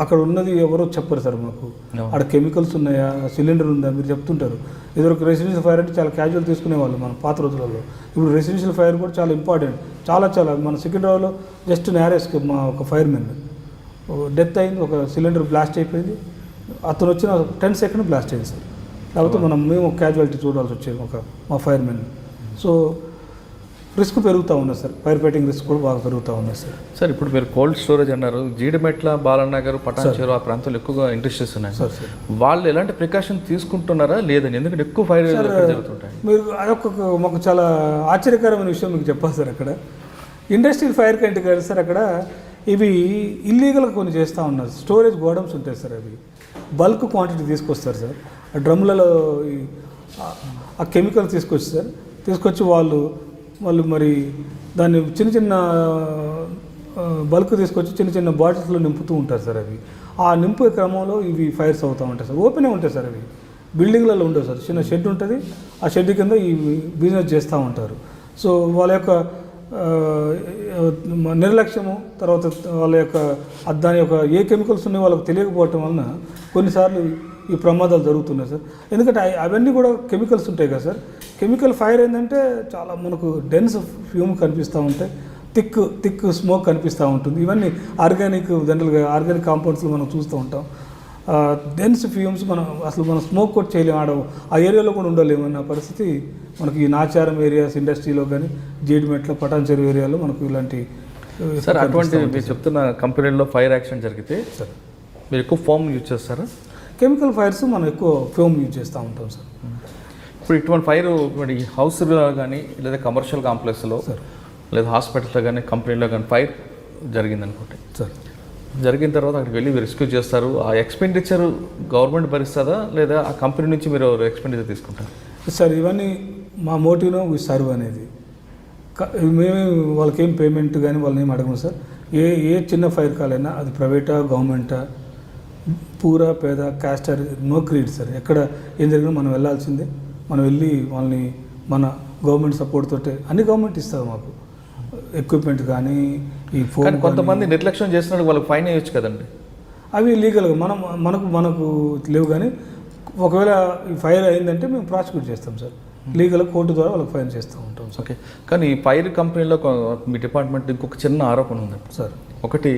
అక్కడ ఉన్నది ఎవరో చెప్పరు సార్ మాకు. అక్కడ కెమికల్స్ ఉన్నాయా, సిలిండర్ ఉందా మీరు చెప్తుంటారు. ఇదివరకు రెసిడెన్షియల్ ఫైర్ అంటే చాలా క్యాజువల్ తీసుకునేవాళ్ళు మన పాత రోజులలో. ఇప్పుడు రెసిడెన్షియల్ ఫైర్ కూడా చాలా ఇంపార్టెంట్. చాలా మన సికింద్రాబాద్లో జస్ట్ నేరేస్కి మా ఒక ఫైర్మెన్ డెత్ అయింది. ఒక సిలిండర్ బ్లాస్ట్ అయిపోయింది. అతను వచ్చిన 10 సెకండ్ బ్లాస్ట్ అయింది సార్. లేకపోతే మేము క్యాజువాలిటీ చూడాల్సి వచ్చేది మా ఫైర్మెన్. సో రిస్క్ పెరుగుతూ ఉన్నాయి సార్. ఫైర్ ఫైటింగ్ రిస్క్ కూడా బాగా పెరుగుతూ ఉన్నాయి సార్. సార్ ఇప్పుడు మీరు కోల్డ్ స్టోరేజ్ అన్నారు. జీడిమెట్ల, బాలనగర్, పటాన్చేరు ఆ ప్రాంతాల్లో ఎక్కువగా ఇండస్ట్రీస్ ఉన్నాయి సార్. వాళ్ళు ఎలాంటి ప్రికాషన్ తీసుకుంటున్నారా లేదని? ఎందుకంటే ఎక్కువ ఫైర్ జరుగుతుంటాయి. మీరు అదొక మాకు చాలా ఆశ్చర్యకరమైన విషయం మీకు చెప్పాలి సార్. అక్కడ ఇండస్ట్రియల్ ఫైర్ కంటే కాదు సార్, అక్కడ ఇవి ఇల్లీగల్గా కొన్ని చేస్తూ ఉన్నారు. స్టోరేజ్ గోడమ్స్ ఉంటాయి సార్. అవి బల్క్ క్వాంటిటీ తీసుకొస్తారు సార్. ఆ డ్రమ్లలో ఆ కెమికల్ తీసుకొచ్చి వాళ్ళు మరి దాన్ని చిన్న బల్క్ తీసుకొచ్చి చిన్న బాటిల్స్లో నింపుతూ ఉంటారు సార్. అవి ఆ నింపే క్రమంలో ఇవి ఫైర్స్ అవుతూ ఉంటాయి సార్. ఓపెనే ఉంటాయి సార్. అవి బిల్డింగ్లలో ఉండవు సార్. చిన్న షెడ్ ఉంటుంది. ఆ షెడ్ కింద ఈ బిజినెస్ చేస్తూ ఉంటారు. సో వాళ్ళ యొక్క నిర్లక్ష్యము, తర్వాత వాళ్ళ యొక్క దాని యొక్క ఏ కెమికల్స్ ఉన్నాయో వాళ్ళకి తెలియకపోవటం వలన కొన్నిసార్లు ఈ ప్రమాదాలు జరుగుతున్నాయి సార్. ఎందుకంటే అవన్నీ కూడా కెమికల్స్ ఉంటాయి కదా సార్. కెమికల్ ఫైర్ ఏంటంటే చాలా మనకు డెన్స్ ఫ్యూమ్ కనిపిస్తూ ఉంటాయి, థిక్ స్మోక్ కనిపిస్తూ ఉంటుంది. ఇవన్నీ జనరల్గా ఆర్గానిక్ కాంపౌండ్స్లో మనం చూస్తూ ఉంటాం. డెన్స్ ఫ్యూమ్స్ మనం స్మోక్ కూడా చేయలేము. ఆ ఏరియాలో కూడా ఉండలేము అన్న పరిస్థితి మనకి ఈ నాచారం ఏరియాస్ ఇండస్ట్రీలో కానీ జీడిమెట్ల, పటాన్చేరు ఏరియాలో మనకు ఇలాంటి సార్. అటువంటి మీరు చెప్తున్న కంపెనీల్లో ఫైర్ యాక్సిడెంట్ జరిగితే సార్ మీరు ఎక్కువ ఫోమ్ యూజ్ చేస్తారా? కెమికల్ ఫైర్స్ మనం ఎక్కువ ఫోమ్ యూజ్ చేస్తూ ఉంటాం సార్. ఇప్పుడు ఇటువంటి ఫైర్ హౌస్లో కానీ లేదా కమర్షియల్ కాంప్లెక్స్లో లేదా హాస్పిటల్లో కానీ కంపెనీలో కానీ ఫైర్ జరిగింది అనుకుంటే సార్, జరిగిన తర్వాత అక్కడికి వెళ్ళి రెస్క్యూ చేస్తారు. ఆ ఎక్స్పెండిచర్ గవర్నమెంట్ భరిస్తుందా లేదా ఆ కంపెనీ నుంచి మీరు ఎక్స్పెండిచర్ తీసుకుంటారు? సార్ ఇవన్నీ మా మోటివ్లో సర్వ్ అనేది మేమే వాళ్ళకి ఏం పేమెంట్ కానీ వాళ్ళని ఏం అడగము సార్. ఏ చిన్న ఫైర్ కాల్ అయినా అది ప్రైవేటా గవర్నమెంటా, పూరా పేద క్యాస్టర్ నో క్రీడ్ సార్. ఎక్కడ ఏం జరిగినా మనం వెళ్ళాల్సిందే. మనం వెళ్ళి వాళ్ళని మన గవర్నమెంట్ సపోర్ట్ తోటే అన్ని గవర్నమెంట్ ఇస్తుంది మాకు ఎక్విప్మెంట్ కానీ ఈ ఫోన్. కొంతమంది నిర్లక్ష్యం చేసినట్టు వాళ్ళకి ఫైన్ వేయచ్చు కదండి. అవి లీగల్గా మనకు లేవు. కానీ ఒకవేళ ఈ ఫైర్ అయిందంటే మేము ప్రాసిక్యూట్ చేస్తాం సార్. లీగల్గా కోర్టు ద్వారా వాళ్ళకి ఫైన్ చేస్తూ ఉంటాం సార్. ఓకే. కానీ ఈ ఫైర్ కంపెనీలో మీ డిపార్ట్మెంట్ ఇంకొక చిన్న ఆరోపణ ఉందండి సార్. ఒకటి,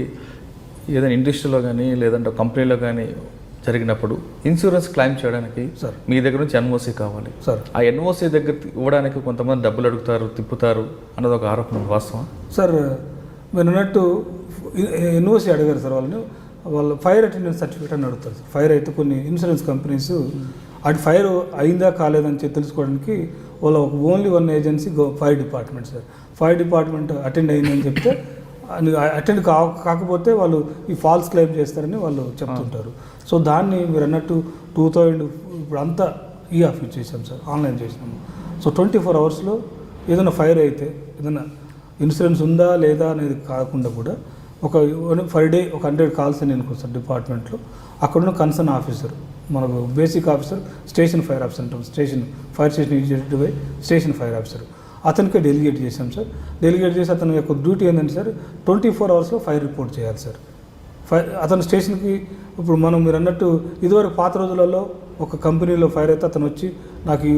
ఏదైనా ఇండస్ట్రీలో కానీ లేదంటే కంపెనీలో కానీ జరిగినప్పుడు ఇన్సూరెన్స్ క్లెయిమ్ చేయడానికి సార్ మీ దగ్గర నుంచి ఎన్ఓసి కావాలి సార్. ఆ ఎన్ఓసి దగ్గర ఇవ్వడానికి కొంతమంది డబ్బులు అడుగుతారు, తిప్పుతారు అన్నది ఒక ఆరోపణ, వాస్తవం సార్? మీరు అన్నట్టు ఎన్ఓసి అడిగారు సార్. వాళ్ళు ఫైర్ అటెండెన్స్ సర్టిఫికేట్ అని అడుగుతారు సార్. ఫైర్ అయితే కొన్ని ఇన్సూరెన్స్ కంపెనీస్ అటు ఫైర్ అయిందా కాలేదని తెలుసుకోవడానికి వాళ్ళ only one agency fire department sir. Fire department attend అయిందని చెప్తే అటెండ్ కాకపోతే వాళ్ళు ఈ ఫాల్స్ క్లెయిమ్ చేస్తారని వాళ్ళు చెప్తుంటారు. సో దాన్ని మీరు అన్నట్టు 2000 ఇప్పుడు అంతా ఆఫ్ చేసాం సార్, ఆన్లైన్ చేసినాము. సో 24 అవర్స్లో ఏదైనా ఫైర్ అయితే ఏదైనా ఇన్సూరెన్స్ ఉందా లేదా అనేది కాకుండా కూడా ఫర్ డే ఒక 100 కాల్స్ అని అనుకో సార్ డిపార్ట్మెంట్లో. అక్కడున్న కన్సర్న్ ఆఫీసర్, మనకు basic officer station fire officer అంటాం. Fire station executive by station fire officer అతనికే డెలిగేట్ చేశాం సార్. డెలిగేట్ చేసి అతని యొక్క డ్యూటీ ఏంటంటే సార్ 24 అవర్స్లో ఫైర్ రిపోర్ట్ చేయాలి సార్. అతని స్టేషన్కి ఇప్పుడు మీరు అన్నట్టు ఇదివరకు పాత రోజులలో ఒక కంపెనీలో ఫైర్ అయితే అతను వచ్చి నాకు ఈ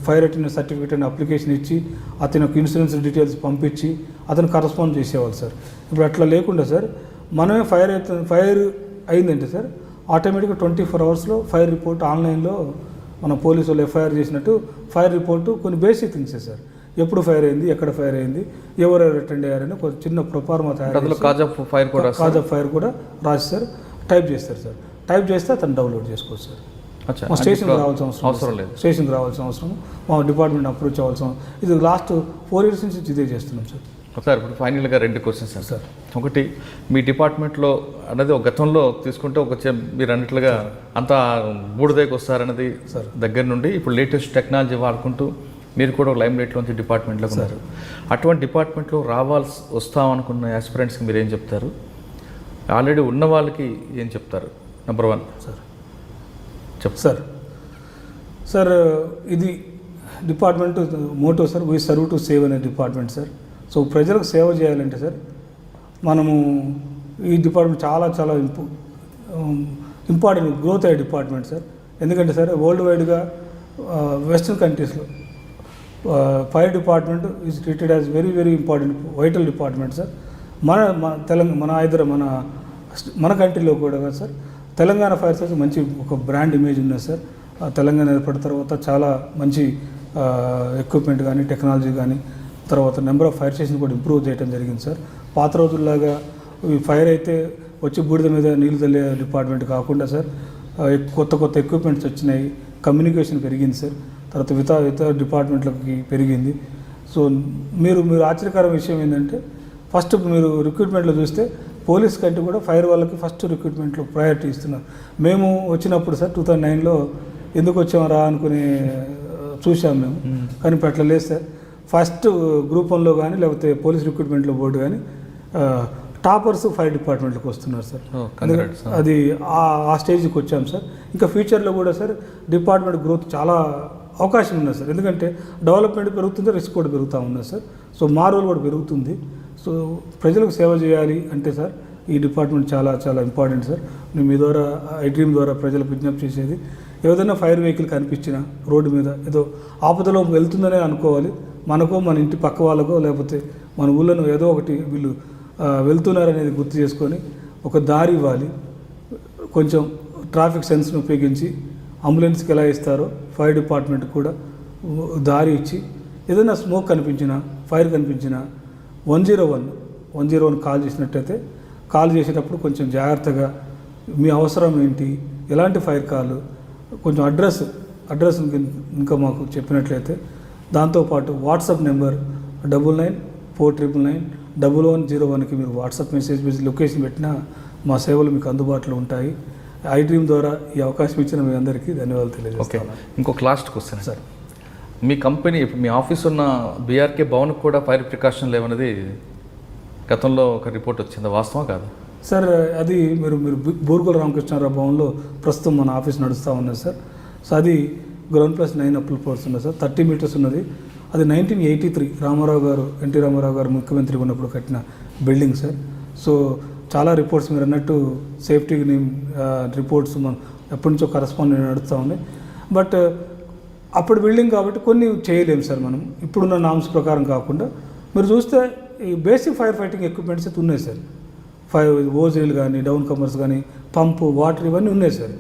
ఫైర్ అటెండెన్స్ సర్టిఫికేట్ అని అప్లికేషన్ ఇచ్చి అతని యొక్క ఇన్సూరెన్స్ డీటెయిల్స్ పంపించి అతను కరస్పాండ్ చేసేవాళ్ళు సార్. ఇప్పుడు అట్లా లేకుండా సార్ మనమే ఫైర్ అయిందంటే సార్ ఆటోమేటిక్గా 24 అవర్స్లో ఫైర్ రిపోర్ట్ ఆన్లైన్లో మన పోలీసు వాళ్ళు ఎఫ్ఐఆర్ చేసినట్టు ఫైర్ రిపోర్టు కొన్ని బేసిక్ థింగ్సే సార్. ఎప్పుడు ఫైర్ అయింది, ఎక్కడ ఫైర్ అయింది, ఎవరెవరు అటెండ్ అయ్యారని ఒక చిన్న ప్రొఫార్మా తయారు అందులో కాజ్ ఆఫ్ ఫైర్ కూడా కాజ్ ఆఫ్ ఫైర్ కూడా రాసి సార్ టైప్ చేస్తారు సార్. టైప్ చేస్తే అతను డౌన్లోడ్ చేసుకోవచ్చు సార్. అచ్చా, మా స్టేషన్కి రావాల్సిన అవసరం లేదు. స్టేషన్కి రావాల్సిన అవసరం, మా డిపార్ట్మెంట్ అప్రోచ్ అవ్వాల్సిన ఇది లాస్ట్ 4 years నుంచి ఇదే చేస్తున్నాం సార్. సార్ ఇప్పుడు ఫైనల్గా 2 questions సార్. ఒకటి, మీ డిపార్ట్మెంట్లో అనేది ఒక గతంలో తీసుకుంటే మీరు అన్నట్లుగా అంతా బూడిదైకి వస్తారన్నది సార్ దగ్గర నుండి ఇప్పుడు లేటెస్ట్ టెక్నాలజీ వాడుకుంటూ మీరు కూడా ఒక లైమ్ లైట్లోంచి డిపార్ట్మెంట్లో ఉన్నారు. అటువంటి డిపార్ట్మెంట్లో వస్తామనుకున్న యాస్పిరెంట్స్కి మీరు ఏం చెప్తారు? ఆల్రెడీ ఉన్న వాళ్ళకి ఏం చెప్తారు? నెంబర్ 1 సార్ చెప్ సార్. సార్ ఇది department motto sir, we serve to save అనే డిపార్ట్మెంట్ సార్. సో ప్రజలకు సేవ చేయాలంటే సార్ మనము ఈ డిపార్ట్మెంట్ చాలా చాలా ఇంపార్టెంట్ గ్రోత్ అయ్యే డిపార్ట్మెంట్ సార్. ఎందుకంటే సార్ వరల్డ్ వైడ్గా వెస్ట్రన్ కంట్రీస్లో fire department is treated as very very important vital department sir. మన కంట్రీలో కూడా కదా సార్ తెలంగాణ ఫైర్ సర్వీస్ మంచి ఒక బ్రాండ్ ఇమేజ్ ఉన్నది సార్. తెలంగాణ ఏర్పడిన తర్వాత చాలా మంచి ఎక్విప్మెంట్ కానీ టెక్నాలజీ కానీ తర్వాత నెంబర్ ఆఫ్ ఫైర్ స్టేషన్ కూడా ఇంప్రూవ్ చేయడం జరిగింది సార్. పాత రోజుల్లాగా ఈ ఫైర్ అయితే వచ్చి బూడిద మీద నీళ్లు తల్లే డిపార్ట్మెంట్ కాకుండా సార్ కొత్త కొత్త ఎక్విప్మెంట్స్ వచ్చినాయి, కమ్యూనికేషన్ పెరిగింది సార్. తర్వాత ఇతర డిపార్ట్మెంట్లకి పెరిగింది. సో మీరు ఆశ్చర్యకర విషయం ఏంటంటే ఫస్ట్ మీరు రిక్రూట్మెంట్లో చూస్తే పోలీస్ కంటే కూడా ఫైర్ వాళ్ళకి ఫస్ట్ రిక్రూట్మెంట్లో ప్రయారిటీ ఇస్తున్నారు. మేము వచ్చినప్పుడు సార్ 2009లో ఎందుకు వచ్చామరా అనుకుని చూసాం మేము, కానీ ఇప్పుడు అట్లా లేదు సార్. ఫస్ట్ గ్రూప్ 1లో కానీ లేకపోతే పోలీస్ రిక్రూట్మెంట్లో బోర్డు కానీ టాపర్స్ ఫైర్ డిపార్ట్మెంట్కి వస్తున్నారు సార్. అది ఆ స్టేజ్కి వచ్చాం సార్. ఇంకా ఫ్యూచర్లో కూడా సార్ డిపార్ట్మెంట్ గ్రోత్ చాలా అవకాశం ఉన్నది సార్. ఎందుకంటే డెవలప్మెంట్ పెరుగుతుంది, రిస్క్ కూడా పెరుగుతూ ఉన్నది సార్. సో మా రోల్ కూడా పెరుగుతుంది. సో ప్రజలకు సేవ చేయాలి అంటే సార్ ఈ డిపార్ట్మెంట్ చాలా చాలా ఇంపార్టెంట్ సార్. నేను మీ ద్వారా ఐడ్రీమ్ ద్వారా ప్రజలకు విజ్ఞప్తి చేసేది, ఏదైనా ఫైర్ వెహికల్ కనిపించినా రోడ్డు మీద ఏదో ఆపదలో వెళ్తుందనే అనుకోవాలి. మనకో మన ఇంటి పక్క వాళ్ళకో లేకపోతే మన ఊళ్ళో ఏదో ఒకటి వీళ్ళు వెళ్తున్నారనేది గుర్తు చేసుకొని ఒక దారి ఇవ్వాలి. కొంచెం ట్రాఫిక్ సెన్స్ని ఉపయోగించి అంబులెన్స్కి ఎలా ఇస్తారో ఫైర్ డిపార్ట్మెంట్కి కూడా దారి ఇచ్చి ఏదైనా స్మోక్ కనిపించినా ఫైర్ కనిపించినా 101 కాల్ చేసినట్టయితే కాల్ చేసేటప్పుడు కొంచెం జాగ్రత్తగా మీ అవసరం ఏంటి, ఎలాంటి ఫైర్ కాల్, కొంచెం అడ్రస్ ఇంకా మాకు చెప్పినట్లయితే దాంతోపాటు వాట్సాప్ నెంబర్ 9949991101కి మీరు వాట్సాప్ మెసేజ్ లొకేషన్ పెట్టినా మా సేవలు మీకు అందుబాటులో ఉంటాయి. ఐడ్రీమ్ ద్వారా ఈ అవకాశం ఇచ్చిన మీ అందరికీ ధన్యవాదాలు తెలియజేస్తాను. ఇంకొక లాస్ట్ క్వశ్చన్ సార్, మీ కంపెనీ ఇప్పుడు మీ ఆఫీస్ ఉన్న బీఆర్కే భవన్కి కూడా ఫైర్ ప్రికాషన్ లేవన్నది గతంలో ఒక రిపోర్ట్ వచ్చింది, వాస్తవం కాదు సార్? అది మీరు బూర్గుల రామకృష్ణారావు భవన్లో ప్రస్తుతం మన ఆఫీస్ నడుస్తూ ఉన్నది సార్. సో అది గ్రౌండ్ ప్లస్ 9 అప్పుల ఫ్లోర్స్ ఉన్నది సార్, 30 meters ఉన్నది. అది 1983 ఎన్టీ రామారావు గారు ముఖ్యమంత్రి ఉన్నప్పుడు కట్టిన బిల్డింగ్ సార్. సో చాలా రిపోర్ట్స్ మీరు అన్నట్టు సేఫ్టీ రిపోర్ట్స్ మనం ఎప్పటి నుంచో కరస్పాండెంట్ నడుస్తూ ఉన్నాయి. బట్ అప్పుడు బిల్డింగ్ కాబట్టి కొన్ని చేయలేము సార్ మనం ఇప్పుడున్న నామ్స్ ప్రకారం కాకుండా. మీరు చూస్తే ఈ బేసిక్ ఫైర్ ఫైటింగ్ ఎక్విప్మెంట్స్ అయితే ఉన్నాయి సార్. ఓజీలు కానీ డౌన్ కమర్స్ కానీ పంపు వాటర్ ఇవన్నీ ఉన్నాయి సార్.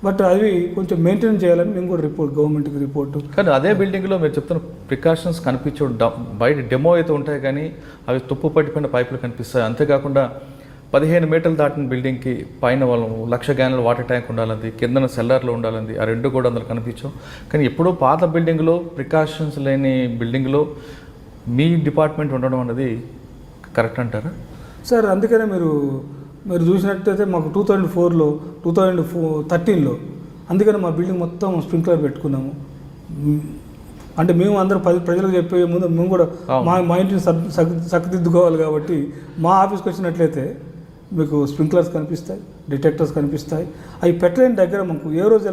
బట్ అవి కొంచెం మెయింటైన్ చేయాలని మేము కూడా గవర్నమెంట్కి రిపోర్టు. కానీ అదే బిల్డింగ్లో మీరు చెప్తున్న ప్రికాషన్స్ కనిపించే బయట డెమో అయితే ఉంటాయి, కానీ అవి తుప్పు పట్టిపోయిన పైపులు కనిపిస్తాయి. అంతేకాకుండా 15 metres దాటిన బిల్డింగ్కి పైన వాళ్ళు 1,00,000 gallons వాటర్ ట్యాంక్ ఉండాలంది, కిందన సెల్లార్లో ఉండాలంది. ఆ రెండు కూడా అందులో కనిపించవు. కానీ ఎప్పుడూ పాత బిల్డింగ్లో ప్రికాషన్స్ లేని బిల్డింగ్లో మీ డిపార్ట్మెంట్ ఉండడం అనేది కరెక్ట్ అంటారా సార్? అందుకనే మీరు చూసినట్టయితే మాకు 2013లో అందుకని మా బిల్డింగ్ మొత్తం స్ప్రింక్లర్ పెట్టుకున్నాము. అంటే మేము అందరం ప్రజలకు చెప్పే ముందు మేము కూడా మా ఇంటిని చక్కదిద్దుకోవాలి కాబట్టి మా ఆఫీస్కి వచ్చినట్లయితే మీకు స్ప్రింక్లర్స్ కనిపిస్తాయి, డిటెక్టర్స్ కనిపిస్తాయి. అవి పెట్టలేని దగ్గర మనకు ఏ రోజు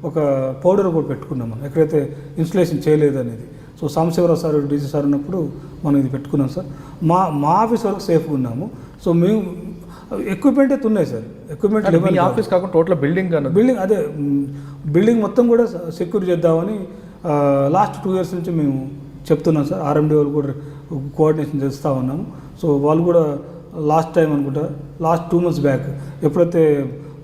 ఒక పౌడర్ కూడా పెట్టుకున్నాం మనం ఎక్కడైతే ఇన్స్టలేషన్ చేయలేదు అనేది. So Sambasivarao sir DC sir ఉన్నప్పుడు మనం ఇది పెట్టుకున్నాం సార్. మా ఆఫీస్ వరకు సేఫ్గా ఉన్నాము. సో మేము ఎక్విప్మెంట్ అయితే ఉన్నాయి సార్. ఎక్విప్మెంట్ ఆఫీస్ కాకుండా టోటల్ బిల్డింగ్ అదే బిల్డింగ్ మొత్తం కూడా సెక్యూర్ చేద్దామని లాస్ట్ 2 years నుంచి మేము చెప్తున్నాం సార్. RMD వాళ్ళు కూడా కోఆర్డినేషన్ చేస్తూ ఉన్నాము. సో వాళ్ళు కూడా లాస్ట్ టైం అనుకుంటా లాస్ట్ 2 months బ్యాక్ ఎప్పుడైతే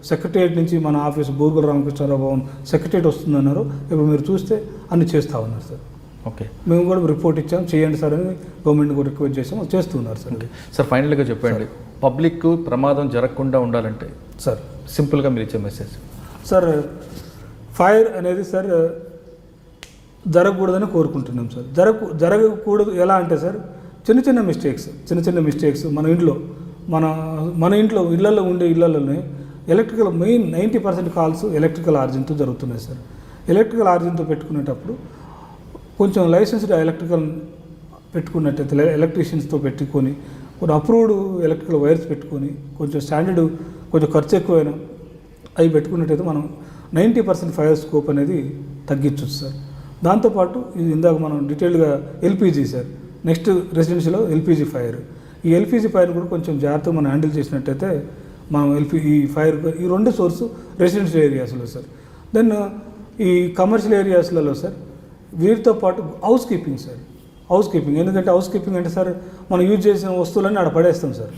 సెక్రటేరియట్ నుంచి మన ఆఫీస్ బూర్గుల రామకృష్ణారావు భవన్ సెక్రటేరియట్ వస్తుందన్నారో ఇప్పుడు మీరు చూస్తే అన్ని చేస్తూ ఉన్నారు సార్. ఓకే, మేము కూడా రిపోర్ట్ ఇచ్చాం, చేయండి సార్ అని గవర్నమెంట్ కూడా రిక్వెస్ట్ చేసాం, చేస్తున్నారు సార్. సార్ ఫైనల్గా చెప్పండి, పబ్లిక్ ప్రమాదం జరగకుండా ఉండాలంటే సార్ సింపుల్గా మీరు ఇచ్చే మెసేజ్. సార్ ఫైర్ అనేది సార్ జరగకూడదని కోరుకుంటున్నాం సార్. జరగకూడదు ఎలా అంటే సార్, చిన్న చిన్న మిస్టేక్స్ మన ఇంట్లో ఇళ్లలో ఉండే ఇళ్లలోనే ఎలక్ట్రికల్ మెయిన్ 90% కాల్స్ ఎలక్ట్రికల్ ఆర్జిన్తో జరుగుతున్నాయి సార్. ఎలక్ట్రికల్ ఆర్జిన్తో పెట్టుకునేటప్పుడు కొంచెం లైసెన్స్డ్ ఎలక్ట్రికల్ పెట్టుకున్నట్టయితే ఎలక్ట్రీషియన్స్తో పెట్టుకొని కొన్ని అప్రూవ్డ్ ఎలక్ట్రికల్ వైర్స్ పెట్టుకొని కొంచెం స్టాండర్డ్ కొంచెం ఖర్చు ఎక్కువైనా అవి పెట్టుకున్నట్టయితే మనం 90% ఫైర్ స్కోప్ అనేది తగ్గించవచ్చు సార్. దాంతోపాటు ఇది ఇందాక మనం డీటెయిల్గా ఎల్పిజి సార్, నెక్స్ట్ రెసిడెన్షియల్లో ఎల్పిజి ఫైర్. ఈ ఎల్పిజి ఫైర్ కూడా కొంచెం జాగ్రత్తగా మనం హ్యాండిల్ చేసినట్టయితే మనం ఈ ఫైర్ ఈ రెండు సోర్సు రెసిడెన్షియల్ ఏరియాస్లో సార్. దెన్ ఈ కమర్షియల్ ఏరియాస్లలో సార్ వీటితో పాటు హౌస్ కీపింగ్ సార్. ఎందుకంటే హౌస్ కీపింగ్ అంటే సార్ మనం యూజ్ చేసిన వస్తువులన్నీ ఆడ పడేస్తాం సార్,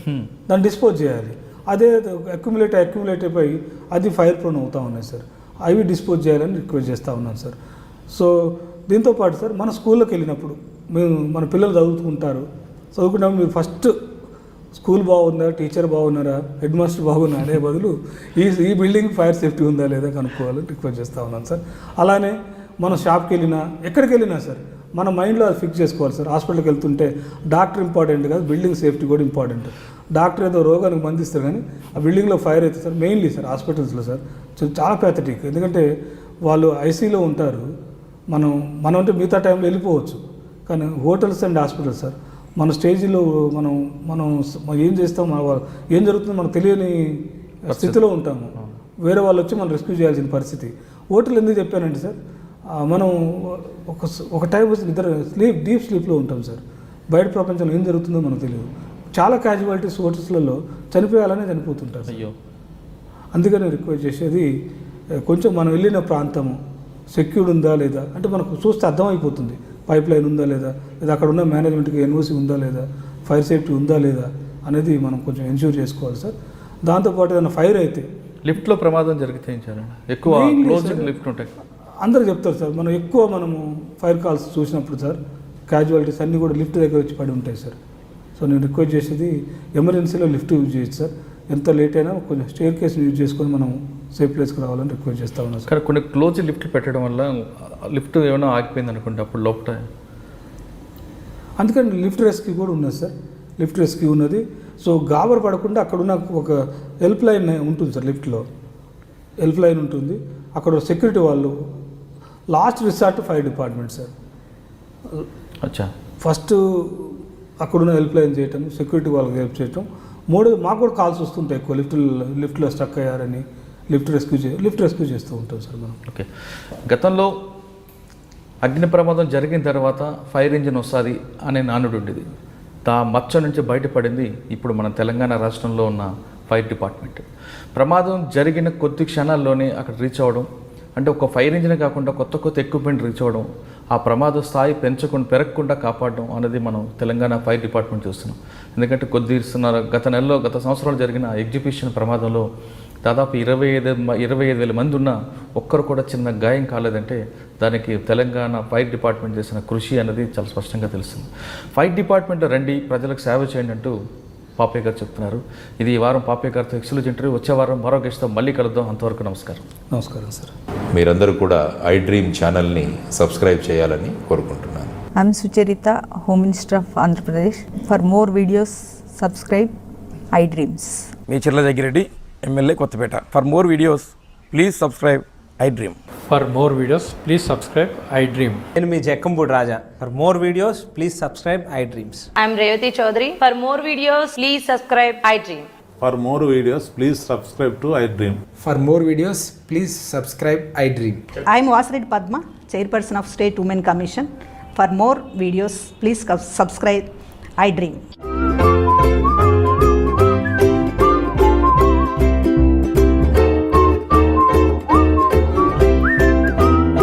దాన్ని డిస్పోజ్ చేయాలి. అదే అక్యుములేట్ అయిపోయి అది ఫైర్ ప్రోన్ అవుతూ ఉన్నాయి సార్. అవి డిస్పోజ్ చేయాలని రిక్వెస్ట్ చేస్తూ ఉన్నాను సార్. సో దీంతోపాటు సార్ మన స్కూల్లోకి వెళ్ళినప్పుడు మన పిల్లలు చదువుకున్నప్పుడు మీరు ఫస్ట్ స్కూల్ బాగుందా, టీచర్ బాగున్నారా, హెడ్ మాస్టర్ బాగున్నారా అనే బదులు ఈ బిల్డింగ్ ఫైర్ సేఫ్టీ ఉందా లేదా కనుక్కోవాలని రిక్వెస్ట్ చేస్తూ ఉన్నాను సార్. అలానే మనం షాప్కి వెళ్ళినా ఎక్కడికి వెళ్ళినా సార్ మన మైండ్లో అది ఫిక్స్ చేసుకోవాలి సార్. హాస్పిటల్కి వెళ్తుంటే డాక్టర్ ఇంపార్టెంట్ కాదు, బిల్డింగ్ సేఫ్టీ కూడా ఇంపార్టెంట్. డాక్టర్ ఏదో రోగానికి మందిస్తారు కానీ ఆ బిల్డింగ్లో ఫైర్ అయితే సార్ మెయిన్లీ సార్ హాస్పిటల్స్లో సార్ చాలా ప్యాథటిక్. ఎందుకంటే వాళ్ళు ఐసీలో ఉంటారు, మనం అంటే మిగతా టైంలో వెళ్ళిపోవచ్చు. కానీ హోటల్స్ అండ్ హాస్పిటల్స్ సార్ మన స్టేజ్లో మనం ఏం చేస్తాం, ఏం జరుగుతుందో మనకు తెలియని స్థితిలో ఉంటాము. వేరే వాళ్ళు వచ్చి మనం రెస్క్యూ చేయాల్సిన పరిస్థితి. హోటల్ ఎందుకు చెప్పానంటే సార్ మనం ఒక టైం నిద్ర డీప్ స్లీప్లో ఉంటాం సార్. బయట ప్రపంచంలో ఏం జరుగుతుందో మనకు తెలియదు. చాలా క్యాజువాలిటీస్ హోటల్స్లలో చనిపోయాలనే చనిపోతుంటారు. అయ్యో, అందుకని రిక్వెస్ట్ చేసేది కొంచెం మనం వెళ్ళిన ప్రాంతము సెక్యూర్డ్ ఉందా లేదా అంటే మనకు చూస్తే అర్థమైపోతుంది. పైప్ లైన్ ఉందా లేదా అక్కడ ఉన్న మేనేజ్మెంట్కి ఎన్ఓసి ఉందా లేదా, ఫైర్ సేఫ్టీ ఉందా లేదా అనేది మనం కొంచెం ఎన్ష్యూర్ చేసుకోవాలి సార్. దాంతోపాటు ఏదైనా ఫైర్ అయితే లిఫ్ట్లో ప్రమాదం జరిగితే ఏం చేయాలండి? ఎక్కువ క్లోజ్డ్ లిఫ్ట్ ఉంటాయి, అందరూ చెప్తారు సార్. మనము ఫైర్ కాల్స్ చూసినప్పుడు సార్ క్యాజువాలిటీస్ అన్నీ కూడా లిఫ్ట్ దగ్గర వచ్చి పడి ఉంటాయి సార్. సో నేను రిక్వెస్ట్ చేసేది ఎమర్జెన్సీలో లిఫ్ట్ యూజ్ చేయొచ్చు సార్. ఎంత లేట్ అయినా కొంచెం స్టేర్ కేస్ని యూజ్ చేసుకొని మనం సేఫ్ ప్లేస్కి రావాలని రిక్వెస్ట్ చేస్తా ఉన్నాం సార్. కానీ కొన్ని క్లోజ్ లిఫ్ట్ పెట్టడం వల్ల లిఫ్ట్ ఏమైనా ఆగిపోయింది అనుకుంటే అప్పుడు లోపల, అందుకని లిఫ్ట్ రెస్క్యూ కూడా ఉన్నది సార్. లిఫ్ట్ రెస్క్యూ ఉన్నది. సో గాబర్ పడకుండా అక్కడ ఉన్న ఒక హెల్ప్ లైన్ ఉంటుంది సార్. లిఫ్ట్లో హెల్ప్ లైన్ ఉంటుంది. అక్కడ సెక్యూరిటీ వాళ్ళు last resort fire department sir. అచ్చా, ఫస్ట్ అక్కడున్న హెల్ప్ లైన్ చేయటం, సెక్యూరిటీ వాళ్ళకి హెల్ప్ చేయటం. మాకు కూడా కాల్స్ వస్తుంటాయి ఎక్కువ లిఫ్ట్లో స్టక్ అయ్యారని లిఫ్ట్ రెస్క్యూ చేస్తూ ఉంటాం సార్ మనం. ఓకే, గతంలో అగ్ని ప్రమాదం జరిగిన తర్వాత ఫైర్ ఇంజిన్ వస్తుంది అనే నానుడు ఉండేది. మచ్చ నుంచి బయటపడింది ఇప్పుడు మన తెలంగాణ రాష్ట్రంలో ఉన్న ఫైర్ డిపార్ట్మెంట్. ప్రమాదం జరిగిన కొద్ది క్షణాల్లోనే అక్కడ రీచ్ అవ్వడం, అంటే ఒక ఫైర్ ఇంజిన్ కాకుండా కొత్త ఎక్విప్మెంట్ రీచ్ అవ్వడం, ఆ ప్రమాద స్థాయి పెరగకుండా కాపాడడం అనేది మనం తెలంగాణ ఫైర్ డిపార్ట్మెంట్ చూస్తున్నాం. ఎందుకంటే గత సంవత్సరాలు జరిగిన ఎగ్జిబిషన్ ప్రమాదంలో దాదాపు 25,000 మంది ఉన్న ఒక్కరు కూడా చిన్న గాయం కాలేదంటే దానికి తెలంగాణ ఫైర్ డిపార్ట్మెంట్ చేసిన కృషి అనేది చాలా స్పష్టంగా తెలుస్తుంది. ఫైర్ డిపార్ట్మెంట్ రండి, ప్రజలకు సేవ చేయండి అంటూ పాపయ్య గారు చెప్తున్నారు. ఇది ఈ వారం పాపయ్య గారితో ఎక్స్క్లూజివ్ ఇంటర్వ్యూ. వచ్చే వారం మరో గెస్ట్తో మళ్ళీ కలుద్దాం. అంతవరకు నమస్కారం సార్. మీరందరూ కూడా ఐ డ్రీమ్ ఛానల్ని సబ్స్క్రైబ్ చేయాలని కోరుకుంటున్నాను. I'm Sucharita, Home Minister of Andhra Pradesh. For more videos, subscribe iDreams. మీ Chirla Jaggireddy, MLA Kothapeta. For more videos please subscribe iDream. For more videos, please subscribe iDream. నేను మీ Jakkampudi Raja. For more videos please subscribe iDreams. I'm Revati Chaudhary. For more videos, please subscribe iDream. For more videos, please subscribe to iDream. For more videos, please subscribe iDream. I am Vasireddy Padma, Chairperson of State Women Commission. For more videos, please subscribe iDream.